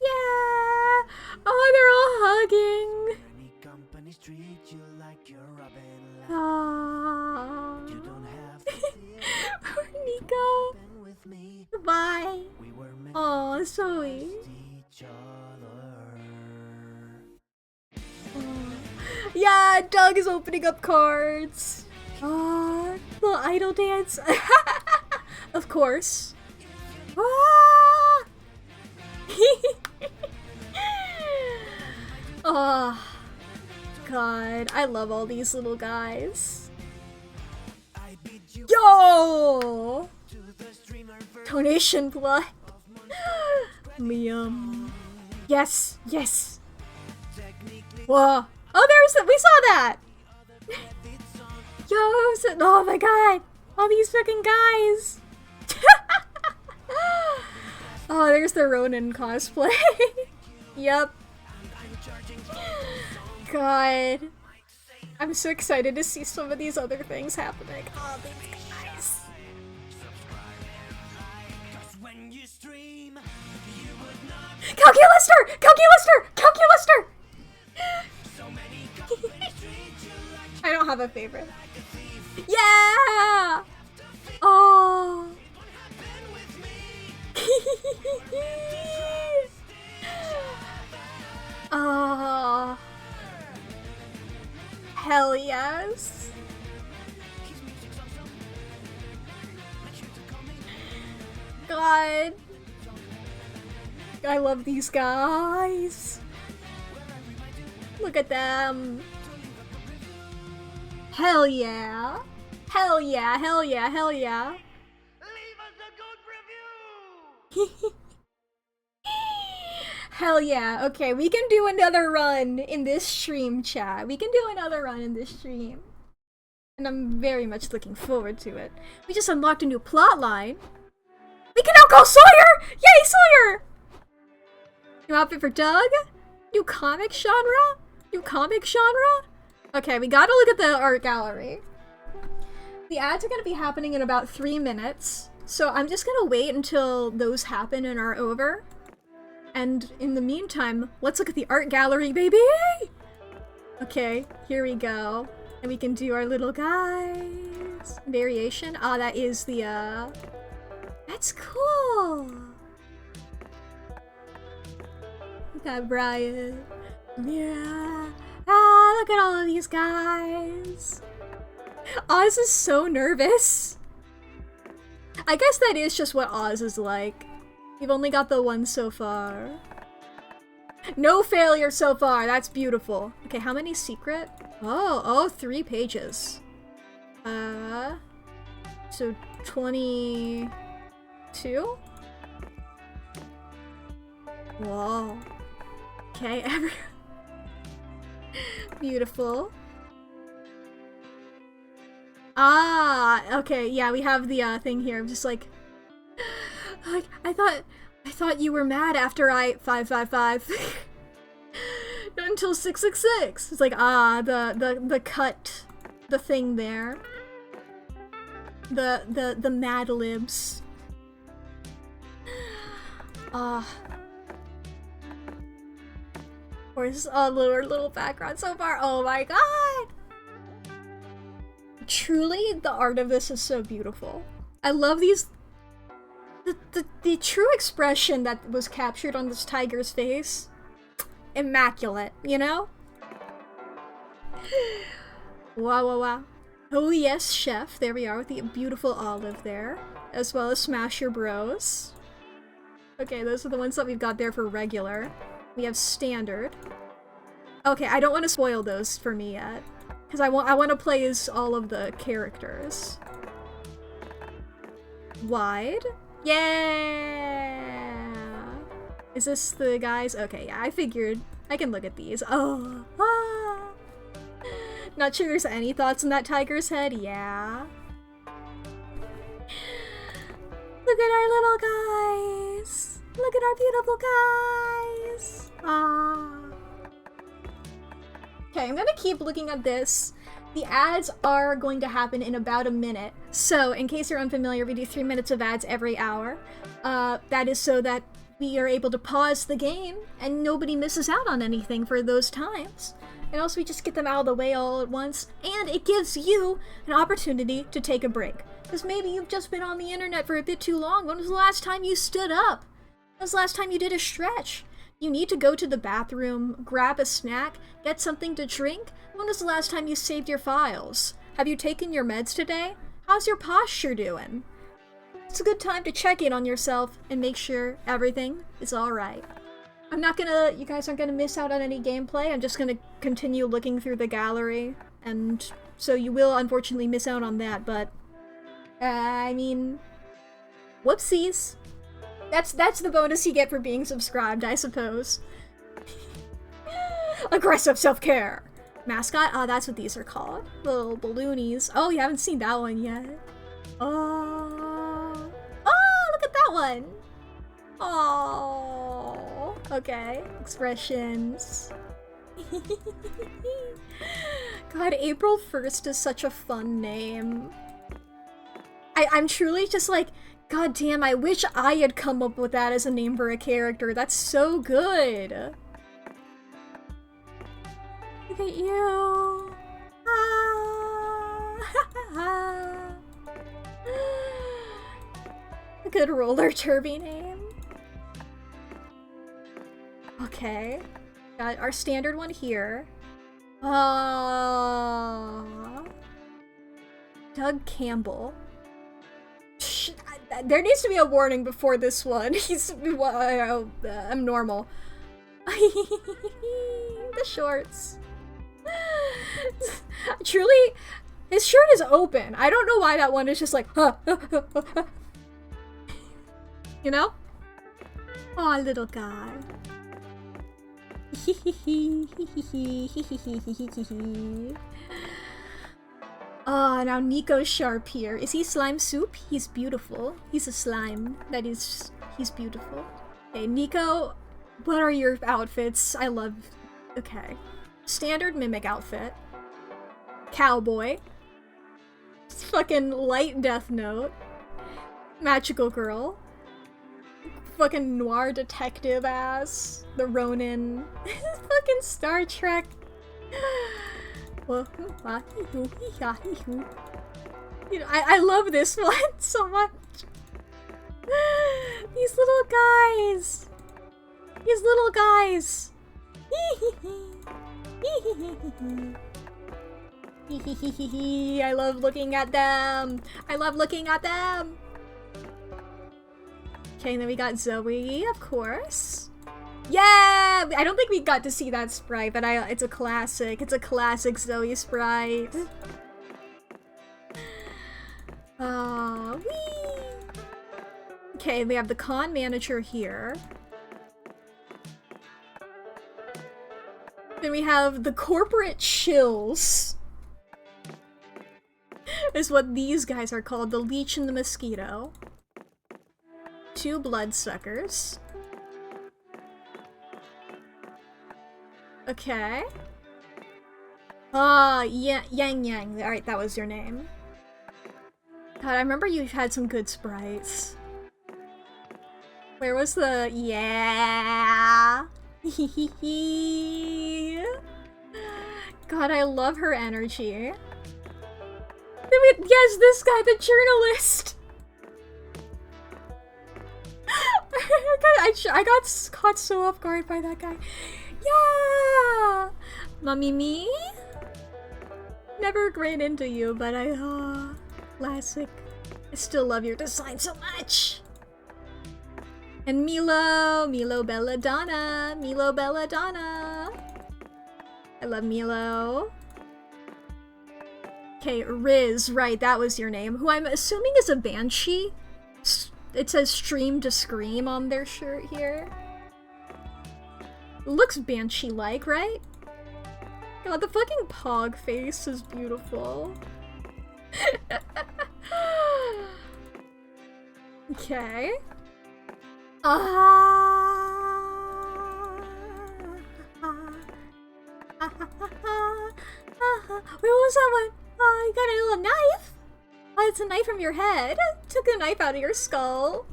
Yeah! Oh, they're all hugging! Aww. Poor Nico! Goodbye! Oh, Zoe! Yeah, Doug is opening up cards! Little idol dance! Of course! Ah! Oh, God, I love all these little guys. Yo! Donation blood. Liam. Yes, yes. Whoa. Oh, we saw that. Yo, oh my God. All these fucking guys. Oh, there's the Ronin cosplay. Yep. God. I'm so excited to see some of these other things happening. Oh, these guys. Calculuster! Calculuster! Calculuster! I don't have a favorite. Yeah! Oh. Oh. Hell yes. God. I love these guys. Look at them. Hell yeah. Hell yeah, hell yeah, hell yeah. Leave us a good review! Hell yeah. Okay, we can do another run in this stream, chat. We can do another run in this stream. And I'm very much looking forward to it. We just unlocked a new plot line. We can now call Sawyer! Yay, Sawyer! New outfit for Doug? New comic genre? New comic genre? Okay, we gotta look at the art gallery. The ads are gonna be happening in about 3 minutes, so I'm just gonna wait until those happen and are over. And in the meantime, let's look at the art gallery, baby! Okay, here we go. And we can do our little guys. Variation. Ah, that is the, That's cool! Look at Brian. Yeah. Ah, look at all of these guys. Oz is so nervous. I guess that is just what Oz is like. We've only got the one so far. No failure so far. That's beautiful. Okay, how many secret? Oh, 3 pages. So 22? Whoa. Okay, beautiful. Ah, okay, yeah, we have the thing here. I'm just like I thought you were mad after I 555. Not until 666. It's like, ah, the cut, the thing there. The Mad Libs. Where's a little background so far? Oh my god! Truly, the art of this is so beautiful. I love these. The true expression that was captured on this tiger's face. Immaculate, you know? Wow, wow, wow. Oh yes, chef. There we are with the beautiful olive there. As well as Smasher Bros. Okay, those are the ones that we've got there for regular. We have standard. Okay, I don't want to spoil those for me yet. Because I want to play as all of the characters. Wide? Yeah! Is this the guys? Okay, yeah, I figured. I can look at these. Oh! Ah. Not sure there's any thoughts on that tiger's head? Yeah. Look at our little guys! Look at our beautiful guys! Ah. Okay, I'm gonna keep looking at this. The ads are going to happen in about a minute. So, in case you're unfamiliar, we do 3 minutes of ads every hour. That is so that we are able to pause the game and nobody misses out on anything for those times. And also we just get them out of the way all at once, and it gives you an opportunity to take a break. Because maybe you've just been on the internet for a bit too long. When was the last time you stood up? When was the last time you did a stretch? You need to go to the bathroom, grab a snack, get something to drink? When was the last time you saved your files? Have you taken your meds today? How's your posture doing? It's a good time to check in on yourself and make sure everything is alright. You guys aren't gonna miss out on any gameplay. I'm just gonna continue looking through the gallery, and so you will unfortunately miss out on that, but I mean, whoopsies. That's the bonus you get for being subscribed, I suppose. Aggressive self-care. Mascot? Oh, that's what these are called. Little balloonies. Oh, you haven't seen that one yet. Oh, look at that one. Oh, okay. Expressions. God, April 1st is such a fun name. I'm truly just like, god damn, I wish I had come up with that as a name for a character. That's so good. Look at you. A good roller derby name. Okay. Got our standard one here. Doug Campbell. There needs to be a warning before this one. I'm normal. The shorts. Truly, his shirt is open. I don't know why that one is just like, you know? Aw, little guy. Ah, now Nico's sharp here. Is he slime soup? He's beautiful. He's a slime. He's beautiful. Okay, Nico, what are your outfits? Okay. Standard mimic outfit. Cowboy. Fucking light Death Note. Magical girl. Fucking noir detective ass. The Ronin. Fucking Star Trek. You know, I love this one so much. These little guys. These little guys. I love looking at them. I love looking at them. Okay, and then we got Zoe, of course. Yeah! I don't think we got to see that sprite, but it's a classic. It's a classic Zoe sprite. Whee! Okay, we have the con manager here. Then we have the corporate chills. Is what these guys are called. The leech and the mosquito. 2 bloodsuckers. Okay. Yang Yang. Alright, that was your name. God, I remember you had some good sprites. Where was the... Yeah! God, I love her energy. Yes, this guy, the journalist! I got caught so off guard by that guy. Yeah! Mummy me? Never ran into you, but classic. I still love your design so much! And Milo Belladonna, Milo Belladonna. I love Milo. Okay, Riz, right, that was your name, who I'm assuming is a banshee. It says Stream to Scream on their shirt here. Looks banshee-like, right? God, the fucking pog face is beautiful. Okay. Where was that one? Oh, you got a little knife? Oh, it's a knife from your head. Took a knife out of your skull.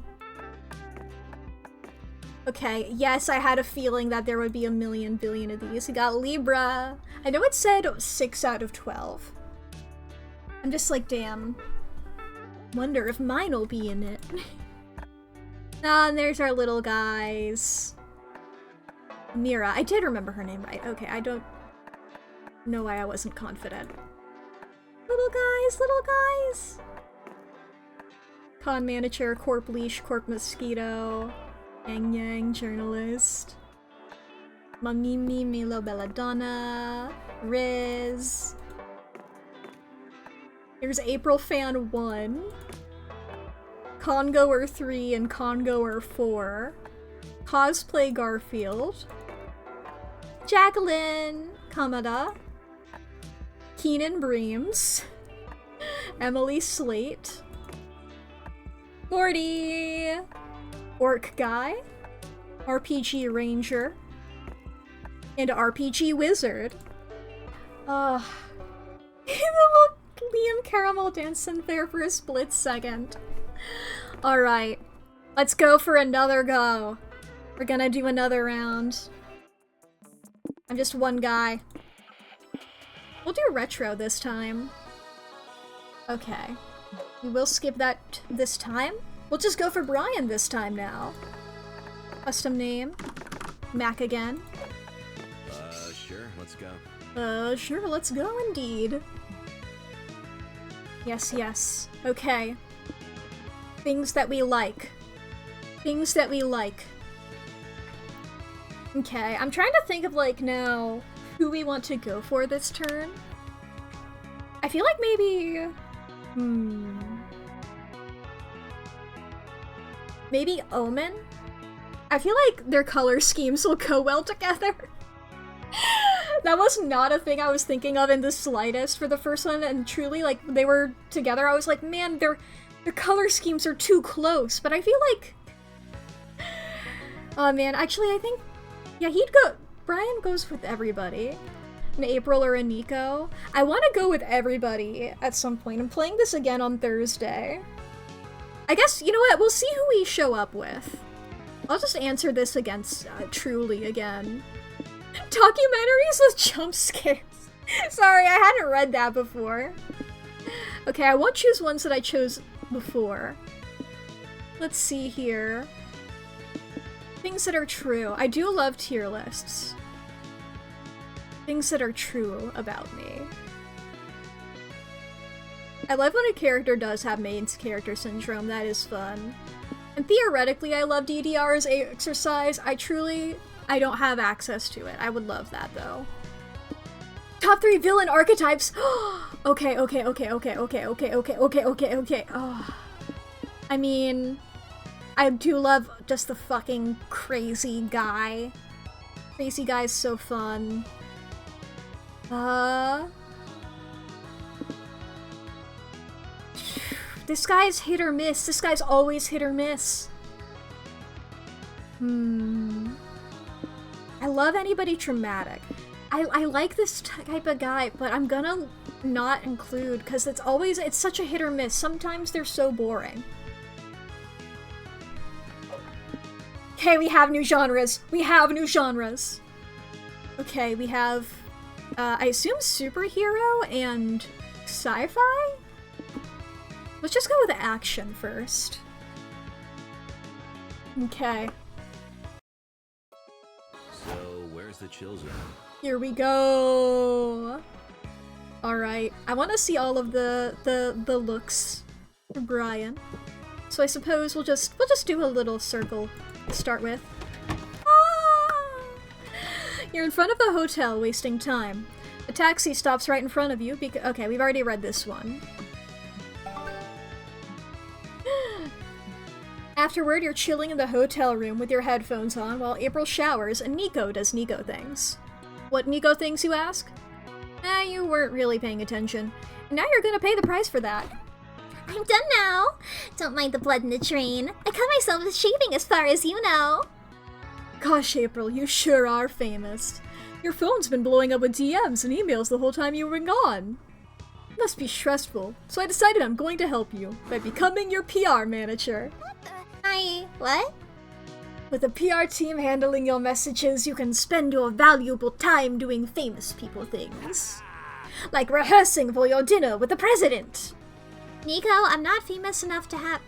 Okay, yes, I had a feeling that there would be a million billion of these. We got Libra. I know it said 6 out of 12. I'm just like, damn. Wonder if mine'll be in it. Ah, and there's our little guys. Mira. I did remember her name right. Okay, I don't know why I wasn't confident. Little guys, little guys! Con manager, corp leash, corp mosquito, yang yang journalist, Mamimi, Milo Belladonna, Riz. Here's April Fan 1, Congoer 3 and Congoer 4, Cosplay Garfield, Jacqueline Kamada, Keenan Breams, Emily Slate, Gordy, Orc Guy, RPG Ranger, and RPG Wizard. The little Liam Caramel dancing there for a split second. Alright, let's go for another go. We're gonna do another round. I'm just one guy. We'll do retro this time. Okay. We will skip that this time. We'll just go for Brian this time now. Custom name. Mack again. Sure, let's go. Sure, let's go indeed. Yes, yes. Okay. Things that we like. Things that we like. Okay, I'm trying to think of, like, now, who we want to go for this turn. I feel like maybe... Maybe Omen? I feel like their color schemes will go well together. That was not a thing I was thinking of in the slightest for the first one, and truly, like, they were together, I was like, man, their color schemes are too close, but I feel like... Oh man, actually I think... Yeah, Brian goes with everybody. An April or a Nico. I want to go with everybody at some point. I'm playing this again on Thursday. I guess, you know what, we'll see who we show up with. I'll just answer this against Truly again. Documentaries with jump scares. Sorry, I hadn't read that before. Okay, I won't choose ones that I chose before. Let's see here. Things that are true. I do love tier lists. Things that are true about me. I love when a character does have main character syndrome. That is fun. And theoretically, I love DDR as a exercise. I don't have access to it. I would love that, though. Top 3 villain archetypes! Okay. Oh. I mean... I do love just the fucking crazy guy. Crazy guy's so fun. This guy's hit or miss. This guy's always hit or miss. I love anybody traumatic. I like this type of guy, but I'm gonna not include because it's such a hit or miss. Sometimes they're so boring. Okay, we have new genres. We have new genres. Okay, we have, I assume superhero and sci-fi? Let's just go with action first. Okay. So, where's the chill zone? Here we go. Alright, I want to see all of the looks for Brian. So I suppose we'll just do a little circle to start with. Ah! You're in front of the hotel, wasting time. A taxi stops right in front of you okay, we've already read this one. Afterward, you're chilling in the hotel room with your headphones on while April showers and Nico does Nico things. What Nico things, you ask? You weren't really paying attention. And now you're gonna pay the price for that. I'm done now. Don't mind the blood in the drain. I cut myself with shaving as far as you know. Gosh, April, you sure are famous. Your phone's been blowing up with DMs and emails the whole time you were gone. It must be stressful, so I decided I'm going to help you by becoming your PR manager. What? With a PR team handling your messages, you can spend your valuable time doing famous people things. Like rehearsing for your dinner with the president. Nico, I'm not famous enough to have...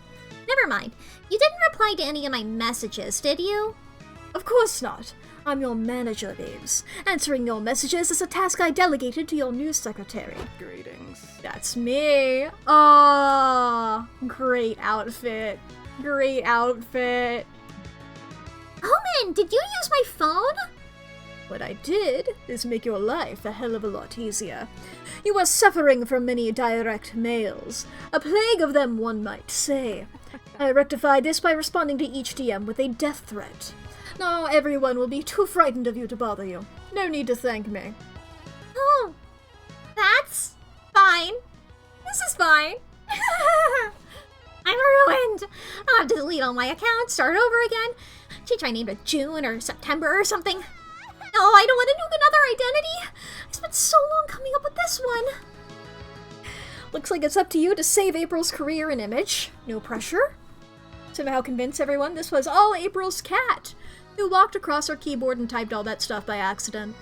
Never mind. You didn't reply to any of my messages, did you? Of course not. I'm your manager, babes. Answering your messages is a task I delegated to your news secretary. Greetings. That's me. Oh, great outfit. Great outfit. Omen, did you use my phone? What I did is make your life a hell of a lot easier. You are suffering from many direct mails. A plague of them, one might say. I rectified this by responding to each DM with a death threat. Now everyone will be too frightened of you to bother you. No need to thank me. Oh, that's fine. This is fine. I'm ruined. I'll have to delete all my accounts, start over again. Change my name to June or September or something. No, I don't want to nuke another identity. I spent so long coming up with this one. Looks like it's up to you to save April's career and image. No pressure. Somehow convince everyone this was all April's cat, who walked across her keyboard and typed all that stuff by accident.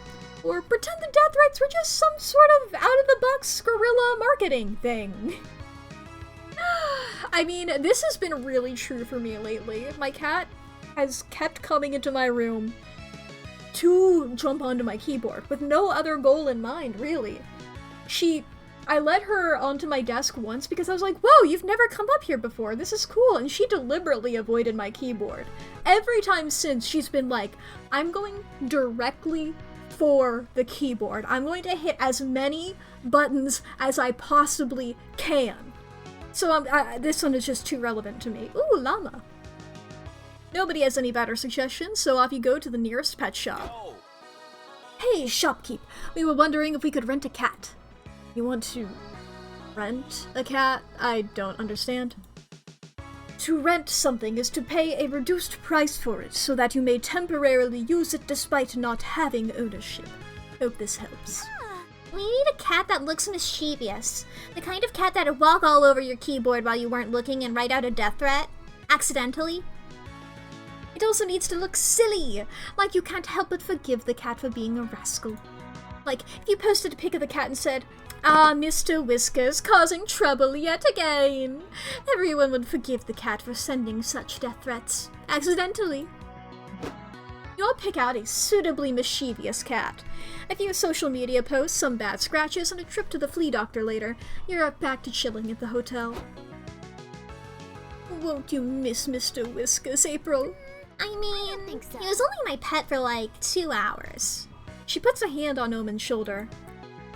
Or pretend the death threats were just some sort of out-of-the-box guerrilla marketing thing. I mean, this has been really true for me lately. My cat has kept coming into my room to jump onto my keyboard, with no other goal in mind, really. I let her onto my desk once because I was like, whoa, you've never come up here before, this is cool, and she deliberately avoided my keyboard. Every time since, she's been like, I'm going directly for the keyboard. I'm going to hit as many buttons as I possibly can. So this one is just too relevant to me. Ooh, llama. Nobody has any better suggestions, so off you go to the nearest pet shop. Hey, shopkeep, we were wondering if we could rent a cat. You want to rent a cat? I don't understand. To rent something is to pay a reduced price for it, so that you may temporarily use it despite not having ownership. Hope this helps. We need a cat that looks mischievous. The kind of cat that would walk all over your keyboard while you weren't looking and write out a death threat. Accidentally. It also needs to look silly, like you can't help but forgive the cat for being a rascal. Like, if you posted a pic of the cat and said, "Ah, Mr. Whiskers, causing trouble yet again," everyone would forgive the cat for sending such death threats. Accidentally. You'll pick out a suitably mischievous cat. A few social media posts, some bad scratches, and a trip to the flea doctor later. You're back to chilling at the hotel. Won't you miss Mr. Whiskers, April? I mean, he was only my pet for like 2 hours. She puts a hand on Omen's shoulder.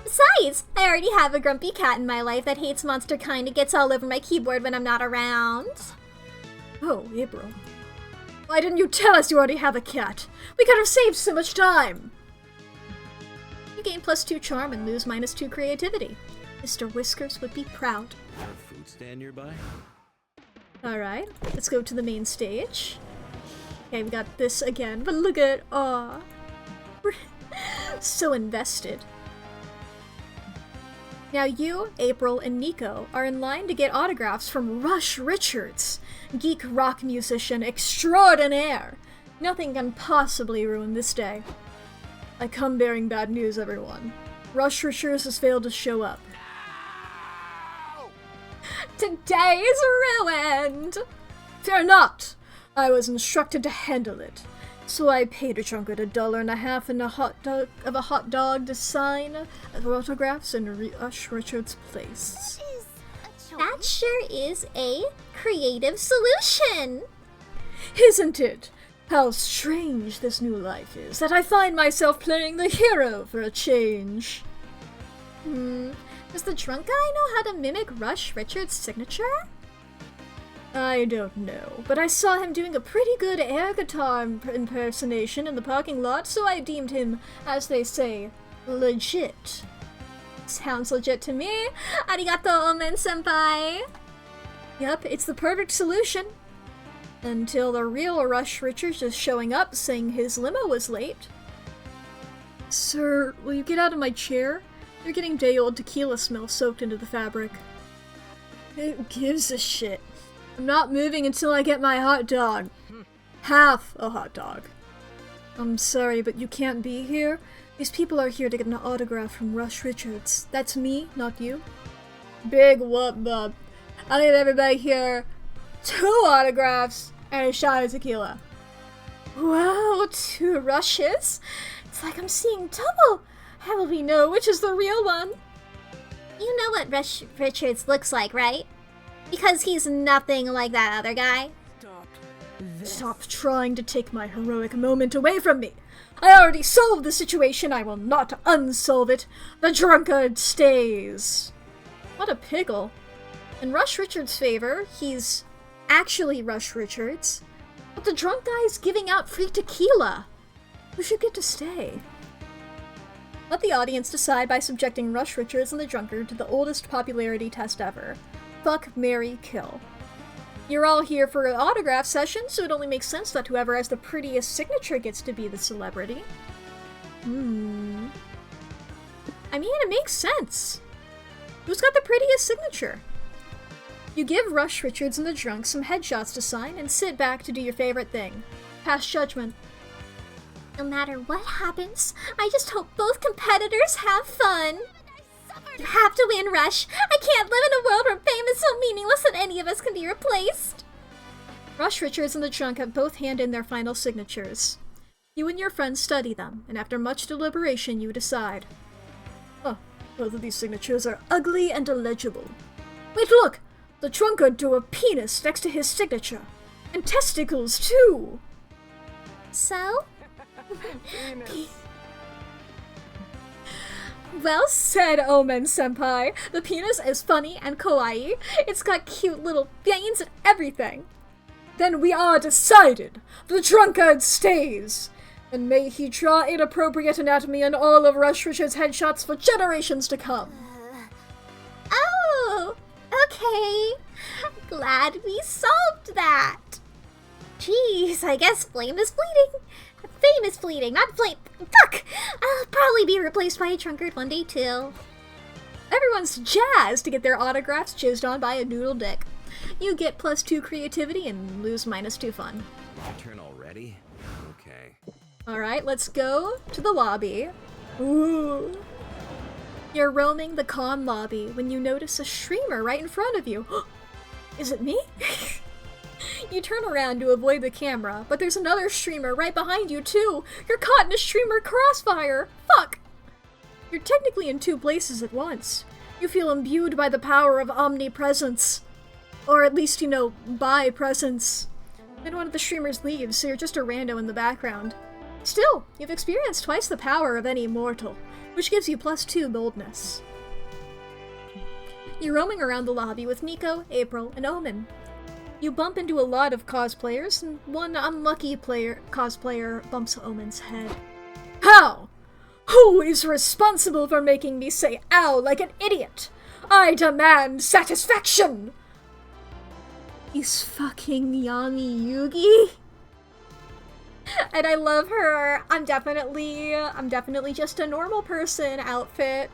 Besides, I already have a grumpy cat in my life that hates monster kind and gets all over my keyboard when I'm not around. Oh, April. Why didn't you tell us you already have a cat? We could have saved so much time! You gain +2 charm and lose -2 creativity. Mr. Whiskers would be proud. A food stand nearby? Alright, let's go to the main stage. Okay, we got this again, but look at it. Aw. We're so invested. Now you, April, and Nico are in line to get autographs from Rush Richards, geek rock musician extraordinaire. Nothing can possibly ruin this day. I come bearing bad news, everyone. Rush Richards has failed to show up. Today is ruined! Fear not! I was instructed to handle it. So I paid a drunkard $1.50 and a hot dog to sign autographs in Rush Richards' place. That sure is a creative solution! Isn't it? How strange this new life is, that I find myself playing the hero for a change. Does the drunk guy know how to mimic Rush Richards' signature? I don't know, but I saw him doing a pretty good air guitar impersonation in the parking lot, so I deemed him, as they say, legit. Sounds legit to me. Arigato, Omen-senpai! Yep, it's the perfect solution. Until the real Rush Richards is showing up saying his limo was late. Sir, will you get out of my chair? You're getting day-old tequila smell soaked into the fabric. Who gives a shit? I'm not moving until I get my hot dog. half a hot dog. I'm sorry, but you can't be here. These people are here to get an autograph from Rush Richards. That's me, not you. Big whoop bub. I'll give everybody here 2 autographs and a shot of tequila. Wow, 2 rushes? It's like I'm seeing double. How will we know which is the real one? You know what Rush Richards looks like, right? Because he's nothing like that other guy. Stop trying to take my heroic moment away from me. I already solved the situation. I will not unsolve it. The drunkard stays. What a pickle. In Rush Richards' favor, he's actually Rush Richards, but the drunk guy's giving out free tequila. Who should get to stay? Let the audience decide by subjecting Rush Richards and the drunkard to the oldest popularity test ever. Fuck, marry, kill. You're all here for an autograph session, so it only makes sense that whoever has the prettiest signature gets to be the celebrity. I mean, it makes sense. Who's got the prettiest signature? You give Rush Richards and the drunk some headshots to sign and sit back to do your favorite thing. Pass judgment. No matter what happens, I just hope both competitors have fun. You have to win, Rush. I can't live in a world where fame is so meaningless that any of us can be replaced. Rush Richards and the drunk have both hand in their final signatures. You and your friends study them, and after much deliberation you decide. Oh, both of these signatures are ugly and illegible. Wait, look! The drunkard drew a penis next to his signature. And testicles, too! So? Well said, Omen-senpai. The penis is funny and kawaii. It's got cute little veins and everything. Then we are decided. The drunkard stays. And may he draw inappropriate anatomy on all of Rush Richards' headshots for generations to come. Oh, okay. Glad we solved that. Jeez, I guess flame is fleeting. Fame is fleeting, not flame. Fuck! I'll probably be replaced by a drunkard one day too. Everyone's jazzed to get their autographs jizzed on by a noodle dick. You get +2 creativity and lose -2 fun. My turn already? Okay. Alright, let's go to the lobby. Ooh. You're roaming the con lobby when you notice a streamer right in front of you. Is it me? You turn around to avoid the camera, but there's another streamer right behind you too! You're caught in a streamer crossfire! Fuck! You're technically in 2 places at once. You feel imbued by the power of omnipresence. Or at least, by presence. Then one of the streamers leaves, so you're just a rando in the background. Still, you've experienced twice the power of any mortal, which gives you +2 boldness. You're roaming around the lobby with Nico, April, and Omen. You bump into a lot of cosplayers, and one unlucky cosplayer bumps Omen's head. How? Who is responsible for making me say ow like an idiot? I demand satisfaction! He's fucking Yami Yugi. And I love her. I'm definitely just a normal person outfit.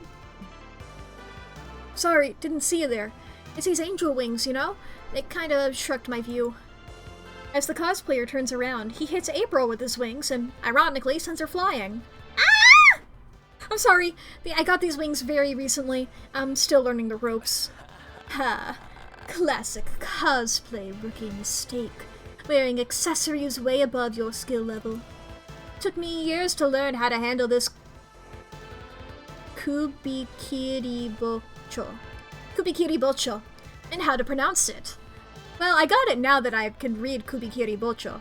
Sorry, didn't see you there. It's these angel wings, It kind of obstruct my view. As the cosplayer turns around, he hits April with his wings and, ironically, sends her flying. Ah! I'm sorry, I got these wings very recently. I'm still learning the ropes. Ha. Classic cosplay rookie mistake. Wearing accessories way above your skill level. Took me years to learn how to handle this Kubikiri Bocho. And how to pronounce it. Well, I got it now that I can read Kubikiri Bocho.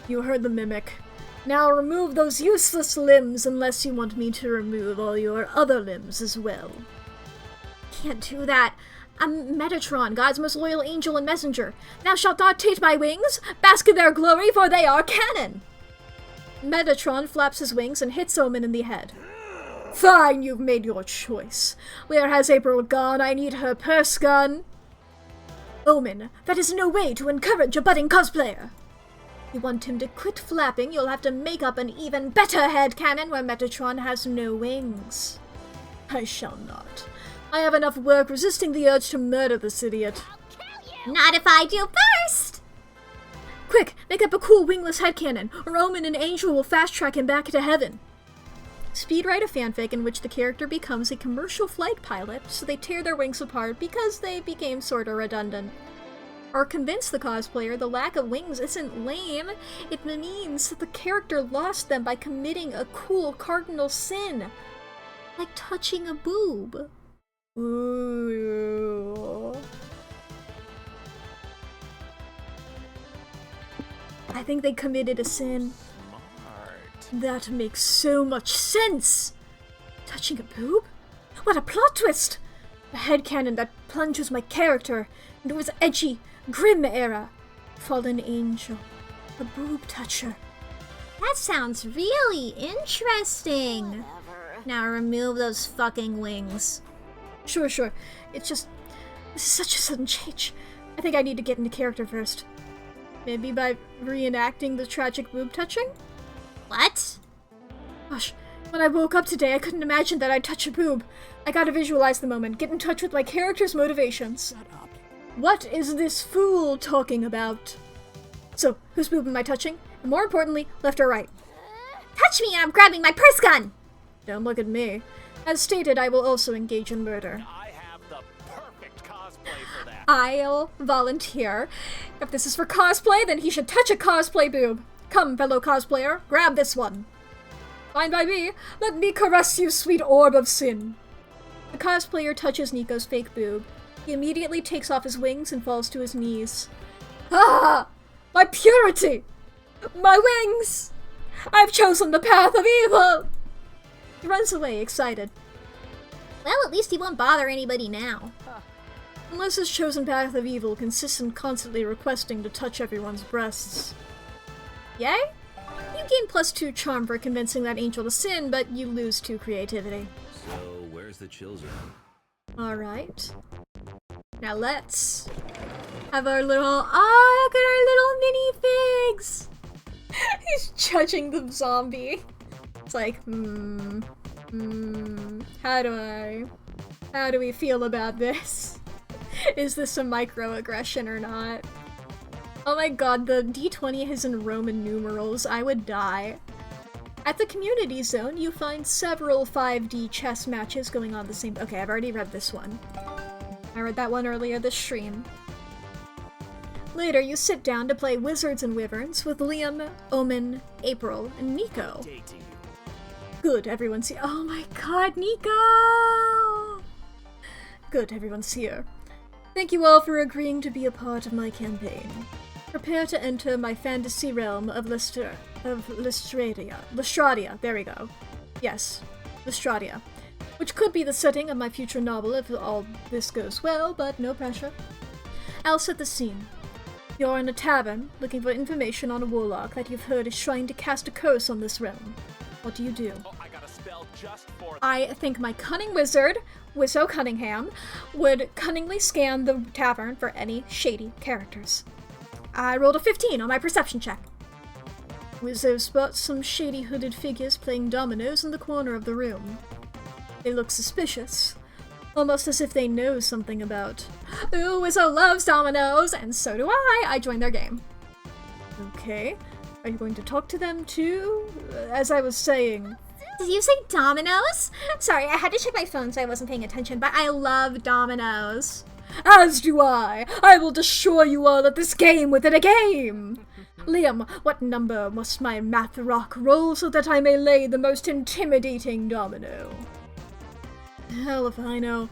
You heard the mimic. Now remove those useless limbs unless you want me to remove all your other limbs as well. Can't do that. I'm Metatron, God's most loyal angel and messenger. Now shalt thou take my wings, bask in their glory, for they are canon! Metatron flaps his wings and hits Omen in the head. Fine, you've made your choice. Where has April gone? I need her purse gun. Omen, that is no way to encourage a budding cosplayer. You want him to quit flapping, you'll have to make up an even better headcanon where Metatron has no wings. I shall not. I have enough work resisting the urge to murder this idiot. Not if I do first! Quick, make up a cool wingless headcanon, or Omen and Angel will fast-track him back to heaven. Speedwrite a fanfic in which the character becomes a commercial flight pilot, so they tear their wings apart because they became sorta redundant. Or convince the cosplayer the lack of wings isn't lame, it means that the character lost them by committing a cool cardinal sin. Like touching a boob. Ooh. I think they committed a sin. That makes so much sense! Touching a boob? What a plot twist! A headcanon that plunges my character into his edgy, grim era. Fallen angel. A boob toucher. That sounds really interesting. Now remove those fucking wings. Sure. It's just... This is such a sudden change. I think I need to get into character first. Maybe by reenacting the tragic boob touching? What? Gosh, when I woke up today, I couldn't imagine that I'd touch a boob. I gotta visualize the moment, get in touch with my character's motivations. Shut up. What is this fool talking about? So, whose boob am I touching? And more importantly, left or right? Touch me and I'm grabbing my purse gun! Don't look at me. As stated, I will also engage in murder. I have the perfect cosplay for that. I'll volunteer. If this is for cosplay, then he should touch a cosplay boob. Come, fellow cosplayer, grab this one. Fine by me. Let me caress you, sweet orb of sin. The cosplayer touches Nico's fake boob. He immediately takes off his wings and falls to his knees. Ah! My purity! My wings! I've chosen the path of evil! He runs away, excited. Well, at least he won't bother anybody now. Unless his chosen path of evil consists in constantly requesting to touch everyone's breasts. Yay? You gain +2 charm for convincing that angel to sin, but you lose 2 creativity. So, where's the chill zone? Alright. Now let's have our little... Oh, look at our little minifigs! He's judging the zombie. It's like, how do we feel about this? Is this a microaggression or not? Oh my god, the D20 is in Roman numerals. I would die. At the community zone, you find several 5D chess matches going on the same... Okay, I've already read this one. I read that one earlier this stream. Later, you sit down to play Wizards and Wyverns with Liam, Omen, April, and Nico. Good, everyone's here. Oh my god, Nico! Good, everyone's here. Thank you all for agreeing to be a part of my campaign. Prepare to enter my fantasy realm of Lestradia, there we go. Yes, Lestradia. Which could be the setting of my future novel if all this goes well, but no pressure. I'll set the scene. You're in a tavern, looking for information on a warlock that you've heard is trying to cast a curse on this realm. What do you do? Oh, I got a spell just for I think my cunning wizard, Wizzo Cunningham, would cunningly scan the tavern for any shady characters. I rolled a 15 on my perception check. Wizzo spots some shady hooded figures playing dominoes in the corner of the room. They look suspicious, almost as if they know something about... Ooh, Wizzo loves dominoes, and so do I! I joined their game. Okay, are you going to talk to them too? As I was saying... Did you say dominoes? Sorry, I had to check my phone so I wasn't paying attention, but I love dominoes. As do I! I will destroy you all at this game within a game! Liam, what number must my math rock roll so that I may lay the most intimidating domino? Hell if I know.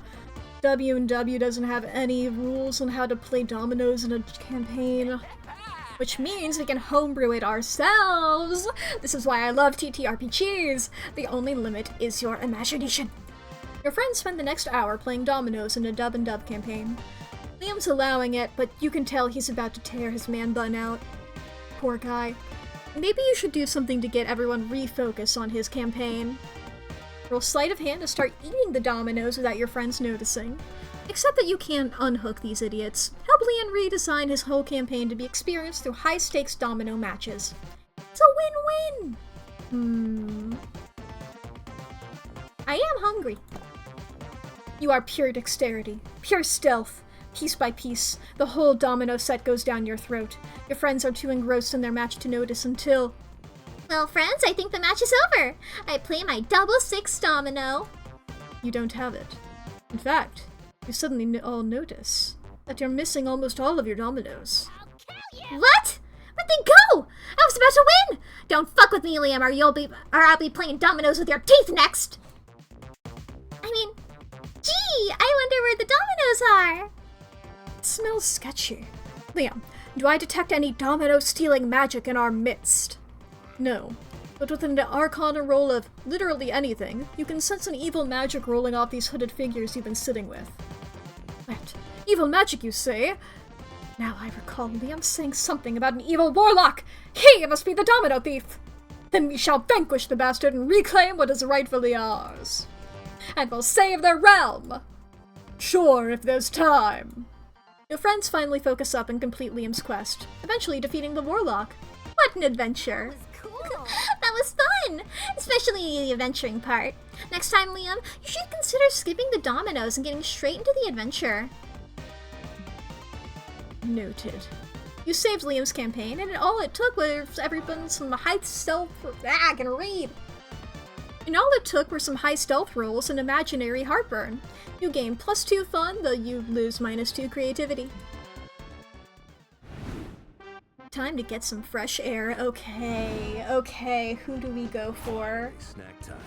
W&W doesn't have any rules on how to play dominoes in a campaign. Which means we can homebrew it ourselves! This is why I love TTRPGs! The only limit is your imagination. Your friends spend the next hour playing dominoes in a dub and dub campaign. Liam's allowing it, but you can tell he's about to tear his man bun out. Poor guy. Maybe you should do something to get everyone refocused on his campaign. Roll sleight of hand to start eating the dominoes without your friends noticing. Except that you can't unhook these idiots. Help Liam redesign his whole campaign to be experienced through high-stakes domino matches. It's a win-win! I am hungry. You are pure dexterity, pure stealth, Piece by piece, the whole domino set goes down your throat. Your friends are too engrossed in their match to notice until... Well, friends, I think the match is over. I play my double 6 domino. You don't have it. In fact, you suddenly all notice that you're missing almost all of your dominoes. What? Where'd they go? I was about to win! Don't fuck with me, Liam, or I'll be playing dominoes with your teeth next! I mean, gee, I wonder where the dominoes are. It smells sketchy. Liam, do I detect any domino-stealing magic in our midst? No. But with an arcana roll of literally anything, you can sense an evil magic rolling off these hooded figures you've been sitting with. What? Evil magic, you say? Now I recall Liam saying something about an evil warlock! He must be the domino thief! Then we shall vanquish the bastard and reclaim what is rightfully ours. And we'll save their realm! Sure, if there's time. Your friends finally focus up and complete Liam's quest, eventually defeating the warlock. What an adventure! That was fun! Especially the adventuring part. Next time, Liam, you should consider skipping the dominoes and getting straight into the adventure. Noted. You saved Liam's campaign, and all it took was some high stealth... I can read! And all it took were some high stealth rolls and imaginary heartburn. You gain +2 fun, though you lose -2 creativity. Time to get some fresh air. Okay, who do we go for? Snack time.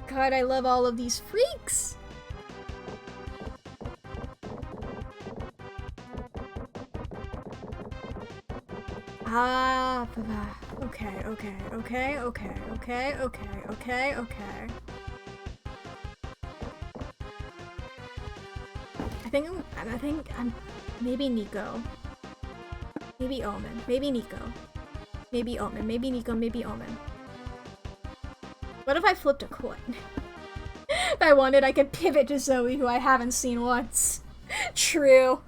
God, I love all of these freaks! Okay. I think I'm maybe Nico. Maybe Omen. Maybe Nico. Maybe Omen. Maybe Nico. Maybe Omen. What if I flipped a coin? If I wanted, I could pivot to Zoe, who I haven't seen once. True.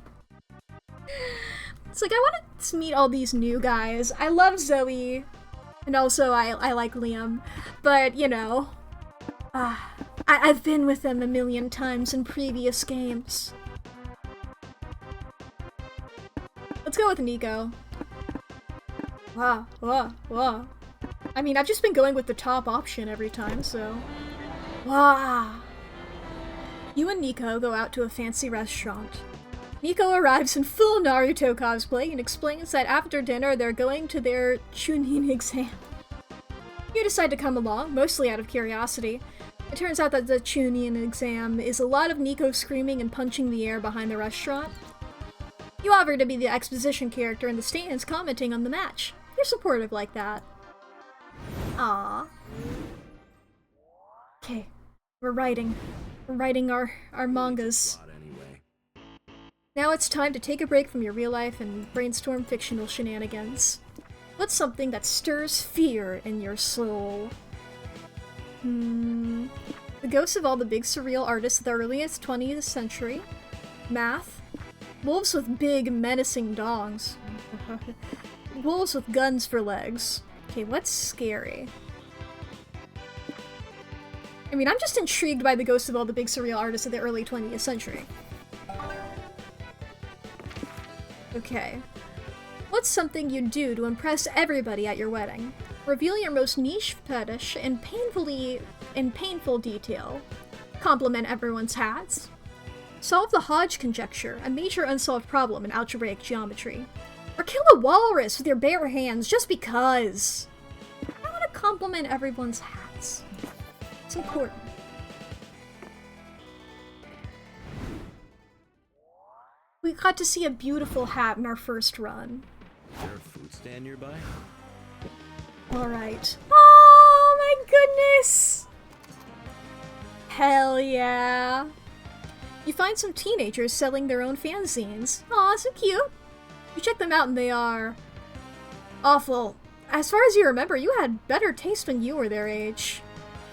It's like, I want to meet all these new guys. I love Zoe, and also I like Liam, but, you know, I've been with them a million times in previous games. Let's go with Nico. Wow. I mean, I've just been going with the top option every time, so... Wow. You and Nico go out to a fancy restaurant. Nico arrives in full Naruto cosplay and explains that after dinner they're going to their Chunin exam. You decide to come along, mostly out of curiosity. It turns out that the Chunin exam is a lot of Nico screaming and punching the air behind the restaurant. You offer to be the exposition character in the stands commenting on the match. You're supportive like that. Aww. Okay, we're writing our mangas. Now it's time to take a break from your real life and brainstorm fictional shenanigans. What's something that stirs fear in your soul? The ghosts of all the big surreal artists of the earliest 20th century. Math. Wolves with big, menacing dogs. Wolves with guns for legs. Okay, what's scary? I mean, I'm just intrigued by the ghosts of all the big surreal artists of the early 20th century. Okay. What's something you'd do to impress everybody at your wedding? Reveal your most niche fetish in painful detail. Compliment everyone's hats. Solve the Hodge conjecture, a major unsolved problem in algebraic geometry. Or kill a walrus with your bare hands just because. I want to compliment everyone's hats. It's important. We got to see a beautiful hat in our first run. Is there a food stand nearby? Alright. Oh my goodness! Hell yeah! You find some teenagers selling their own fanzines. Aw, so cute! You check them out and they are... awful. As far as you remember, you had better taste when you were their age.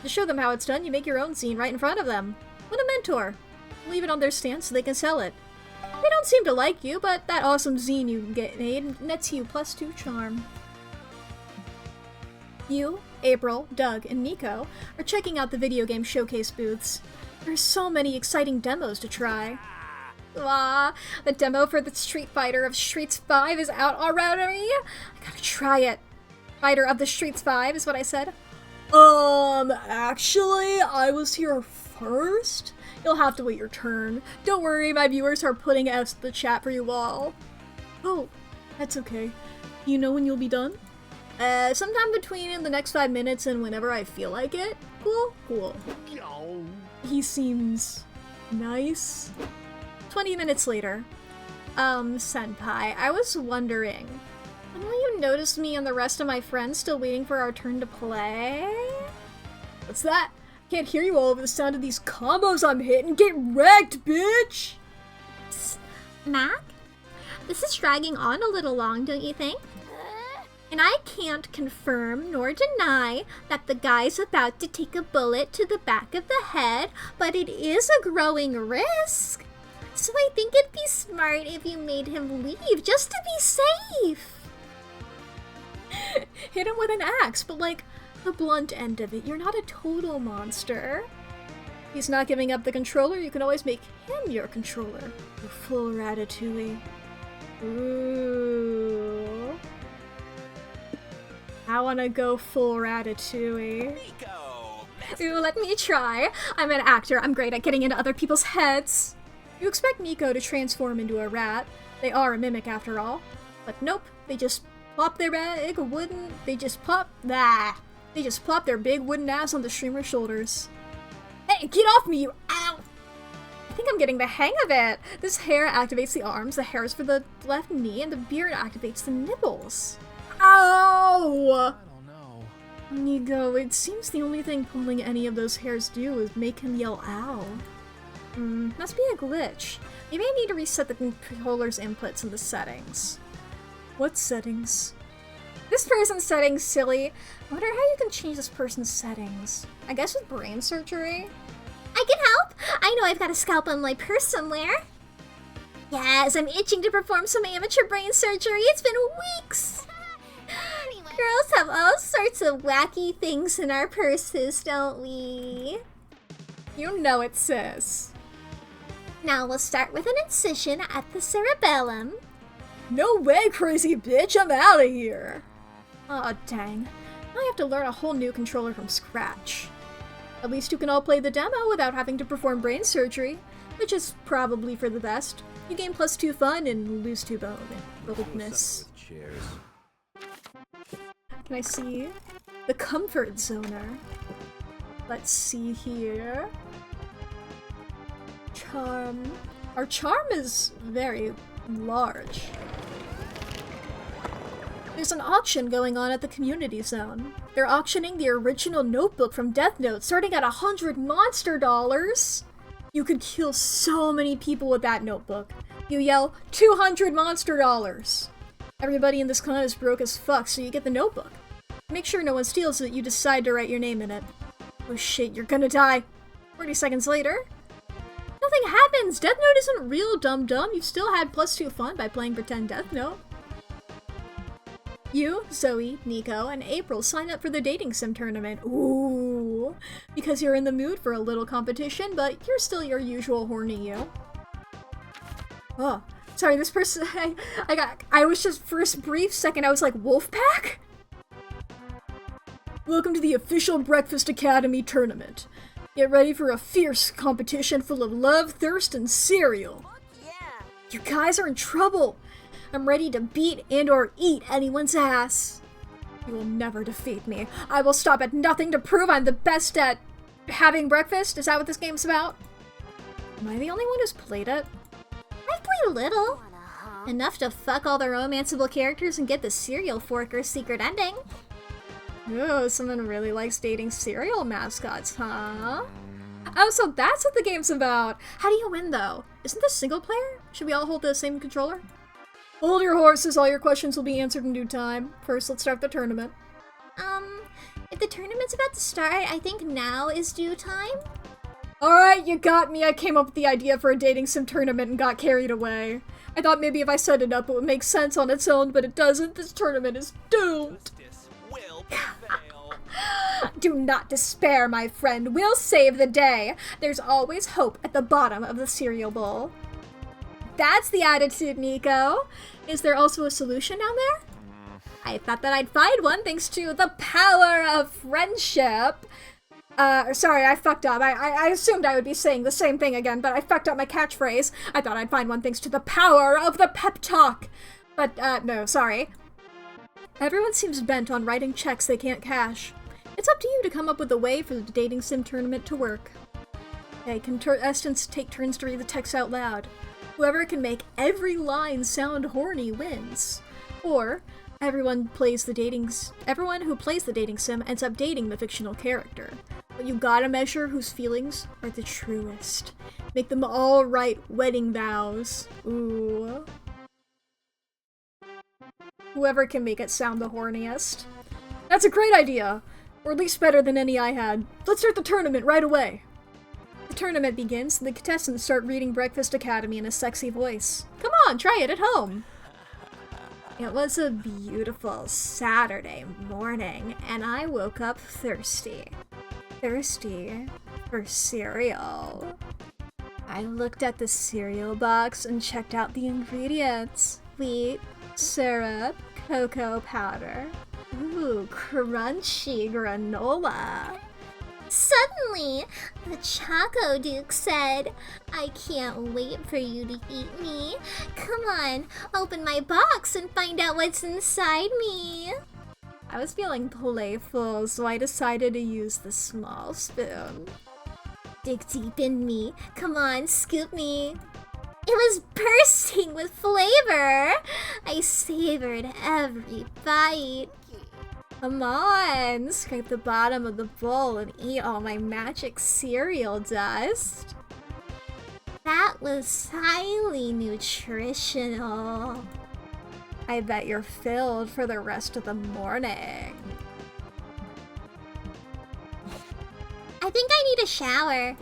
To show them how it's done, you make your own zine right in front of them. What a mentor! Leave it on their stand so they can sell it. They don't seem to like you, but that awesome zine you get made nets you +2 charm. You April, Doug, and Nico are checking out the video game showcase booths. There's so many exciting demos to try. The demo for the Street Fighter of Streets 5 is out already. I gotta try it. Fighter of the Streets 5 is what I said. Actually, I was here first. You'll have to wait your turn. Don't worry, my viewers are putting F's in the chat for you all. Oh, that's okay. You know when you'll be done? Sometime between the next 5 minutes and whenever I feel like it. Cool? Cool. He seems nice. 20 minutes later. Senpai, I was wondering, when will you notice me and the rest of my friends still waiting for our turn to play? What's that? Can't hear you all over the sound of these combos I'm hitting. Get wrecked, bitch! Psst. Mack? This is dragging on a little long, don't you think? And I can't confirm nor deny that the guy's about to take a bullet to the back of the head, but it is a growing risk. So I think it'd be smart if you made him leave, just to be safe. Hit him with an axe, but like, the blunt end of it. You're not a total monster. He's not giving up the controller, you can always make him your controller. You full ratatouille. Ooh. I wanna go full ratatouille. Nico! Ooh, let me try. I'm an actor, I'm great at getting into other people's heads. You expect Nico to transform into a rat. They are a mimic after all. But nope, they just plop their big wooden... They just plop their big wooden ass on the streamer's shoulders. Hey, get off me, you ow! I think I'm getting the hang of it. This hair activates the arms, the hairs for the left knee, and the beard activates the nipples. Ow! I don't know. Nico, it seems the only thing pulling any of those hairs do is make him yell ow. Must be a glitch. Maybe I need to reset the controller's inputs in the settings. What settings? This person's settings, silly. I wonder how you can change this person's settings. I guess with brain surgery? I can help! I know I've got a scalpel in my purse somewhere. Yes, I'm itching to perform some amateur brain surgery. It's been weeks! Girls have all sorts of wacky things in our purses, don't we? You know it, sis. Now we'll start with an incision at the cerebellum. No way, crazy bitch, I'm out of here! Aw, dang. Now I have to learn a whole new controller from scratch. At least you can all play the demo without having to perform brain surgery, which is probably for the best. You gain +2 fun and lose 2 boldness. Can I see? The comfort zoner. Let's see here. Charm. Our charm is very large. There's an auction going on at the community zone. They're auctioning the original notebook from Death Note, starting at 100 monster dollars. You could kill so many people with that notebook. You yell, 200 monster dollars. Everybody in this con is broke as fuck, so you get the notebook. Make sure no one steals it, you decide to write your name in it. Oh shit, you're gonna die. 40 seconds later. Nothing happens! Death Note isn't real, dum-dum. You've still had +2 fun by playing pretend Death Note. You, Zoe, Nico, and April sign up for the dating sim tournament. Ooh! Because you're in the mood for a little competition, but you're still your usual horny you. Oh, sorry, this person, I was just, for a brief second, I was like, Wolfpack? Welcome to the official Breakfast Academy tournament. Get ready for a fierce competition full of love, thirst, and cereal. Yeah. You guys are in trouble. I'm ready to beat and or eat anyone's ass. You will never defeat me. I will stop at nothing to prove I'm the best at having breakfast. Is that what this game's about? Am I the only one who's played it? I've played a little. Enough to fuck all the romanceable characters and get the cereal forker secret ending. Oh, someone really likes dating cereal mascots, huh? Oh, so that's what the game's about. How do you win, though? Isn't this single player? Should we all hold the same controller? Hold your horses, all your questions will be answered in due time. First, let's start the tournament. If the tournament's about to start, I think now is due time. Alright, you got me. I came up with the idea for a dating sim tournament and got carried away. I thought maybe if I set it up it would make sense on its own, but it doesn't. This tournament is doomed. Justice will prevail. Do not despair, my friend. We'll save the day. There's always hope at the bottom of the cereal bowl. That's the attitude, Nico. Is there also a solution down there? I thought that I'd find one thanks to the power of friendship. Sorry, I fucked up. I assumed I would be saying the same thing again, but I fucked up my catchphrase. I thought I'd find one thanks to the power of the pep talk. But, no, sorry. Everyone seems bent on writing checks they can't cash. It's up to you to come up with a way for the dating sim tournament to work. Okay, contestants take turns to read the text out loud. Whoever can make every line sound horny wins. Or, everyone who plays the dating sim ends up dating the fictional character. But you gotta measure whose feelings are the truest. Make them all write wedding vows. Ooh. Whoever can make it sound the horniest. That's a great idea! Or at least better than any I had. Let's start the tournament right away! The tournament begins, and the contestants start reading Breakfast Academy in a sexy voice. Come on, try it at home! It was a beautiful Saturday morning, and I woke up thirsty. Thirsty for cereal. I looked at the cereal box and checked out the ingredients. Wheat, syrup, cocoa powder. Ooh, crunchy granola. Suddenly, the Choco Duke said, I can't wait for you to eat me. Come on, open my box and find out what's inside me. I was feeling playful, so I decided to use the small spoon. Dig deep in me. Come on, scoop me. It was bursting with flavor. I savored every bite. Come on, scrape the bottom of the bowl and eat all my magic cereal dust. That was highly nutritional. I bet you're filled for the rest of the morning. I think I need a shower.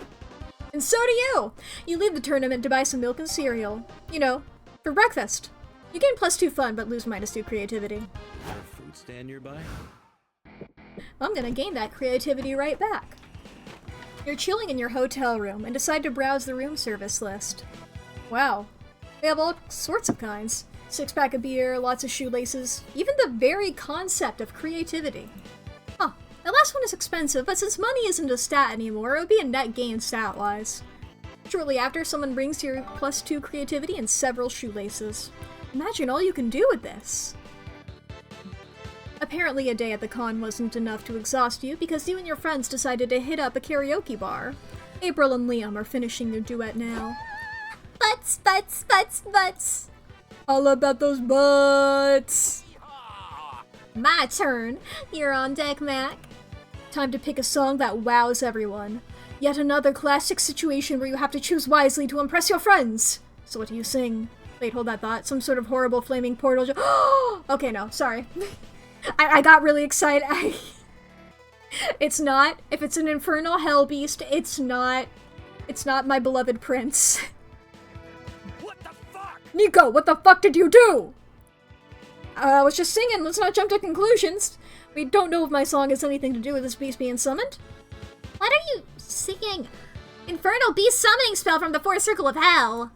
And so do you! You leave the tournament to buy some milk and cereal. You know, for breakfast. You gain +2 fun, but lose -2 creativity. Is there a food stand nearby? I'm gonna gain that creativity right back. You're chilling in your hotel room and decide to browse the room service list. Wow, they have all sorts of kinds. 6-pack of beer, lots of shoelaces, even the very concept of creativity. Huh, the last one is expensive, but since money isn't a stat anymore, it would be a net gain stat-wise. Shortly after, someone brings your +2 creativity and several shoelaces. Imagine all you can do with this. Apparently a day at the con wasn't enough to exhaust you because you and your friends decided to hit up a karaoke bar. April and Liam are finishing their duet now. Butts, butts, butts, butts. All about those butts! My turn! You're on deck, Mack. Time to pick a song that wows everyone. Yet another classic situation where you have to choose wisely to impress your friends! So what do you sing? Wait, hold that thought. Some sort of horrible flaming portal okay, no, sorry. I got really excited. It's not. If it's an infernal hell beast, it's not my beloved prince. What the fuck? Nico, what the fuck did you do? I was just singing, let's not jump to conclusions. We don't know if my song has anything to do with this beast being summoned. What are you singing? Infernal beast summoning spell from the fourth circle of hell.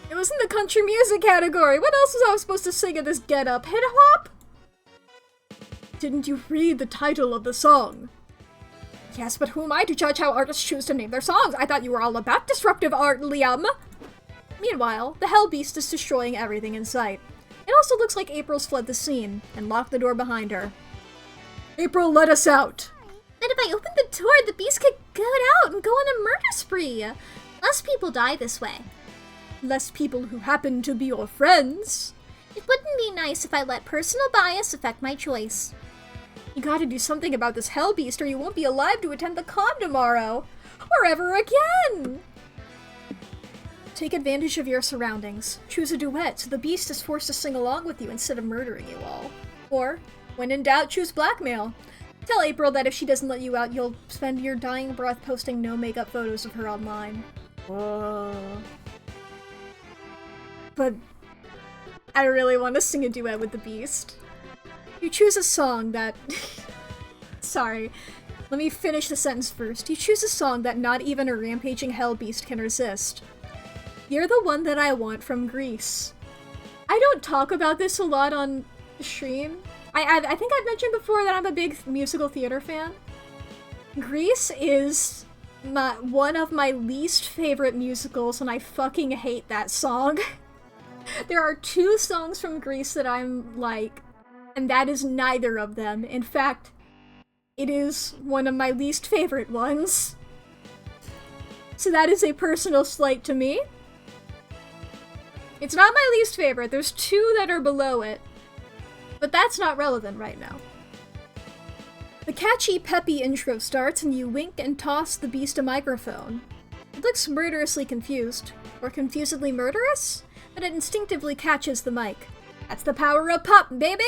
It was in the country music category. What else was I supposed to sing in this get-up? Hip hop? Didn't you read the title of the song? Yes, but who am I to judge how artists choose to name their songs? I thought you were all about disruptive art, Liam. Meanwhile, the Hell Beast is destroying everything in sight. It also looks like April's fled the scene and locked the door behind her. April, let us out! But if I open the door, the beast could get out and go on a murder spree. Less people die this way. Less people who happen to be your friends. It wouldn't be nice if I let personal bias affect my choice. You gotta do something about this hell beast or you won't be alive to attend the con tomorrow. Or ever again! Take advantage of your surroundings. Choose a duet so the beast is forced to sing along with you instead of murdering you all. Or, when in doubt, choose blackmail. Tell April that if she doesn't let you out, you'll spend your dying breath posting no makeup photos of her online. Whoa. But I really want to sing a duet with the beast. You choose a song that... Sorry. Let me finish the sentence first. You choose a song that not even a rampaging hell beast can resist. You're the one that I want from Greece. I don't talk about this a lot on stream. I think I've mentioned before that I'm a big musical theater fan. Grease is one of my least favorite musicals, and I fucking hate that song. There are 2 songs from Grease that I'm like, and that is neither of them. In fact, it is one of my least favorite ones. So that is a personal slight to me. It's not my least favorite. There's 2 that are below it. But that's not relevant right now. The catchy, peppy intro starts and you wink and toss the beast a microphone. It looks murderously confused. Or confusedly murderous? But it instinctively catches the mic. That's the power of pop, baby!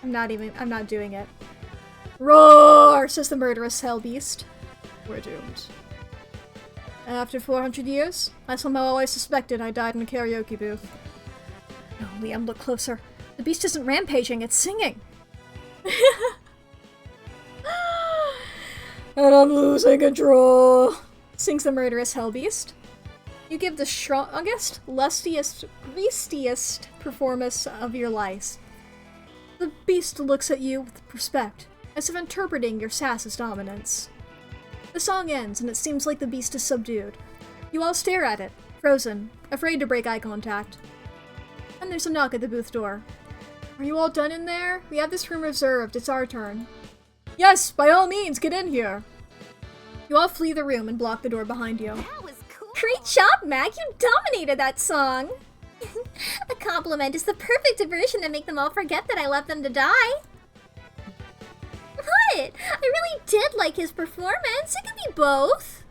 I'm not doing it. Roar, says the murderous hell beast. We're doomed. After 400 years, I somehow always suspected I died in a karaoke booth. No, Liam, look closer. The beast isn't rampaging, it's singing. And I'm losing control, sings the murderous hell beast. You give the strongest, lustiest, greasiest performance of your life. The beast looks at you with respect, as if interpreting your sass as dominance. The song ends, and it seems like the beast is subdued. You all stare at it, frozen, afraid to break eye contact. And there's a knock at the booth door. Are you all done in there? We have this room reserved, it's our turn. Yes, by all means, get in here! You all flee the room and block the door behind you. That was cool. Great job, Mack! You dominated that song! A compliment is the perfect diversion to make them all forget that I left them to die. What? I really did like his performance. It could be both.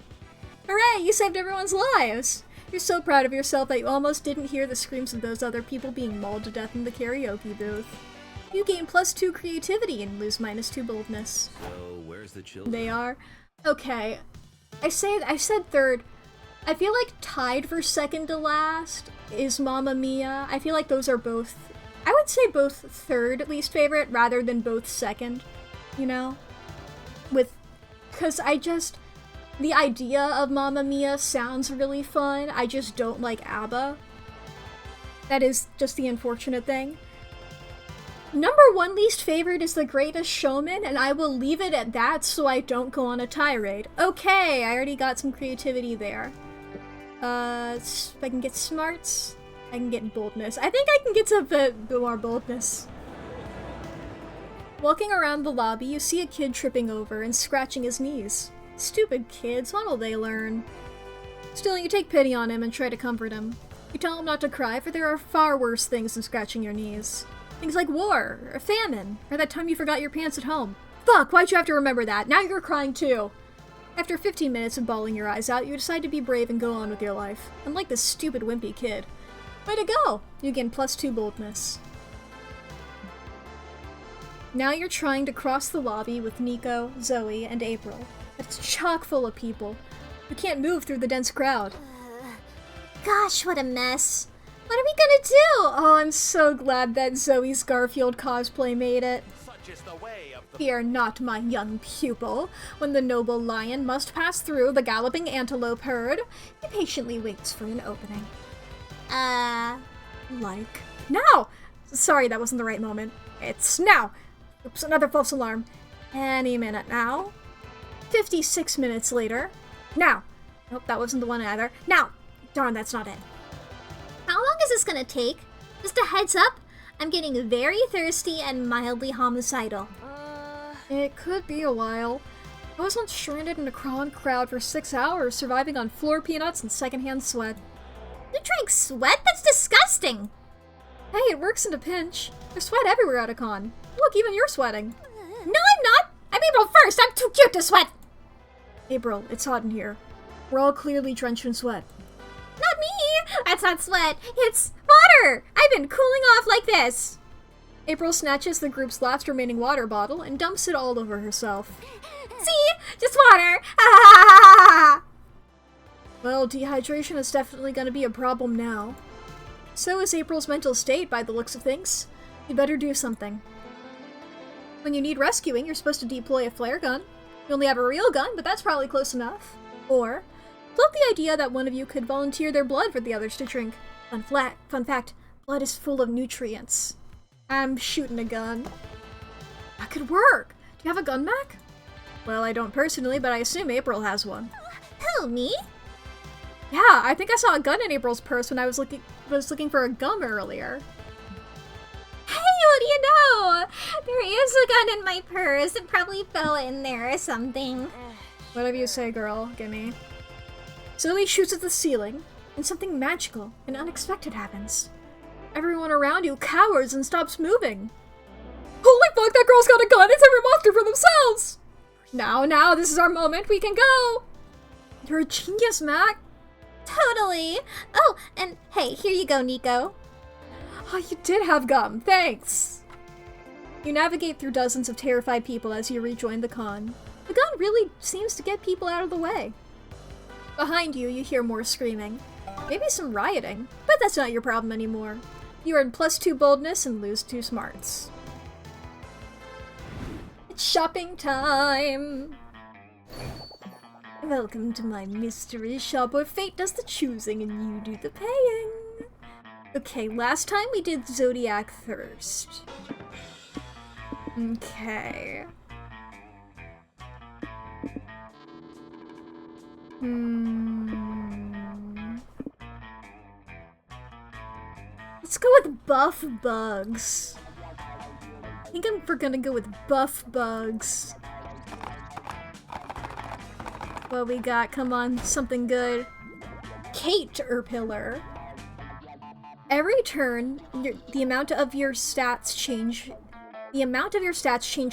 Hooray, you saved everyone's lives! You're so proud of yourself that you almost didn't hear the screams of those other people being mauled to death in the karaoke booth. You gain +2 creativity and lose -2 boldness. So, where's the children? They are. Okay. I said third. I feel like tied for second to last is Mamma Mia. I feel like those are both, I would say both third least favorite rather than both second, you know? Because the idea of Mamma Mia sounds really fun, I just don't like ABBA. That is just the unfortunate thing. Number 1 least favorite is The Greatest Showman, and I will leave it at that so I don't go on a tirade. Okay, I already got some creativity there. If I can get smarts, I can get boldness. I think I can get a bit more boldness. Walking around the lobby, you see a kid tripping over and scratching his knees. Stupid kids, when will they learn? Still, you take pity on him and try to comfort him. You tell him not to cry, for there are far worse things than scratching your knees. Things like war, or famine, or that time you forgot your pants at home. Fuck, why'd you have to remember that? Now you're crying too! After 15 minutes of bawling your eyes out, you decide to be brave and go on with your life, unlike this stupid wimpy kid. Way to go! You gain +2 boldness. Now you're trying to cross the lobby with Nico, Zoe, and April. It's chock full of people. You can't move through the dense crowd. Gosh, what a mess. What are we gonna do? Oh, I'm so glad that Zoe's Garfield cosplay made it. Such is the way of the Fear not, my young pupil. When the noble lion must pass through the galloping antelope herd, he patiently waits for an opening. Like now! Sorry, that wasn't the right moment. It's now! Oops, another false alarm. Any minute now. 56 minutes later. Now! Nope, that wasn't the one either. Now! Darn, that's not it. How long is this gonna take? Just a heads up, I'm getting very thirsty and mildly homicidal. It could be a while. I was once stranded in a crawling crowd for 6 hours, surviving on floor peanuts and secondhand sweat. You drank sweat? That's disgusting! Hey, it works in a pinch. There's sweat everywhere at a con. Look, even you're sweating. No, I'm not! I'm April 1st! I'm too cute to sweat! April, it's hot in here. We're all clearly drenched in sweat. Not me! That's not sweat, it's water! I've been cooling off like this! April snatches the group's last remaining water bottle and dumps it all over herself. See? Just water! Ah! Well, dehydration is definitely going to be a problem now. So is April's mental state, by the looks of things. You better do something. When you need rescuing, you're supposed to deploy a flare gun. You only have a real gun, but that's probably close enough. Or, float the idea that one of you could volunteer their blood for the others to drink. Fun fact, blood is full of nutrients. I'm shooting a gun. That could work. Do you have a gun, Mac? Well, I don't personally, but I assume April has one. Who, me? Yeah, I think I saw a gun in April's purse when I was looking for a gum earlier. Hey, what do you know? There is a gun in my purse. It probably fell in there or something. Whatever you say, girl. Gimme. Zoe shoots at the ceiling, and something magical and unexpected happens. Everyone around you cowers and stops moving. Holy fuck, that girl's got a gun! It's every monster for themselves! Now, this is our moment. We can go! You're a genius, Mac. Totally. Oh, and hey, here you go, Nico. Oh, you did have gum. Thanks. You navigate through dozens of terrified people as you rejoin the con. The gun really seems to get people out of the way. Behind you, you hear more screaming. Maybe some rioting, but that's not your problem anymore. You earn +2 boldness and lose 2 smarts. It's shopping time! Welcome to my mystery shop where fate does the choosing and you do the paying. Okay, last time we did Zodiac Thirst. Okay. Let's go with Buff Bugs. I think we're gonna go with Buff Bugs. What we got? Come on, something good. Caterpillar. Every turn, the amount of your stats change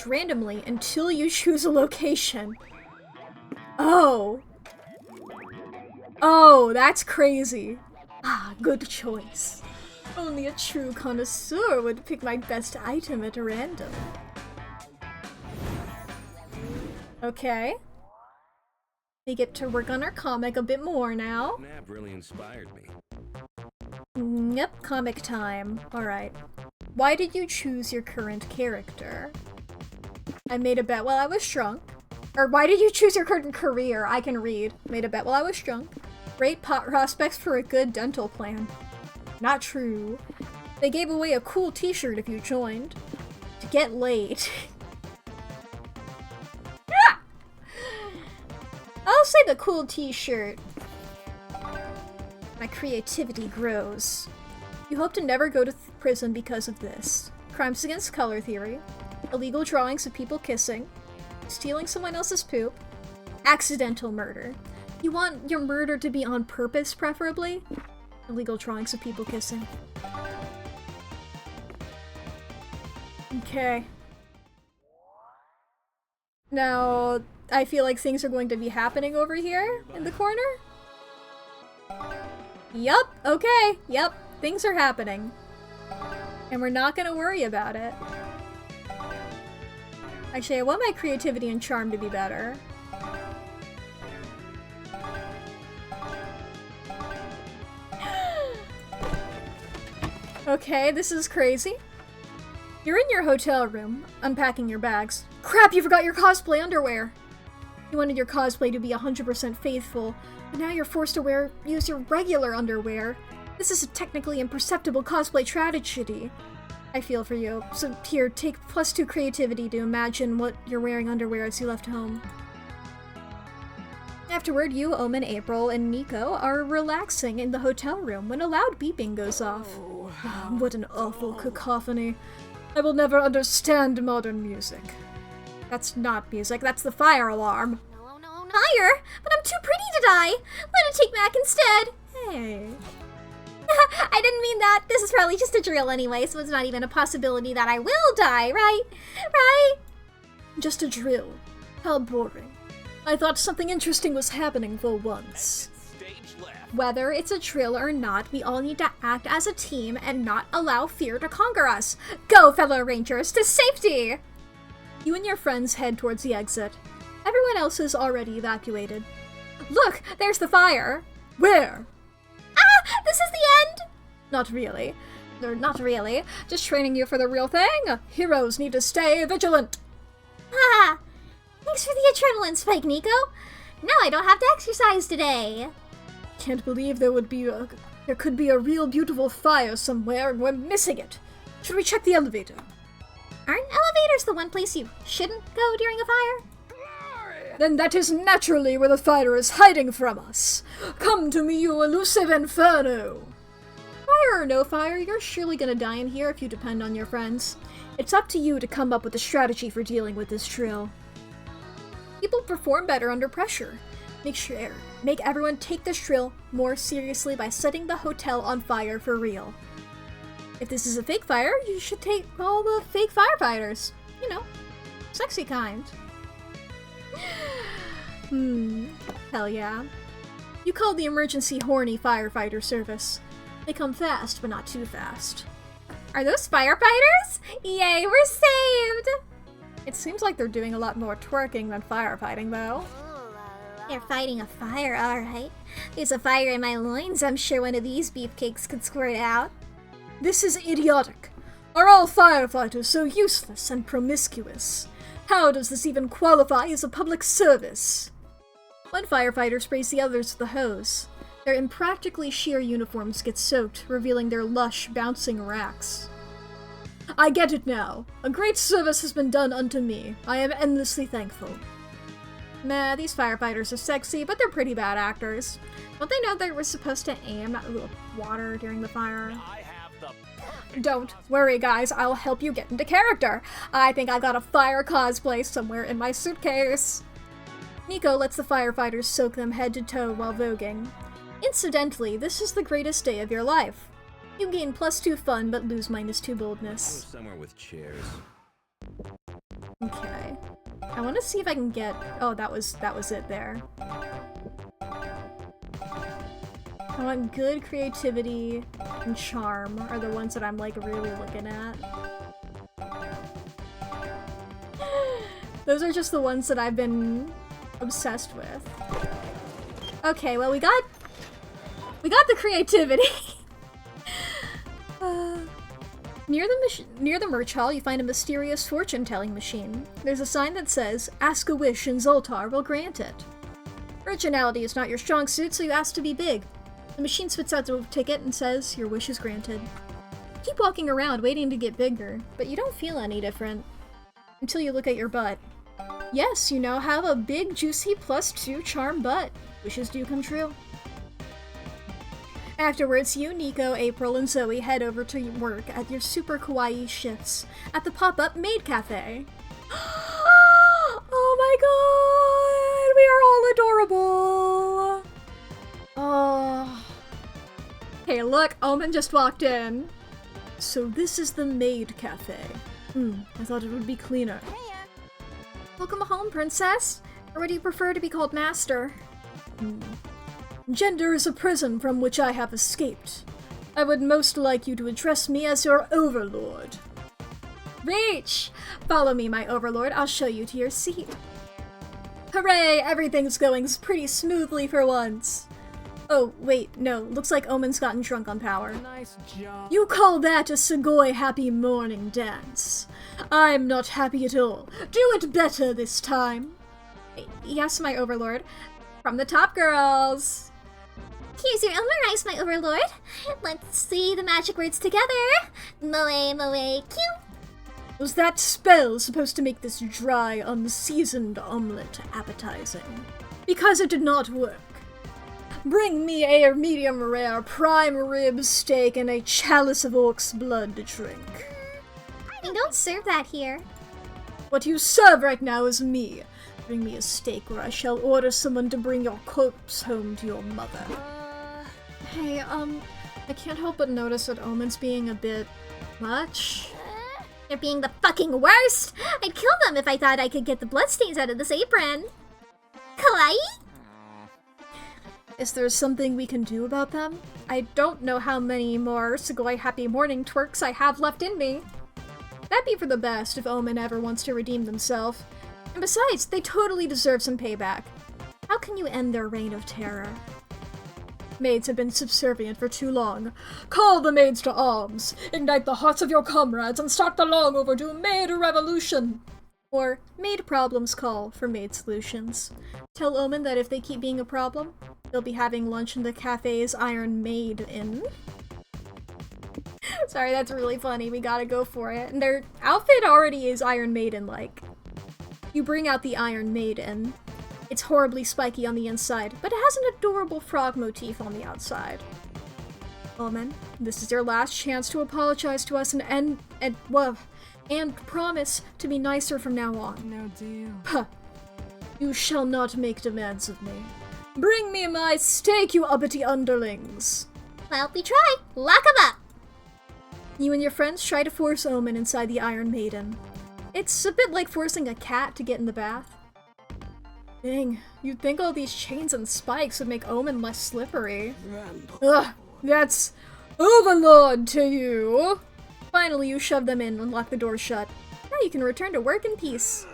randomly until you choose a location. Oh, that's crazy. Ah, good choice. Only a true connoisseur would pick my best item at random. Okay. We get to work on our comic a bit more now. Map really inspired me. Yep, comic time. Alright. Why did you choose your current character? I made a bet while I was drunk. Or why did you choose your current career? I can read. Made a bet while I was drunk. Great prospects for a good dental plan. Not true. They gave away a cool t-shirt if you joined. To get laid. I'll say the cool t-shirt. My creativity grows. You hope to never go to prison because of this. Crimes against color theory. Illegal drawings of people kissing. Stealing someone else's poop. Accidental murder. You want your murder to be on purpose, preferably? Illegal drawings of people kissing. Okay. Now, I feel like things are going to be happening over here in the corner. Yup, okay, yep, things are happening. And we're not gonna worry about it. Actually, I want my creativity and charm to be better. Okay, this is crazy. You're in your hotel room, unpacking your bags. Crap, you forgot your cosplay underwear! You wanted your cosplay to be 100% faithful, but now you're forced to use your regular underwear. This is a technically imperceptible cosplay tragedy. I feel for you. So here, take +2 creativity to imagine what you're wearing underwear as you left home. Afterward, you, Omen, April, and Nico are relaxing in the hotel room when a loud beeping goes off. What an awful cacophony. I will never understand modern music. That's not music, that's the fire alarm. No, fire? But I'm too pretty to die. Let it take Mack instead. Hey. I didn't mean that. This is probably just a drill anyway, so it's not even a possibility that I will die, right? Right? Just a drill. How boring. I thought something interesting was happening for once. Stage left. Whether it's a drill or not, we all need to act as a team and not allow fear to conquer us. Go, fellow rangers, to safety! You and your friends head towards the exit. Everyone else is already evacuated. Look, there's the fire! Where? Ah! This is the end! Not really. Not really. Just training you for the real thing. Heroes need to stay vigilant. Ha! Thanks for the adrenaline spike, Nico. Now I don't have to exercise today. Can't believe there could be a real beautiful fire somewhere and we're missing it. Should we check the elevator? Aren't elevators the one place you shouldn't go during a fire? Then that is naturally where the fire is hiding from us. Come to me, you elusive inferno! Fire or no fire, you're surely gonna die in here if you depend on your friends. It's up to you to come up with a strategy for dealing with this drill. People perform better under pressure. Make everyone take this drill more seriously by setting the hotel on fire for real. If this is a fake fire, you should take all the fake firefighters. You know, sexy kind. Hell yeah. You call the emergency horny firefighter service. They come fast, but not too fast. Are those firefighters? Yay, we're saved! It seems like they're doing a lot more twerking than firefighting, though. They're fighting a fire, alright. There's a fire in my loins, I'm sure one of these beefcakes could squirt out. This is idiotic. Are all firefighters so useless and promiscuous? How does this even qualify as a public service? One firefighter sprays the others with a hose. Their impractically sheer uniforms get soaked, revealing their lush, bouncing racks. I get it now. A great service has been done unto me. I am endlessly thankful. Nah, these firefighters are sexy, but they're pretty bad actors. Don't they know they were supposed to aim at water during the fire? I have the Don't worry, guys. I'll help you get into character. I think I got a fire cosplay somewhere in my suitcase. Nico lets the firefighters soak them head to toe while voguing. Incidentally, this is the greatest day of your life. You gain +2 fun, but lose -2 boldness. Somewhere with chairs. Okay. I want to see if I can get... Oh, that was it there. I want good creativity and charm are the ones that I'm like really looking at. Those are just the ones that I've been obsessed with. Okay, well we got the creativity. Near the merch hall, you find a mysterious fortune-telling machine. There's a sign that says, "Ask a wish and Zoltar will grant it." Originality is not your strong suit, so you ask to be big. The machine spits out a ticket and says, "Your wish is granted." Keep walking around, waiting to get bigger, but you don't feel any different. Until you look at your butt. Yes, you now have a big, juicy +2 charm butt. Wishes do come true. Afterwards, you, Nico, April, and Zoe head over to work at your super kawaii shifts at the pop-up maid cafe. Oh my god! We are all adorable! Oh. Hey, look! Omen just walked in. So this is the maid cafe. I thought it would be cleaner. Welcome home, princess. Or would you prefer to be called master? Gender is a prison from which I have escaped. I would most like you to address me as your overlord. Reach! Follow me, my overlord. I'll show you to your seat. Hooray! Everything's going pretty smoothly for once. Oh, wait, no. Looks like Omen's gotten drunk on power. Nice job. You call that a Sugoi happy morning dance? I'm not happy at all. Do it better this time. Yes, my overlord. From the top, girls. Here's your Elmer Ice, my overlord. Let's see the magic words together. Moe, moe, cute. Was that spell supposed to make this dry, unseasoned omelet appetizing? Because it did not work. Bring me a medium rare prime rib steak and a chalice of orc's blood to drink. We don't serve that here. What you serve right now is me. Bring me a steak or I shall order someone to bring your corpse home to your mother. Hey, I can't help but notice that Omen's being a bit much. They're being the fucking worst! I'd kill them if I thought I could get the bloodstains out of this apron. Kawaii? Is there something we can do about them? I don't know how many more Sugoi happy morning twerks I have left in me. That'd be for the best if Omen ever wants to redeem themselves. And besides, they totally deserve some payback. How can you end their reign of terror? Maids have been subservient for too long. Call the maids to arms. Ignite the hearts of your comrades and start the long overdue maid revolution. Or, maid problems call for maid solutions. Tell Omen that if they keep being a problem, they'll be having lunch in the cafe's Iron Maiden. Sorry, that's really funny. We gotta go for it. And their outfit already is Iron Maiden-like. You bring out the Iron Maiden. It's horribly spiky on the inside, but it has an adorable frog motif on the outside. Omen, this is your last chance to apologize to us and promise to be nicer from now on. No deal. Puh. You shall not make demands of me. Bring me my steak, you uppity underlings. Well, we try. Lock 'em up. You and your friends try to force Omen inside the Iron Maiden. It's a bit like forcing a cat to get in the bath. Dang, you'd think all these chains and spikes would make Omen less slippery. Ugh, that's Overlord to you! Finally, you shove them in and lock the door shut. Now you can return to work in peace.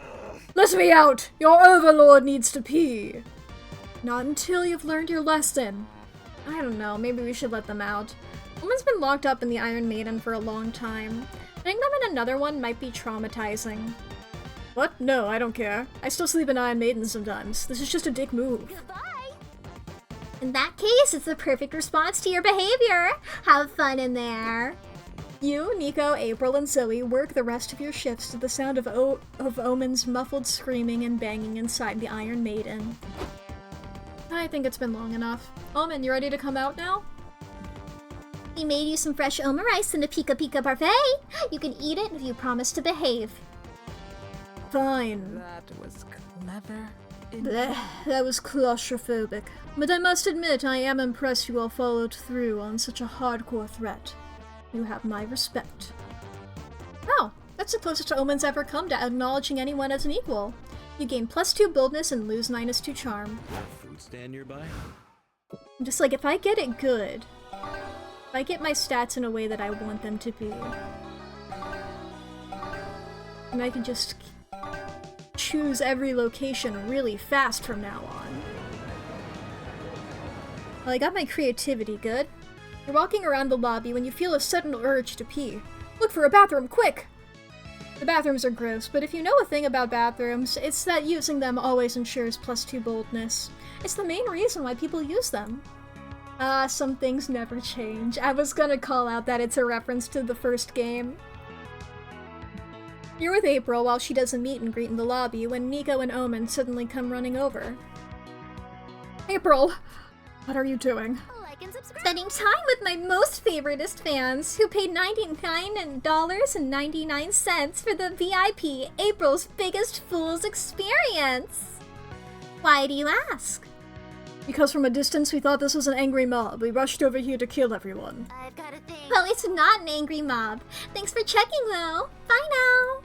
Let me out! Your Overlord needs to pee! Not until you've learned your lesson. I don't know, maybe we should let them out. Omen's been locked up in the Iron Maiden for a long time. Putting them in another one might be traumatizing. What? No, I don't care. I still sleep in Iron Maiden sometimes. This is just a dick move. Goodbye. In that case, it's the perfect response to your behavior. Have fun in there. You, Nico, April, and Zoe work the rest of your shifts to the sound of Omen's muffled screaming and banging inside the Iron Maiden. I think it's been long enough. Omen, you ready to come out now? We made you some fresh Oma rice and a Pika Pika parfait. You can eat it if you promise to behave. Fine. That was clever. Blech, that was claustrophobic. But I must admit, I am impressed you all followed through on such a hardcore threat. You have my respect. Oh, that's the closest Omen's ever come to acknowledging anyone as an equal. You gain +2 boldness and lose -2 charm. A food stand nearby? I'm just like, if I get it good, if I get my stats in a way that I want them to be, and I can just choose every location really fast from now on. Well, I got my creativity good. You're walking around the lobby when you feel a sudden urge to pee. Look for a bathroom, quick! The bathrooms are gross, but if you know a thing about bathrooms, it's that using them always ensures +2 boldness. It's the main reason why people use them. Ah, some things never change. I was gonna call out that it's a reference to the first game. You're with April while she does a meet and greet in the lobby when Nico and Omen suddenly come running over. April! What are you doing? Like and subscribe. Spending time with my most favoritist fans who paid $99.99 for the VIP April's Biggest Fools experience. Why do you ask? Because from a distance we thought this was an angry mob. We rushed over here to kill everyone. I've got a thing. Well, it's not an angry mob. Thanks for checking, though. Bye now.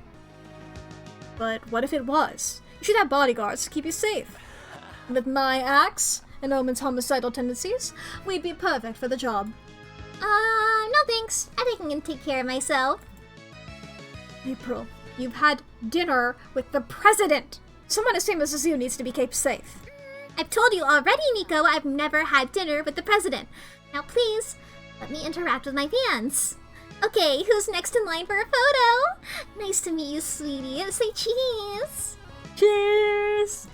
But what if it was? You should have bodyguards to keep you safe. With my axe and Omen's homicidal tendencies, we'd be perfect for the job. No thanks. I think I can take care of myself. April, you've had dinner with the president. Someone as famous as you needs to be kept safe. I've told you already, Nico, I've never had dinner with the president. Now please, let me interact with my fans. Okay, who's next in line for a photo? Nice to meet you, sweetie. And say cheese. Cheers!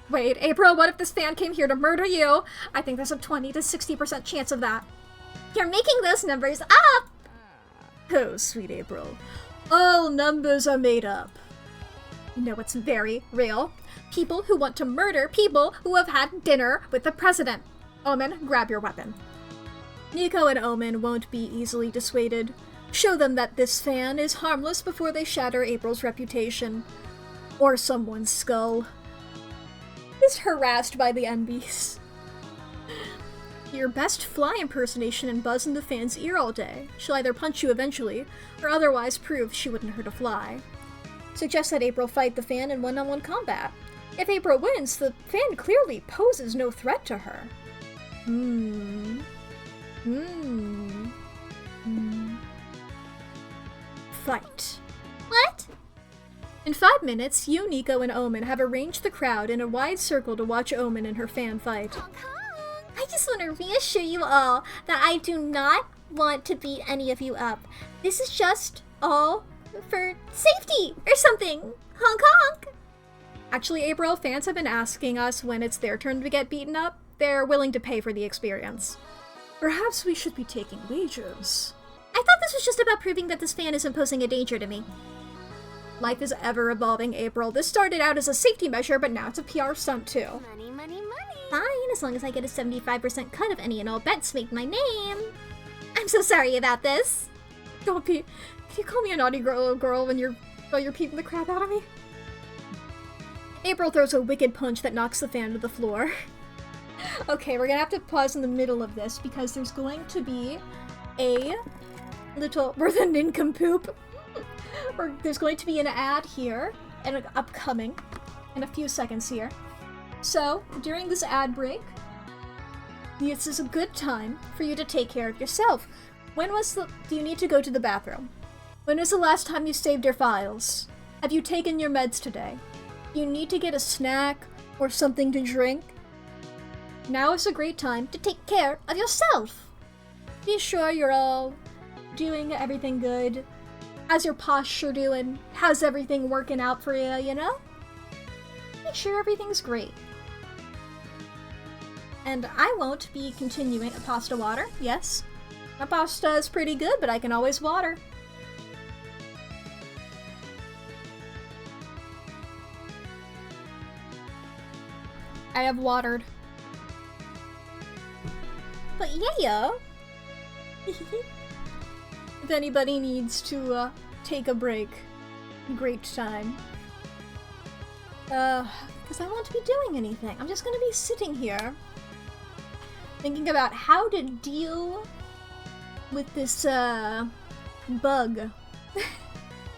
Wait, April, what if this fan came here to murder you? I think there's a 20 to 60% chance of that. You're making those numbers up! Oh, sweet April. All numbers are made up. You know what's very real? People who want to murder people who have had dinner with the president. Omen, grab your weapon. Nico and Omen won't be easily dissuaded. Show them that this fan is harmless before they shatter April's reputation. Or someone's skull. Is harassed by the NBs. Your best fly impersonation and buzz in the fan's ear all day. She'll either punch you eventually, or otherwise prove she wouldn't hurt a fly. Suggest that April fight the fan in one-on-one combat. If April wins, the fan clearly poses no threat to her. Fight. What? In 5 minutes, you, Nico, and Omen have arranged the crowd in a wide circle to watch Omen and her fan fight. Honk, honk. I just want to reassure you all that I do not want to beat any of you up. This is just all for safety or something. Honk honk. Actually, April, fans have been asking us when it's their turn to get beaten up. They're willing to pay for the experience. Perhaps we should be taking wagers. I thought this was just about proving that this fan isn't posing a danger to me. Life is ever evolving, April. This started out as a safety measure, but now it's a PR stunt too. Money, money, money. Fine, as long as I get a 75% cut of any and all bets made my name. I'm so sorry about this. Don't be. Can you call me a naughty girl when you're peeping the crap out of me? April throws a wicked punch that knocks the fan to the floor. Okay, we're gonna have to pause in the middle of this because there's going to be a little the nincompoop. Or there's going to be an ad here and upcoming in a few seconds here. So during this ad break, this is a good time for you to take care of yourself. Do you need to go to the bathroom? When was the last time you saved your files? Have you taken your meds today? You need to get a snack or something to drink? Now is a great time to take care of yourself. Be sure you're all doing everything good. How's your posture doing? How's everything working out for you, you know? Make sure everything's great. And I won't be continuing a pasta water, yes. My pasta is pretty good, but I can always water. I have watered. But yeah. If anybody needs to take a break, great time. Because I won't be doing anything. I'm just gonna be sitting here thinking about how to deal with this bug.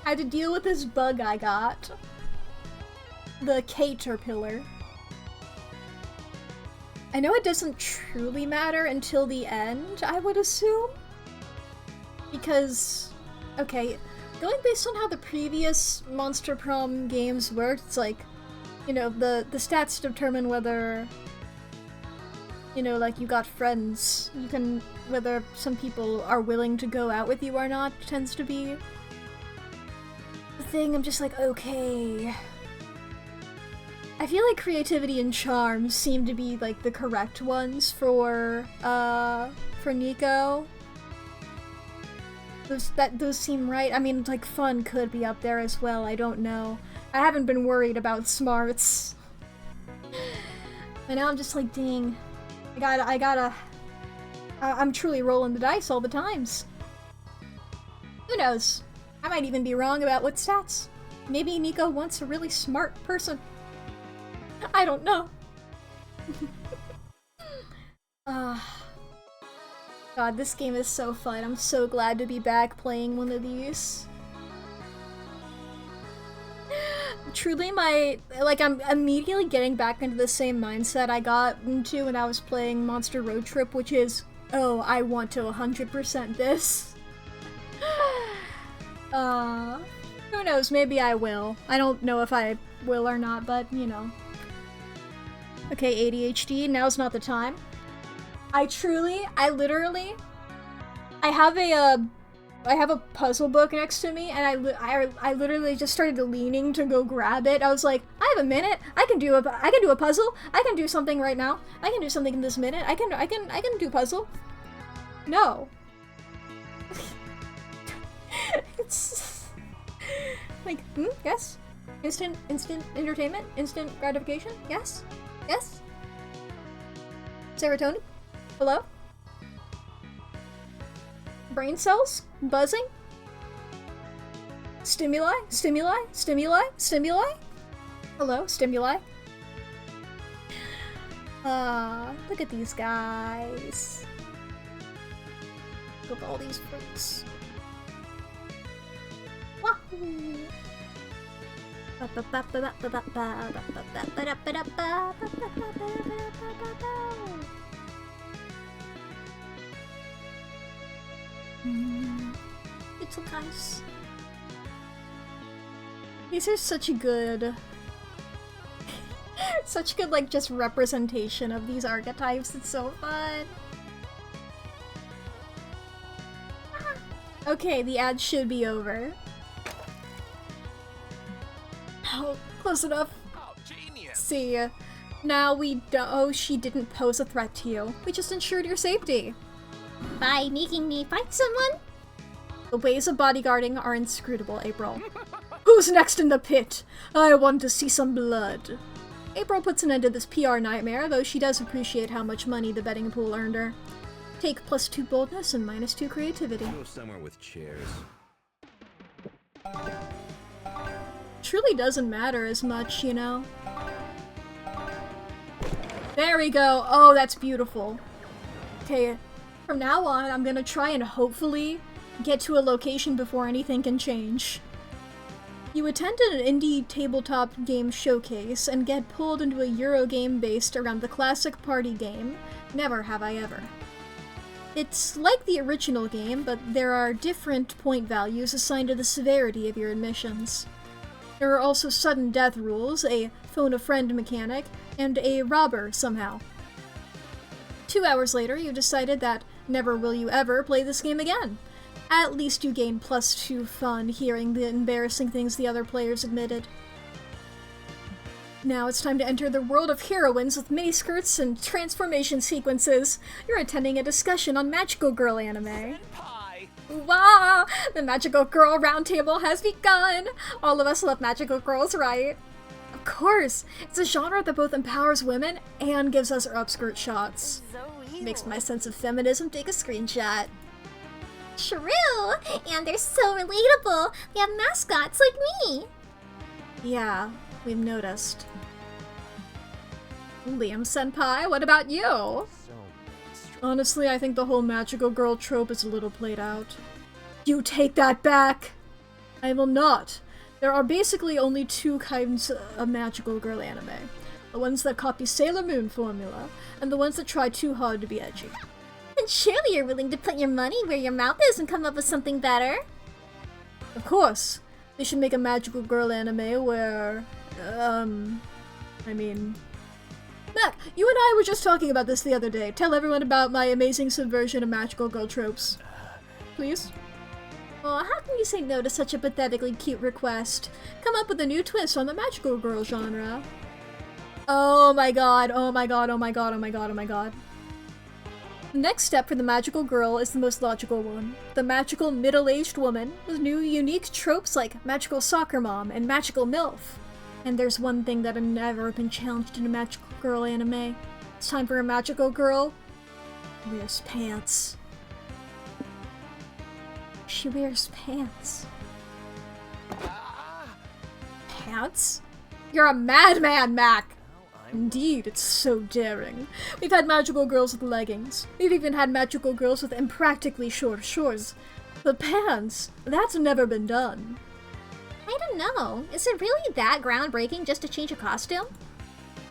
How to deal with this bug I got. The caterpillar. I know it doesn't truly matter until the end, I would assume. Because, okay, going based on how the previous Monster Prom games worked, it's like, you know, the stats determine whether, you know, like you got friends. You can, whether some people are willing to go out with you or not tends to be the thing. I'm just like, okay. I feel like creativity and charm seem to be like the correct ones for Nico. Those seem right. I mean, like fun could be up there as well. I don't know. I haven't been worried about smarts. But now I'm just like, dang. I'm truly rolling the dice all the times. Who knows? I might even be wrong about what stats. Maybe Nico wants a really smart person. I don't know. God, this game is so fun. I'm so glad to be back playing one of these. Truly I'm immediately getting back into the same mindset I got into when I was playing Monster Road Trip, which is, oh, I want to 100% this. Who knows, maybe I will. I don't know if I will or not, but, you know. Okay, ADHD, now's not the time. I have a puzzle book next to me, and I literally just started leaning to go grab it. I was like, I have a minute. I can do a puzzle. I can do something right now. I can do something in this minute. I can do a puzzle. No. It's like, yes. Instant entertainment, instant gratification. Yes. Yes. Serotonin. Hello? Brain cells? Buzzing? Stimuli? Stimuli? Stimuli? Stimuli? Hello? Stimuli? Look at these guys. Look at all these fruits. Wahoo! Little guys. These are such a good... Such good, like, just representation of these archetypes. It's so fun. Okay, the ad should be over. Oh, close enough. Oh, genius. See, now oh, she didn't pose a threat to you. We just ensured your safety. By making me fight someone? The ways of bodyguarding are inscrutable, April. Who's next in the pit? I want to see some blood. April puts an end to this PR nightmare, though she does appreciate how much money the betting pool earned her. Take +2 boldness and -2 creativity. Go somewhere with chairs. Truly doesn't matter as much, you know? There we go. Oh, that's beautiful. Okay, from now on, I'm gonna try and hopefully get to a location before anything can change. You attend an indie tabletop game showcase and get pulled into a Euro game based around the classic party game, Never Have I Ever. It's like the original game, but there are different point values assigned to the severity of your admissions. There are also sudden death rules, a phone-a-friend mechanic, and a robber somehow. 2 hours later, you decided that never will you ever play this game again. At least you gain +2 fun hearing the embarrassing things the other players admitted. Now it's time to enter the world of heroines with miniskirts and transformation sequences. You're attending a discussion on Magical Girl anime. Pie. Wow! The Magical Girl Roundtable has begun! All of us love Magical Girls, right? Of course! It's a genre that both empowers women and gives us our upskirt shots. So evil. Makes my sense of feminism take a screenshot. True! And they're so relatable! They have mascots like me! Yeah, we've noticed. Liam Senpai, what about you? So Honestly, I think the whole magical girl trope is a little played out. You take that back! I will not. There are basically only 2 kinds of magical girl anime. The ones that copy Sailor Moon formula, and the ones that try too hard to be edgy. And surely you're willing to put your money where your mouth is and come up with something better. Of course, they should make a magical girl anime where, Mac, you and I were just talking about this the other day. Tell everyone about my amazing subversion of magical girl tropes. Please? Oh, how can you say no to such a pathetically cute request? Come up with a new twist on the magical girl genre. Oh my god, oh my god, oh my god, oh my god, oh my god. The next step for the magical girl is the most logical one. The magical middle-aged woman with new unique tropes like magical soccer mom and magical MILF. And there's one thing that had never been challenged in a magical girl anime. It's time for a magical girl who wears pants. She wears pants. Pants? You're a madman, Mac! Indeed, it's so daring. We've had magical girls with leggings. We've even had magical girls with impractically short shorts. But pants? That's never been done. I don't know. Is it really that groundbreaking just to change a costume?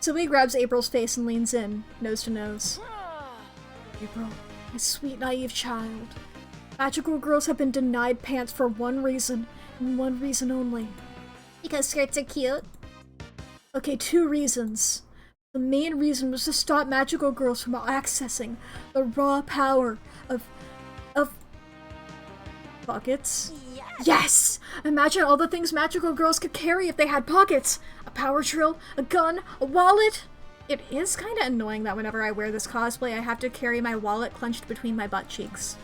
Zoe grabs April's face and leans in, nose to nose. April, my sweet naive child. Magical girls have been denied pants for one reason, and one reason only. Because skirts are cute? Okay, 2 reasons. The main reason was to stop magical girls from accessing the raw power of pockets. Yes! Imagine all the things magical girls could carry if they had pockets! A power drill, a gun, a wallet! It is kinda annoying that whenever I wear this cosplay, I have to carry my wallet clenched between my butt cheeks.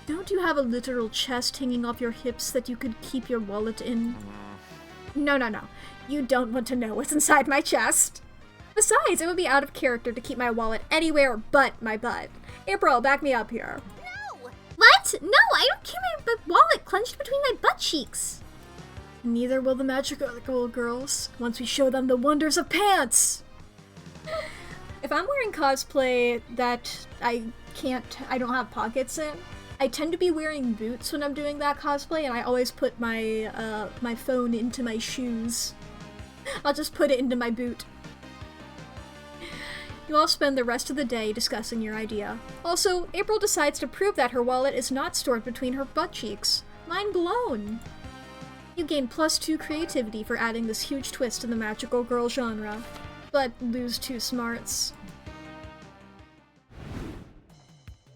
Don't you have a literal chest hanging off your hips that you could keep your wallet in? No. You don't want to know what's inside my chest. Besides, it would be out of character to keep my wallet anywhere but my butt. April, back me up here. What? No, I don't keep my wallet clenched between my butt cheeks. Neither will the magical girls once we show them the wonders of pants. If I'm wearing cosplay that I don't have pockets in, I tend to be wearing boots when I'm doing that cosplay, and I always put my my phone into my shoes. I'll just put it into my boot. You all spend the rest of the day discussing your idea. Also, April decides to prove that her wallet is not stored between her butt cheeks. Mind blown. You gain +2 creativity for adding this huge twist to the magical girl genre, but lose 2 smarts.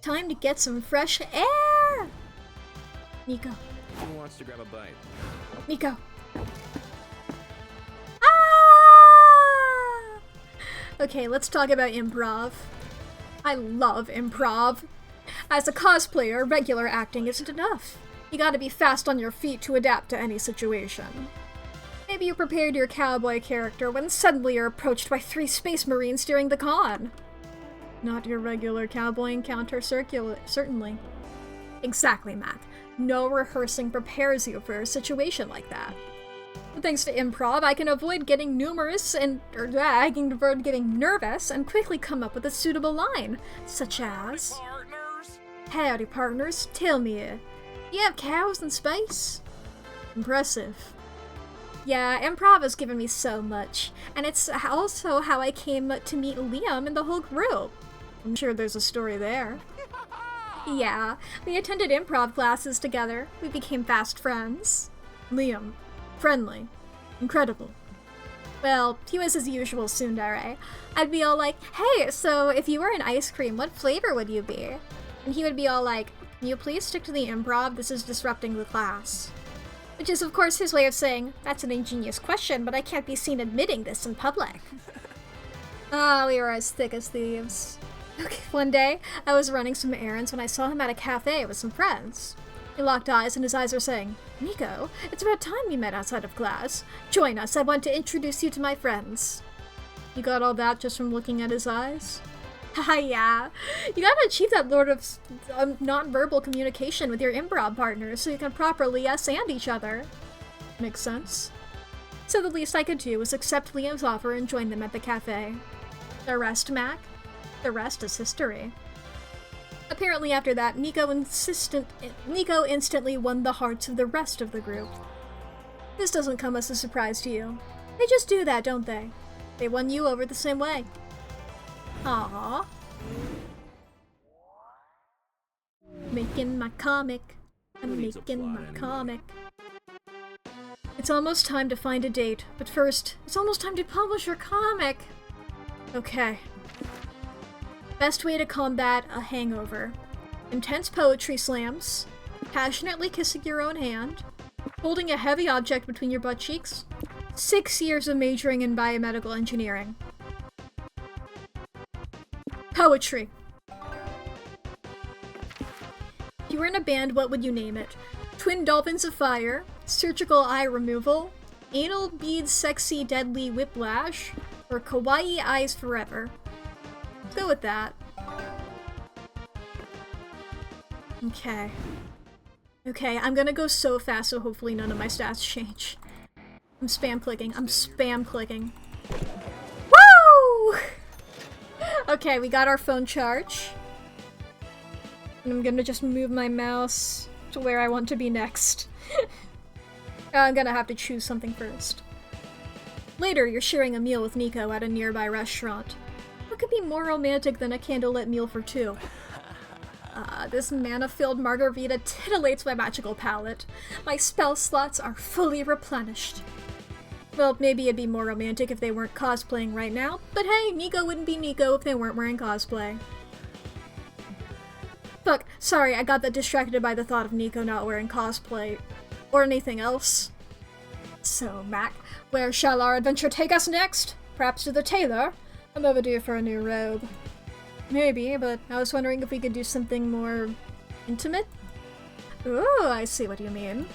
Time to get some fresh air! Nico. Who wants to grab a bite? Nico. Ah! Okay, let's talk about improv. I love improv. As a cosplayer, regular acting isn't enough. You gotta be fast on your feet to adapt to any situation. Maybe you prepared your cowboy character when suddenly you're approached by 3 space marines during the con. Not your regular cowboy encounter certainly. Exactly, Mac. No rehearsing prepares you for a situation like that. Thanks to improv, I can avoid getting nervous and quickly come up with a suitable line, such as, Partners! "Howdy, partners. Tell me, you have cows in space?" Impressive. Yeah, improv has given me so much, and it's also how I came to meet Liam and the whole group. I'm sure there's a story there. Yeah, we attended improv classes together. We became fast friends. Liam. Friendly. Incredible. Well, he was his usual tsundere. I'd be all like, "Hey, so if you were an ice cream, what flavor would you be?" And he would be all like, "Can you please stick to the improv? This is disrupting the class." Which is, of course, his way of saying, "That's an ingenious question, but I can't be seen admitting this in public." Ah, we were as thick as thieves. Okay, one day, I was running some errands when I saw him at a cafe with some friends. He locked eyes and his eyes were saying, "Nico, it's about time we met outside of class. Join us, I want to introduce you to my friends." You got all that just from looking at his eyes? Haha, yeah. You gotta achieve that sort of non-verbal communication with your improv partners so you can properly yes-and each other. Makes sense. So the least I could do was accept Liam's offer and join them at the cafe. The rest, Mac? The rest is history. Apparently after that, Nico instantly won the hearts of the rest of the group. This doesn't come as a surprise to you. They just do that, don't they? They won you over the same way. Aww. Making my comic. I'm making my comic. It's almost time to find a date, but first, it's almost time to publish your comic. Okay. Best way to combat a hangover. Intense poetry slams, passionately kissing your own hand, holding a heavy object between your butt cheeks, 6 years of majoring in biomedical engineering. Poetry. If you were in a band, what would you name it? Twin Dolphins of Fire, Surgical Eye Removal, Anal Beads Sexy Deadly Whiplash, or Kawaii Eyes Forever? Let's go with that. Okay. Okay, I'm gonna go so fast so hopefully none of my stats change. I'm spam clicking. I'm spam clicking. Woo! Okay, we got our phone charge. And I'm gonna just move my mouse to where I want to be next. I'm gonna have to choose something first. Later, you're sharing a meal with Nico at a nearby restaurant. What could be more romantic than a candlelit meal for 2? This mana-filled margarita titillates my magical palate. My spell slots are fully replenished. Well, maybe it'd be more romantic if they weren't cosplaying right now, but hey, Nico wouldn't be Nico if they weren't wearing cosplay. Fuck, sorry, I got that distracted by the thought of Nico not wearing cosplay. Or anything else. So, Mac, where shall our adventure take us next? Perhaps to the tailor? I'm overdue for a new robe. Maybe, but I was wondering if we could do something more intimate? Ooh, I see what you mean.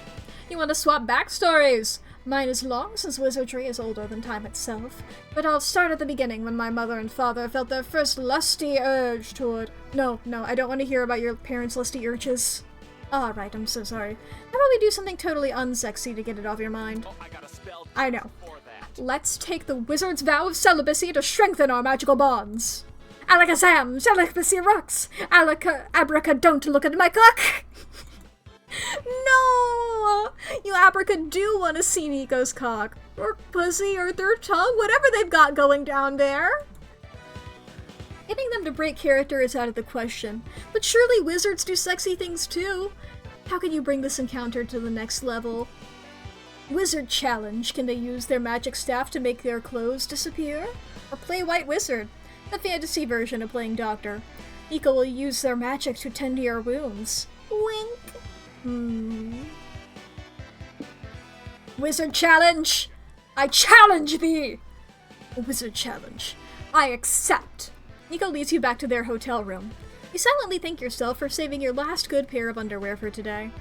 You want to swap backstories? Mine is long, since wizardry is older than time itself. But I'll start at the beginning, when my mother and father felt their first lusty urge toward— No, I don't want to hear about your parents' lusty urges. Alright, I'm so sorry. How about we do something totally unsexy to get it off your mind? Oh, I got a spell I know. for that. Let's take the wizard's vow of celibacy to strengthen our magical bonds. Alakazam, celibacy rocks! Abraca, don't look at my cock! No! You Abraca do want to see Nico's cock. Or pussy, or their tongue, whatever they've got going down there. Getting them to break character is out of the question, but surely wizards do sexy things too. How can you bring this encounter to the next level? Wizard challenge. Can they use their magic staff to make their clothes disappear? Or play White Wizard, the fantasy version of playing Doctor. Nico will use their magic to tend to your wounds. Wink. Wizard challenge! I challenge thee! Wizard challenge. I accept. Nico leads you back to their hotel room. You silently thank yourself for saving your last good pair of underwear for today.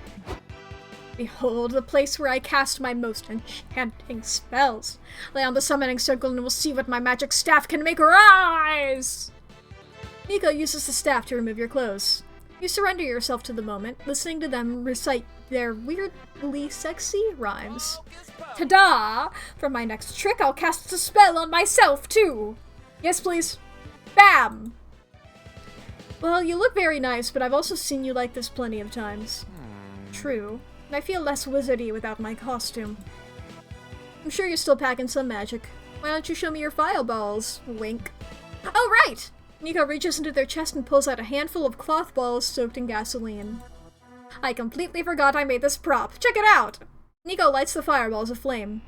Behold the place where I cast my most enchanting spells. Lay on the summoning circle and we'll see what my magic staff can make rise! Nico uses the staff to remove your clothes. You surrender yourself to the moment, listening to them recite their weirdly sexy rhymes. Ta-da! For my next trick, I'll cast a spell on myself, too! Yes, please. Bam! Well, you look very nice, but I've also seen you like this plenty of times. True. And I feel less wizardy without my costume. I'm sure you're still packing some magic. Why don't you show me your fireballs? Wink. Oh, right! Nico reaches into their chest and pulls out a handful of cloth balls soaked in gasoline. I completely forgot I made this prop. Check it out! Nico lights the fireballs aflame.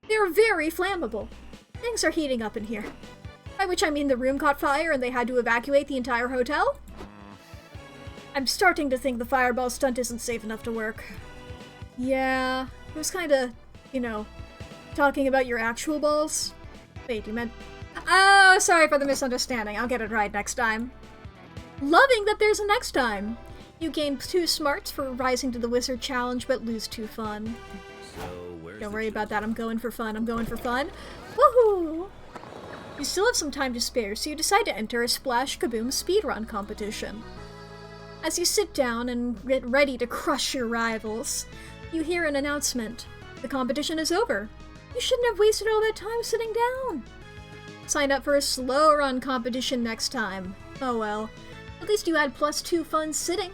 They're very flammable. Things are heating up in here. By which I mean the room caught fire and they had to evacuate the entire hotel? I'm starting to think the fireball stunt isn't safe enough to work. Yeah, it was kinda, talking about your actual balls. Wait, you meant... Oh, sorry for the misunderstanding. I'll get it right next time. Loving that there's a next time. You gain 2 smarts for rising to the wizard challenge, but lose 2 fun. So where's Don't worry about that. I'm going for fun. Woohoo! You still have some time to spare, so you decide to enter a Splash Kaboom speedrun competition. As you sit down and get ready to crush your rivals, you hear an announcement. The competition is over. You shouldn't have wasted all that time sitting down. Sign up for a slow run competition next time. Oh well. At least you had +2 fun sitting.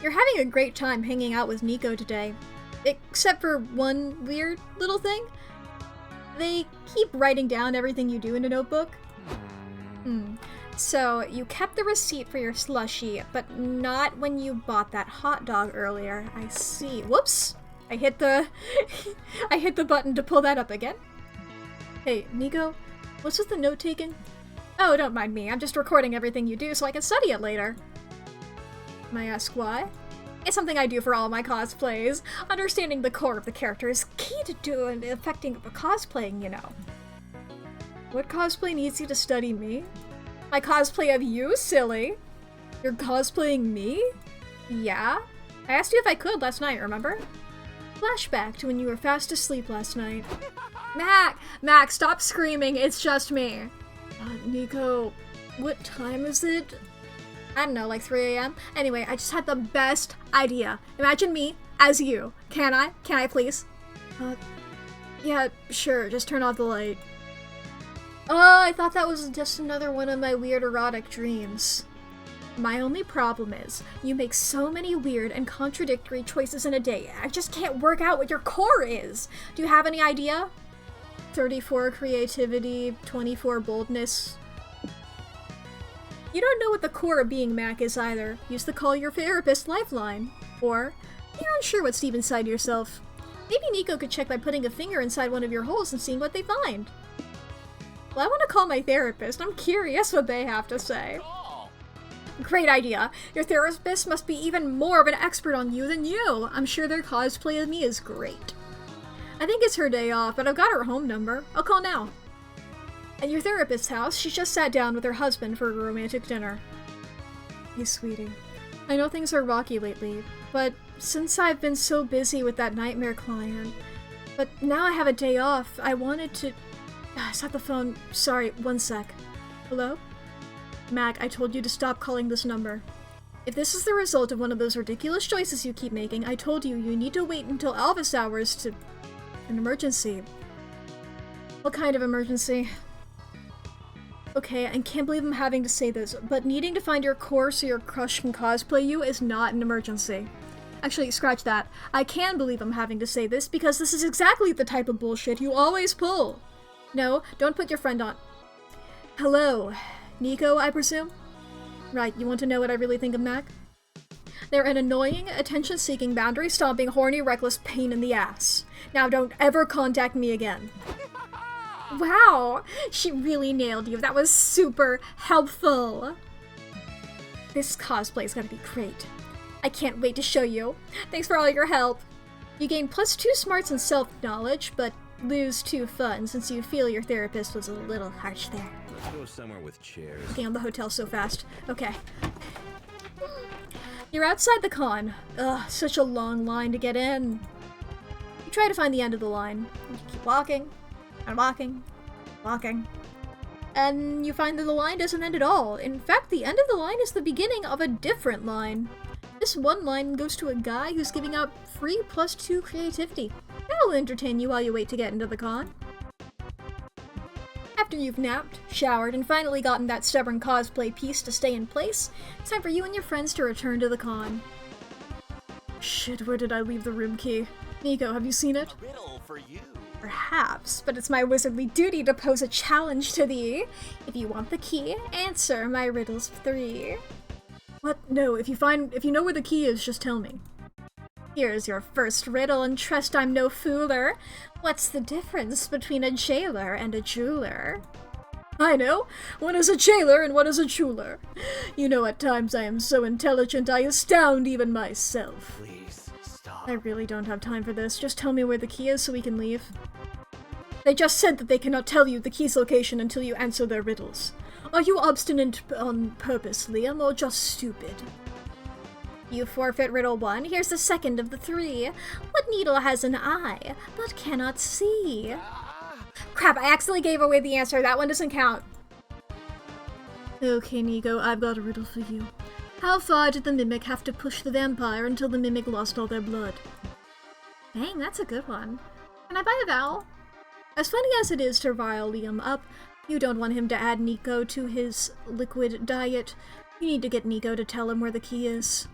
You're having a great time hanging out with Nico today. Except for one weird little thing. They keep writing down everything you do in a notebook. So, you kept the receipt for your slushie, but not when you bought that hot dog earlier. I see. Whoops! I hit the... I hit the button to pull that up again. Hey, Nico, what's with the note-taking? Oh, don't mind me. I'm just recording everything you do so I can study it later. May I ask why? It's something I do for all my cosplays. Understanding the core of the character is key to affecting cosplaying, you know. What cosplay needs you to study me? My cosplay of you, silly. You're cosplaying me? Yeah? I asked you if I could last night, remember? Flashback to when you were fast asleep last night. Mack, stop screaming, it's just me. Nico, what time is it? I don't know, like 3 a.m.? Anyway, I just had the best idea. Imagine me as you. Can I? Can I please? Yeah, sure, just turn off the light. Oh, I thought that was just another one of my weird erotic dreams. My only problem is, you make so many weird and contradictory choices in a day. I just can't work out what your core is. Do you have any idea? 34 creativity, 24 boldness. You don't know what the core of being Mack is either. Use the call your therapist lifeline. Or, you're unsure what's deep inside yourself. Maybe Nico could check by putting a finger inside one of your holes and seeing what they find. Well, I want to call my therapist. I'm curious what they have to say. Great idea. Your therapist must be even more of an expert on you than you. I'm sure their cosplay of me is great. I think it's her day off, but I've got her home number. I'll call now. At your therapist's house, she just sat down with her husband for a romantic dinner. Hey, sweetie. I know things are rocky lately, but since I've been so busy with that nightmare client, but now I have a day off, I wanted to... It's at the phone. Sorry, one sec. Hello? Mack, I told you to stop calling this number. If this is the result of one of those ridiculous choices you keep making, I told you you need to wait until office hours to... An emergency. What kind of emergency? Okay, I can't believe I'm having to say this, but needing to find your core so your crush can cosplay you is not an emergency. Actually, scratch that. I can believe I'm having to say this because this is exactly the type of bullshit you always pull. No, don't put your friend on. Hello. Nico, I presume? Right, you want to know what I really think of Mack? They're an annoying, attention-seeking, boundary-stomping, horny, reckless pain in the ass. Now don't ever contact me again. Wow, she really nailed you. That was super helpful. This cosplay is gonna be great. I can't wait to show you. Thanks for all your help. You gain +2 smarts and self-knowledge, but lose 2 fun since you feel your therapist was a little harsh there. Let's go somewhere with chairs. Damn, the hotel so fast. Okay. You're outside the con. Ugh, such a long line to get in. You try to find the end of the line. You keep walking, and walking, walking. And you find that the line doesn't end at all. In fact, the end of the line is the beginning of a different line. This one line goes to a guy who's giving out free +2 creativity. That'll entertain you while you wait to get into the con. After you've napped, showered, and finally gotten that stubborn cosplay piece to stay in place, it's time for you and your friends to return to the con. Shit, where did I leave the room key? Nico, have you seen it? Riddle for you. Perhaps, but it's my wizardly duty to pose a challenge to thee. If you want the key, answer my riddles 3. What? No, if you know where the key is, just tell me. Here's your first riddle, and trust I'm no fooler. What's the difference between a jailer and a jeweler? I know. One is a jailer and one is a jeweler. You know, at times I am so intelligent I astound even myself. Please stop. I really don't have time for this. Just tell me where the key is so we can leave. They just said that they cannot tell you the key's location until you answer their riddles. Are you obstinate on purpose, Liam, or just stupid? You forfeit riddle 1. Here's the second of the 3. What needle has an eye, but cannot see? Crap, I accidentally gave away the answer. That one doesn't count. Okay, Nico, I've got a riddle for you. How far did the mimic have to push the vampire until the mimic lost all their blood? Dang, that's a good one. Can I buy a vowel? As funny as it is to rile Liam up, you don't want him to add Nico to his liquid diet. You need to get Nico to tell him where the key is.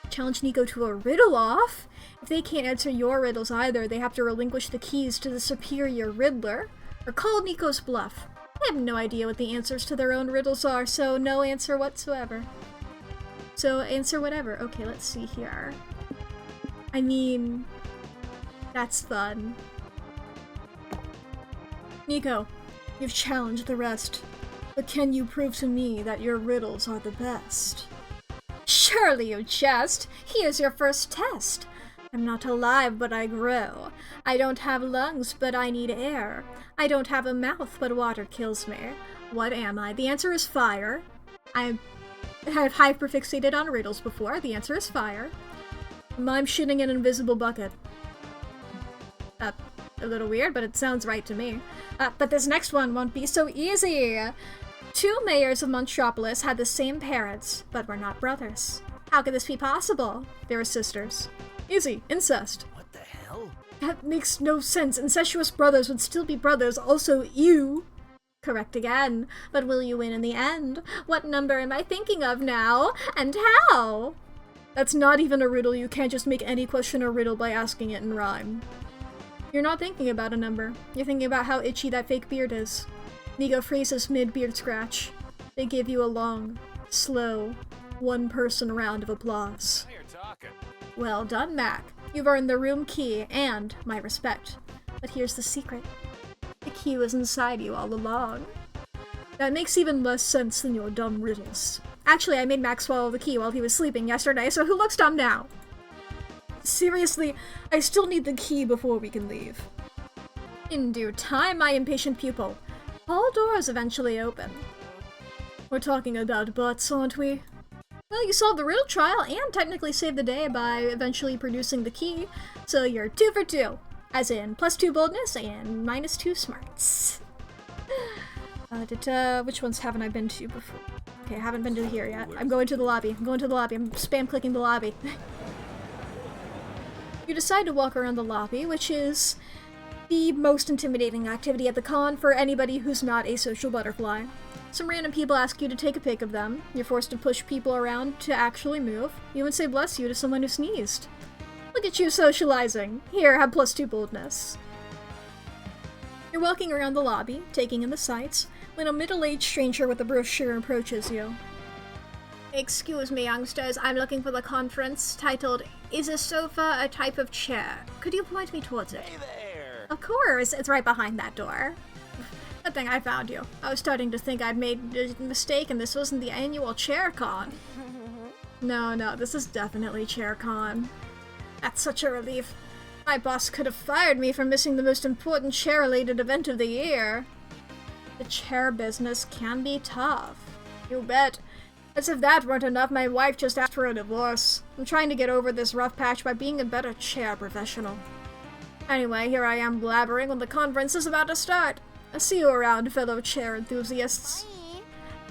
Challenge Nico to a riddle off? If they can't answer your riddles either, they have to relinquish the keys to the superior riddler, or call Nico's bluff. They have no idea what the answers to their own riddles are, so no answer whatsoever. So answer whatever. Okay, let's see here. I mean, that's fun. Nico, you've challenged the rest, but can you prove to me that your riddles are the best? Surely you jest! Here's your first test! I'm not alive, but I grow. I don't have lungs, but I need air. I don't have a mouth, but water kills me. What am I? The answer is fire. I have hyperfixated on riddles before. The answer is fire. I'm shitting in an invisible bucket. A little weird, but it sounds right to me. But this next one won't be so easy! 2 mayors of Monstropolis had the same parents, but were not brothers. How could this be possible? They were sisters. Easy. Incest. What the hell? That makes no sense. Incestuous brothers would still be brothers. Also, you. Correct again. But will you win in the end? What number am I thinking of now? And how? That's not even a riddle. You can't just make any question a riddle by asking it in rhyme. You're not thinking about a number. You're thinking about how itchy that fake beard is. Nico freezes mid-beard scratch. They give you a long, slow, one-person round of applause. Now you're talking. Well done, Mack. You've earned the room key and my respect. But here's the secret. The key was inside you all along. That makes even less sense than your dumb riddles. Actually, I made Mack swallow the key while he was sleeping yesterday, so who looks dumb now? Seriously, I still need the key before we can leave. In due time, my impatient pupil. All doors eventually open. We're talking about butts, aren't we? Well, you solved the riddle trial and technically saved the day by eventually producing the key, so you're 2 for 2. As in, +2 boldness and -2 smarts. Which ones haven't I been to before? Okay, I haven't been to here yet. I'm going to the lobby. I'm spam clicking the lobby. You decide to walk around the lobby, which is the most intimidating activity at the con for anybody who's not a social butterfly. Some random people ask you to take a pic of them. You're forced to push people around to actually move. You even say bless you to someone who sneezed. Look at you socializing. Here, have +2 boldness. You're walking around the lobby, taking in the sights, when a middle-aged stranger with a brochure approaches you. Excuse me, youngsters. I'm looking for the conference titled, Is a Sofa a Type of Chair? Could you point me towards it? Hey there! Of course, it's right behind that door. Good thing I found you. I was starting to think I'd made a mistake and this wasn't the annual ChairCon. No, this is definitely ChairCon. That's such a relief. My boss could have fired me for missing the most important chair-related event of the year. The chair business can be tough. You bet. As if that weren't enough, my wife just asked for a divorce. I'm trying to get over this rough patch by being a better chair professional. Anyway, here I am blabbering when the conference is about to start. I'll see you around, fellow chair enthusiasts. Bye.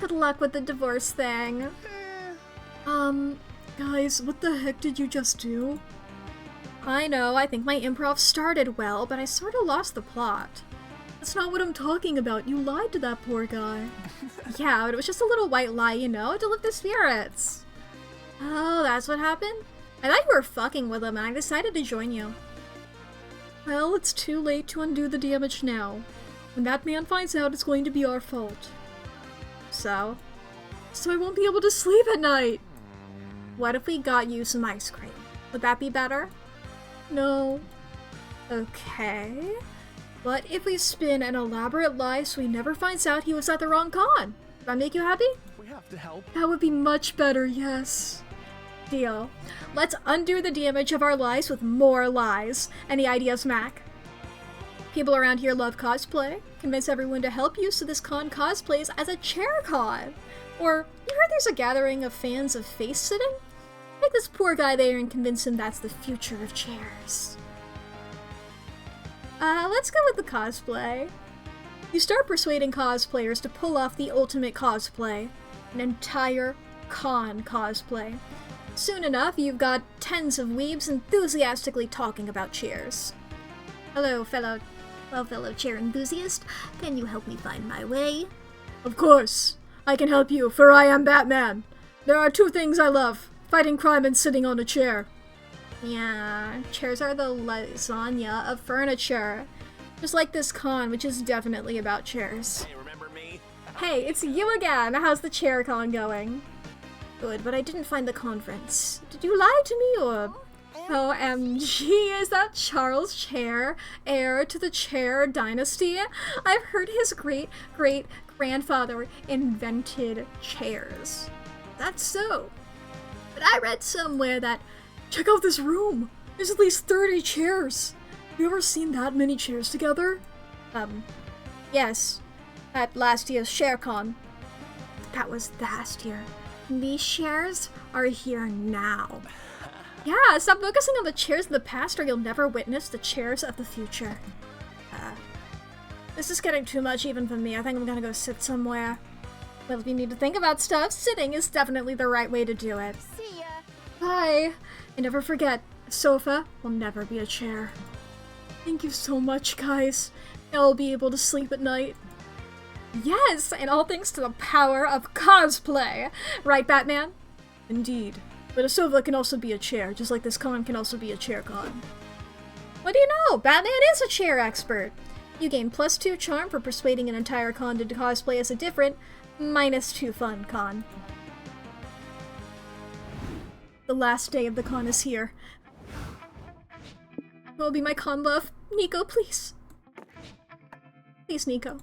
Good luck with the divorce thing. Guys, what the heck did you just do? I know, I think my improv started well, but I sort of lost the plot. That's not what I'm talking about. You lied to that poor guy. Yeah, but it was just a little white lie, you know, to lift the spirits. Oh, that's what happened? I thought you were fucking with him, and I decided to join you. Well, it's too late to undo the damage now. When that man finds out, it's going to be our fault. So I won't be able to sleep at night. What if we got you some ice cream? Would that be better? No. Okay. What if we spin an elaborate lie so he never finds out he was at the wrong con? Does that make you happy? We have to help. That would be much better, yes. Deal. Let's undo the damage of our lies with more lies. Any ideas, Mac? People around here love cosplay. Convince everyone to help you so this con cosplays as a chair con. Or, you heard there's a gathering of fans of face sitting? Take this poor guy there and convince him that's the future of chairs. Let's go with the cosplay. You start persuading cosplayers to pull off the ultimate cosplay. An entire con cosplay. Soon enough, you've got tens of weebs enthusiastically talking about chairs. Hello, fellow chair enthusiast. Can you help me find my way? Of course. I can help you, for I am Batman. There are two things I love. Fighting crime and sitting on a chair. Yeah, chairs are the lasagna of furniture. Just like this con, which is definitely about chairs. Hey, remember me? Hey, it's you again! How's the chair con going? Good, but I didn't find the conference. Did you lie to me, or... OMG, is that Charles Chair, heir to the Chair dynasty? I've heard his great-great-grandfather invented chairs. That's so. But I read somewhere that... Check out this room! There's at least 30 chairs! Have you ever seen that many chairs together? Yes. At last year's ShareCon. That was last year. These chairs are here now. Yeah, stop focusing on the chairs of the past or you'll never witness the chairs of the future. This is getting too much even for me. I think I'm gonna go sit somewhere. Well, if you need to think about stuff, sitting is definitely the right way to do it. See ya. Bye! And never forget, a sofa will never be a chair. Thank you so much, guys. Now I'll be able to sleep at night. Yes, and all thanks to the power of cosplay! Right, Batman? Indeed. But a sofa can also be a chair, just like this con can also be a chair con. What do you know? Batman is a chair expert! You gain +2 charm for persuading an entire con to cosplay as a different, -2 fun con. The last day of the con is here. What will be my con love? Nico, please. Please, Nico.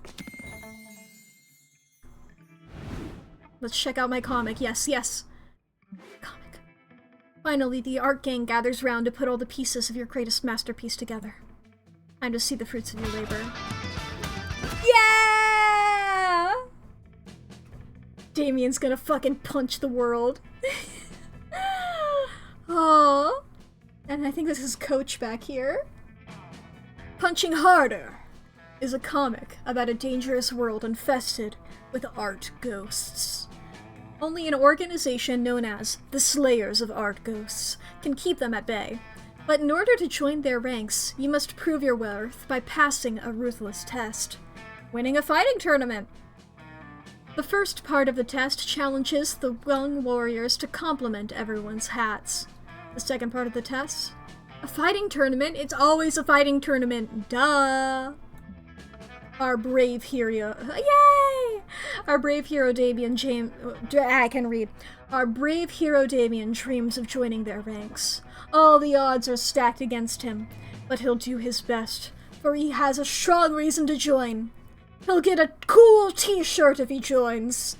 Let's check out my comic. Yes, yes. Comic. Finally, the art gang gathers round to put all the pieces of your greatest masterpiece together. Time to see the fruits of your labor. Yeah! Damien's gonna fucking punch the world. Oh, and I think this is Coach back here. Punching Harder is a comic about a dangerous world infested with art ghosts. Only an organization known as the Slayers of Art Ghosts can keep them at bay. But in order to join their ranks, you must prove your worth by passing a ruthless test. Winning a fighting tournament. The first part of the test challenges the young warriors to compliment everyone's hats. The second part of the test? A fighting tournament? It's always a fighting tournament. Duh! Our brave hero, yay! Our brave hero Damien I can read. Our brave hero Damien dreams of joining their ranks. All the odds are stacked against him, but he'll do his best, for he has a strong reason to join. He'll get a cool t-shirt if he joins.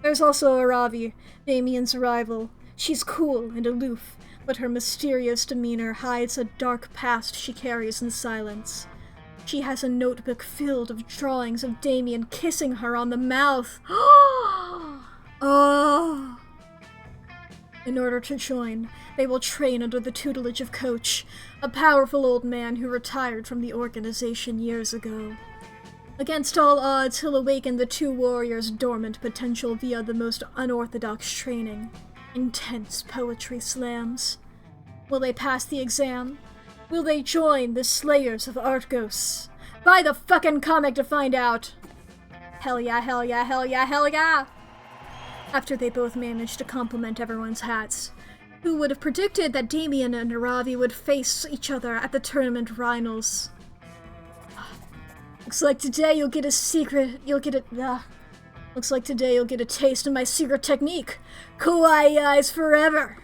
There's also Aravi, Damien's rival. She's cool and aloof, but her mysterious demeanor hides a dark past she carries in silence. She has a notebook filled with drawings of Damien kissing her on the mouth. Oh. In order to join, they will train under the tutelage of Coach, a powerful old man who retired from the organization years ago. Against all odds, he'll awaken the two warriors' dormant potential via the most unorthodox training. Intense poetry slams. Will they pass the exam? Will they join the Slayers of Art Ghosts? Buy the fucking comic to find out! Hell yeah, hell yeah, hell yeah, hell yeah! After they both managed to compliment everyone's hats, who would have predicted that Damien and Aravi would face each other at the tournament finals? Looks like today you'll get a Looks like today you'll get a taste of my secret technique. Kawaii eyes forever!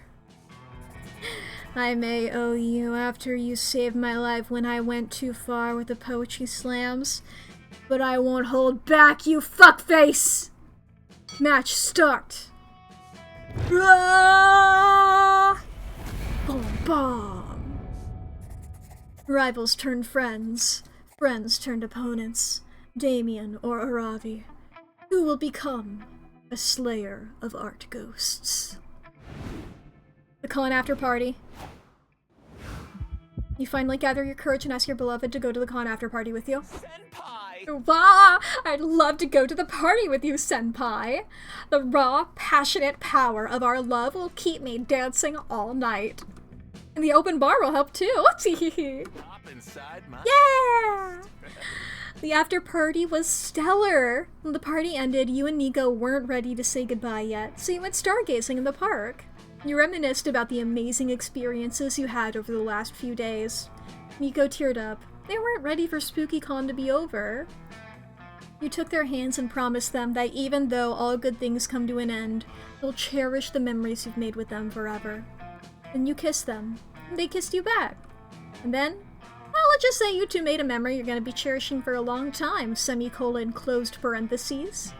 I may owe you after you saved my life when I went too far with the poetry slams, but I won't hold back, you fuckface! Match start! Boom, boom! Rivals turned friends, friends turned opponents, Damien or Aravi. Who will become a Slayer of Art Ghosts? The con after party. You finally gather your courage and ask your beloved to go to the con after party with you. Senpai! Wow! I'd love to go to the party with you, Senpai! The raw, passionate power of our love will keep me dancing all night. And the open bar will help too! Hop inside my... Yeah! The after party was stellar! When the party ended, you and Nico weren't ready to say goodbye yet, so you went stargazing in the park. You reminisced about the amazing experiences you had over the last few days. Nico teared up. They weren't ready for SpookyCon to be over. You took their hands and promised them that even though all good things come to an end, you'll cherish the memories you've made with them forever. Then you kissed them, and they kissed you back. And then, well, let's just say you two made a memory you're gonna be cherishing for a long time, semicolon closed parentheses.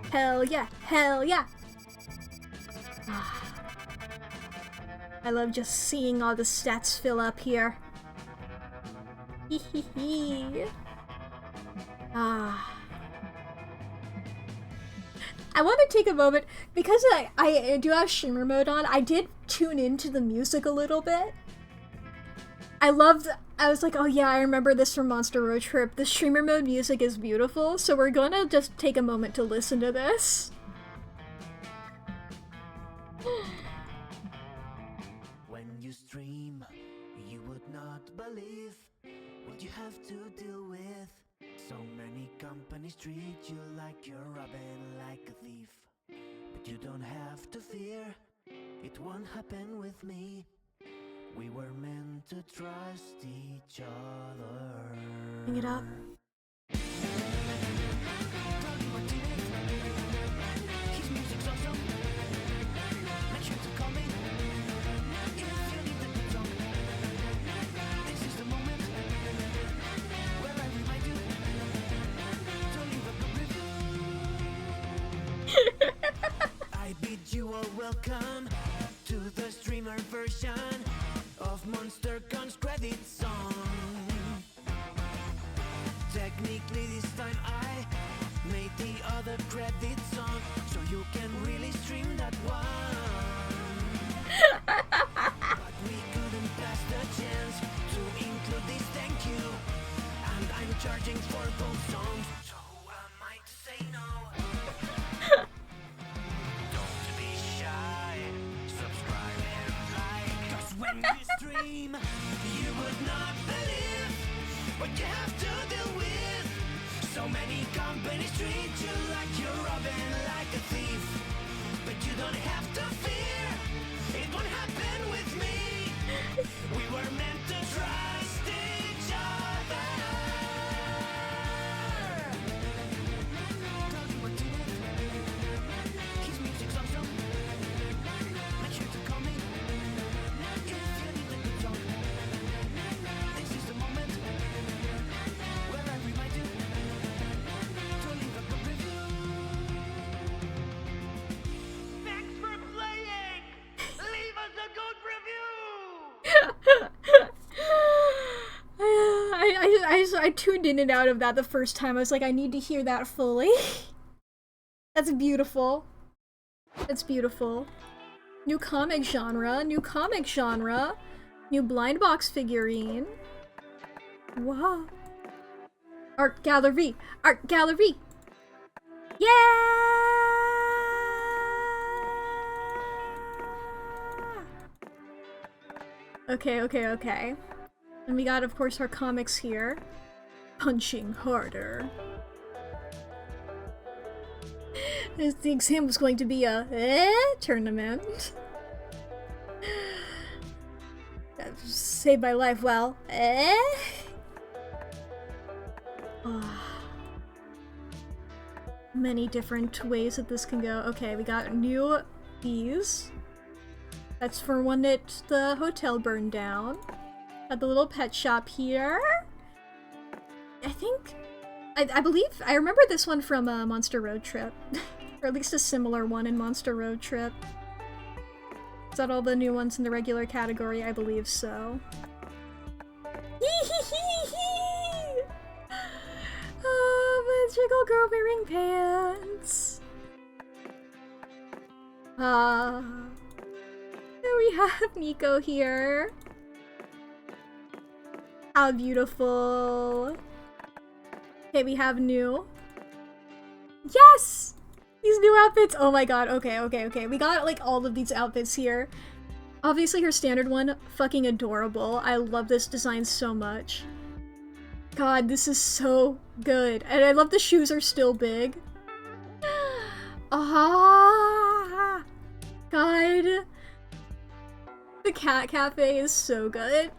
Hell yeah, hell yeah! I love just seeing all the stats fill up here. Hee hee hee. I want to take a moment, because I do have streamer mode on, I did tune into the music a little bit. I was like, oh yeah, I remember this from Monster Road Trip. The streamer mode music is beautiful, so we're gonna just take a moment to listen to this. When you stream, you would not believe what you have to deal with. So many companies treat you like you're robbing like a thief. But you don't have to fear, it won't happen with me. We were meant to trust each other. Bring it up. His music's awesome. Make sure to call me if you need the good song. This is the moment where I remind you to leave a good review. I bid you all welcome to the streamer version of Monster Prom credit song. Technically this time I made the other credit song, so you can really stream that one. But we couldn't pass the chance to include this thank you, and I'm charging for both songs, so who am I to say no? Don't be shy, subscribe and like, 'cause when we stream, you would not believe what you have to deal with. So many companies treat you like you're robbing like a thief. But you don't have to fear, it won't happen with me. We were meant to trust each other. I tuned in and out of that the first time. I was like, I need to hear that fully. That's beautiful. That's beautiful. New comic genre, new comic genre. New blind box figurine. Wow. Art gallery! Art gallery! Yeah! Okay, okay, okay. And we got, of course, our comics here. Punching harder. The exam was going to be a tournament. That saved my life. Well, many different ways that this can go. Okay, we got new bees. That's for when the hotel burned down. Got the little pet shop here. I believe I remember this one from Monster Road Trip. Or at least a similar one in Monster Road Trip. Is that all the new ones in the regular category? I believe so. Oh, magical girl wearing pants. There we have Nico here. How beautiful. Okay, we have new. Yes! These new outfits! Oh my god, okay, okay, okay. We got, like, all of these outfits here. Obviously, her standard one, fucking adorable. I love this design so much. God, this is so good. And I love the shoes are still big. Ah! God. The cat cafe is so good.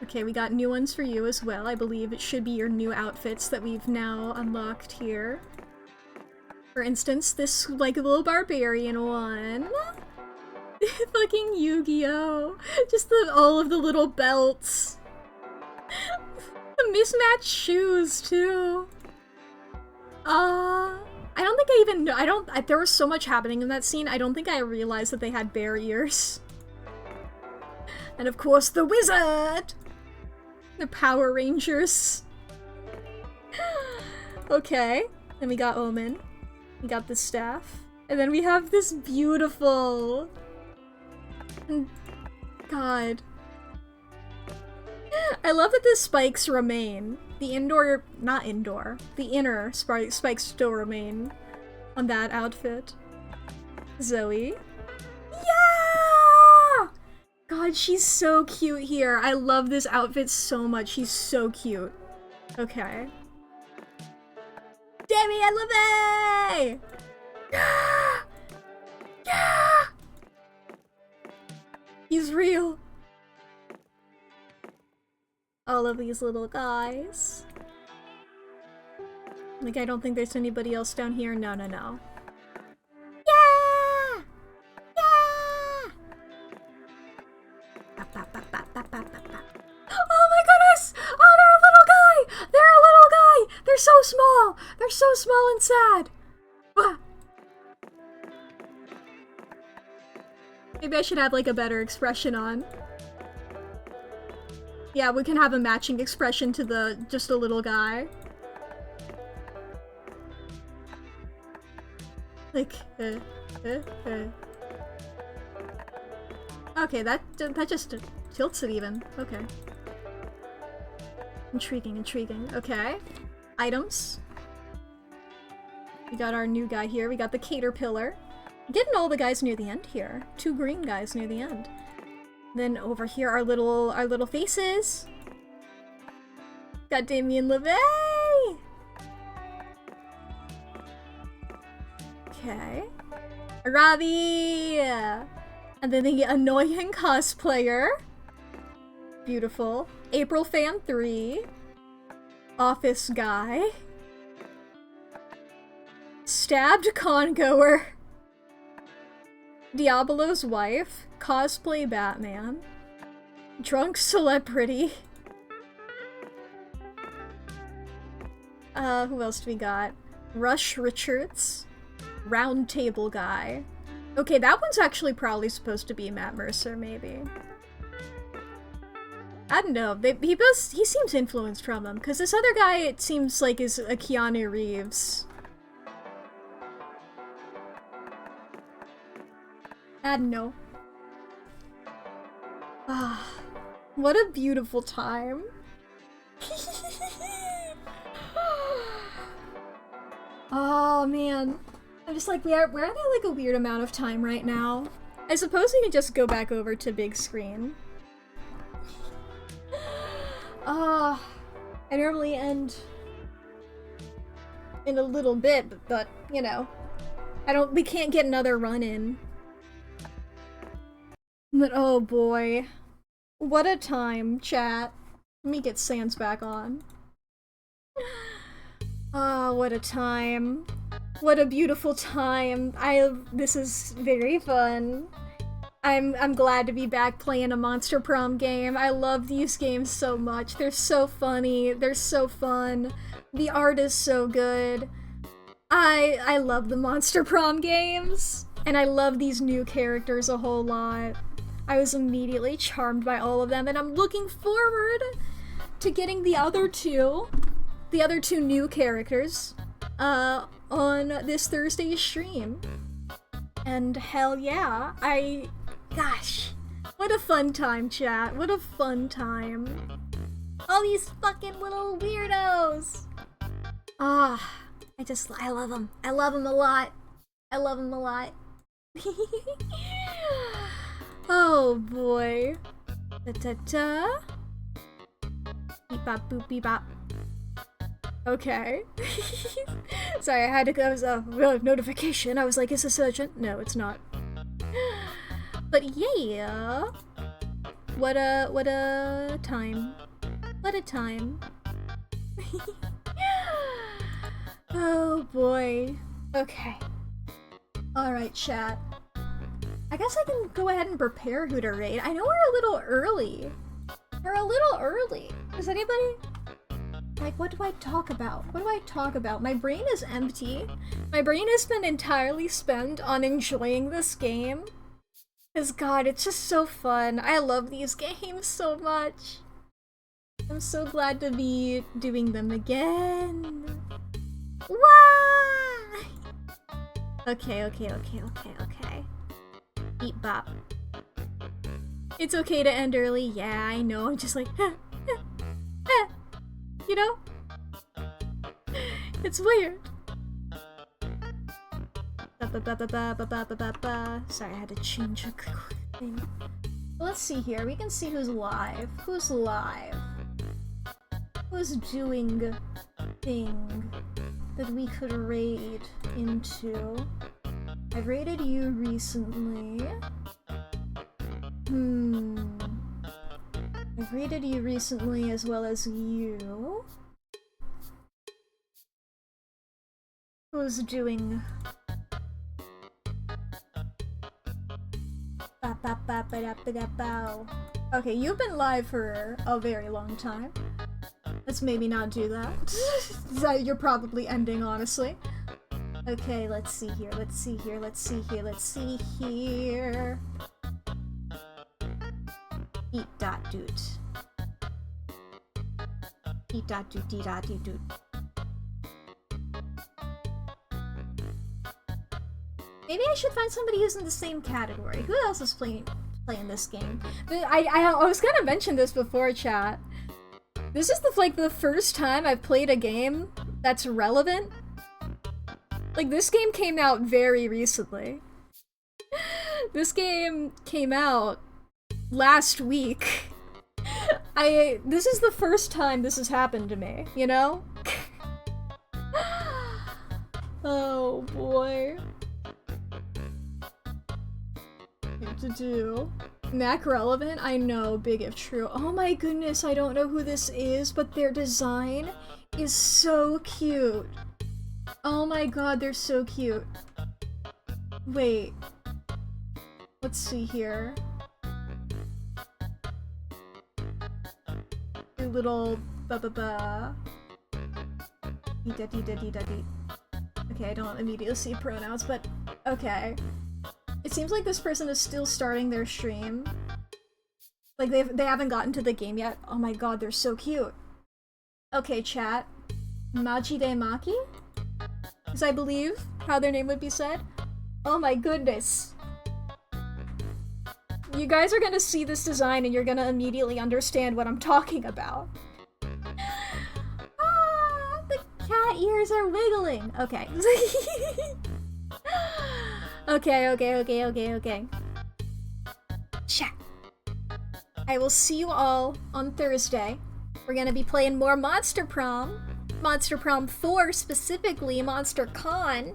Okay, we got new ones for you as well. I believe it should be your new outfits that we've now unlocked here. For instance, this, like, little barbarian one. Fucking Yu-Gi-Oh! Just all of the little belts. The mismatched shoes, too. I don't think I even know. There was so much happening in that scene, I don't think I realized that they had bear ears. And of course, the wizard! The Power Rangers. Okay. Then we got Omen. We got the staff. And then we have this beautiful... God. I love that the spikes remain. The indoor... Not indoor. The inner spikes still remain on that outfit. Zoe. Yeah! God, she's so cute here. I love this outfit so much. She's so cute. Okay. Demi and LeVay! Yeah! Yeah! He's real. All of these little guys. Like, I don't think there's anybody else down here. No, no, no. Yeah! Yeah! Oh my goodness! Oh, they're a little guy! They're a little guy! They're so small! They're so small and sad! Ah. Maybe I should have, like, a better expression on. Yeah, we can have a matching expression to the just a little guy. Like, Okay, that just tilts it even. Okay. Intriguing, intriguing. Okay. Items. We got our new guy here. We got the Caterpillar. Getting all the guys near the end here. 2 green guys near the end. Then over here, our little faces. Got Damien LeVay. Okay. Robbie. And then the annoying cosplayer. Beautiful. April Fan 3. Office guy. Stabbed congoer. Diablo's wife. Cosplay Batman. Drunk celebrity. Who else do we got? Rush Richards. Round Table guy. Okay, that one's actually probably supposed to be Matt Mercer, maybe. I don't know. He seems influenced from him, because this other guy, it seems like, is a Keanu Reeves. I don't know. Ah, what a beautiful time. Oh man. I'm just like, we're at like a weird amount of time right now. I suppose we can just go back over to big screen. I normally end in a little bit, but you know, we can't get another run in. But oh boy. What a time, chat. Let me get Sans back on. Ah, what a time. What a beautiful time. This is very fun. I'm glad to be back playing a Monster Prom game. I love these games so much. They're so funny. They're so fun. The art is so good. I love the Monster Prom games. And I love these new characters a whole lot. I was immediately charmed by all of them, and I'm looking forward to getting the other two new characters on this Thursday's stream. And hell yeah, gosh, what a fun time, chat. What a fun time. All these fucking little weirdos. Ah, I love them. I love them a lot. I love them a lot. Oh boy. Da-da-da. Beep bop boop beep bop. Okay. Sorry, I had to go. It was a notification. I was like, is this urgent? No, it's not. But yeah. What a time. What a time. Oh boy. Okay. Alright, chat. I guess I can go ahead and prepare who to raid. I know we're a little early. We're a little early. Does anybody... Like, what do I talk about? What do I talk about? My brain is empty. My brain has been entirely spent on enjoying this game. Because, God, it's just so fun. I love these games so much. I'm so glad to be doing them again. Why? Okay. Beep bop. It's okay to end early. Yeah, I know. I'm just like, you know? It's weird. Sorry, I had to change a quick thing. Let's see here. We can see who's live. Who's live? Who's doing thing that we could raid into? I've raided you recently. I've raided you recently as well as you. Who's doing... Okay, you've been live for a very long time. Let's maybe not do that. You're probably ending, honestly. Okay, let's see here. Eat dot doot. Eat dot doot dee dot dee doot. Maybe I should find somebody who's in the same category. Who else is playing this game? I was gonna mention this before, chat. This is the first time I've played a game that's relevant. Like, this game came out very recently. This game came out last week. This is the first time this has happened to me, you know? Oh boy. What to do? Mack relevant? I know, big if true. Oh my goodness, I don't know who this is, but their design is so cute. Oh my god, they're so cute. Wait. Let's see here. A little ba-ba-ba. Dee-da-dee-da-dee-da-dee. Okay, I don't immediately see pronouns, but okay. It seems like this person is still starting their stream. Like, they haven't gotten to the game yet. Oh my god, they're so cute. Okay, chat. Majide Maki? Is I believe how their name would be said. Oh my goodness. You guys are gonna see this design and you're gonna immediately understand what I'm talking about. Ah, the cat ears are wiggling. Okay. Okay. Chat. I will see you all on Thursday. We're gonna be playing more Monster Prom. Monster Prom 4 specifically, Monster Con.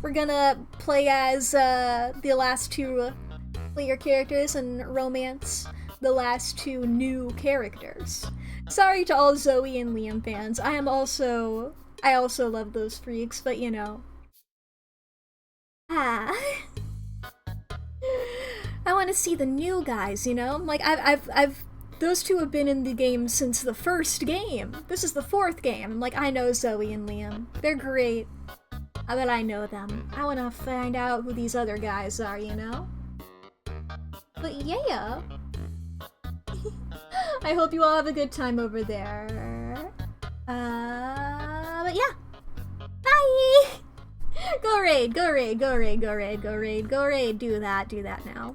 We're gonna play as the last two player characters and romance the last two new characters. Sorry to all Zoe and Liam fans. I also love those freaks, but you know. I want to see the new guys, you know? Like I've those two have been in the game since the first game. This is the fourth game. Like, I know Zoe and Liam. They're great. But I know them. I want to find out who these other guys are, you know? But yeah. I hope you all have a good time over there. But yeah. Bye! Go raid. Do that now.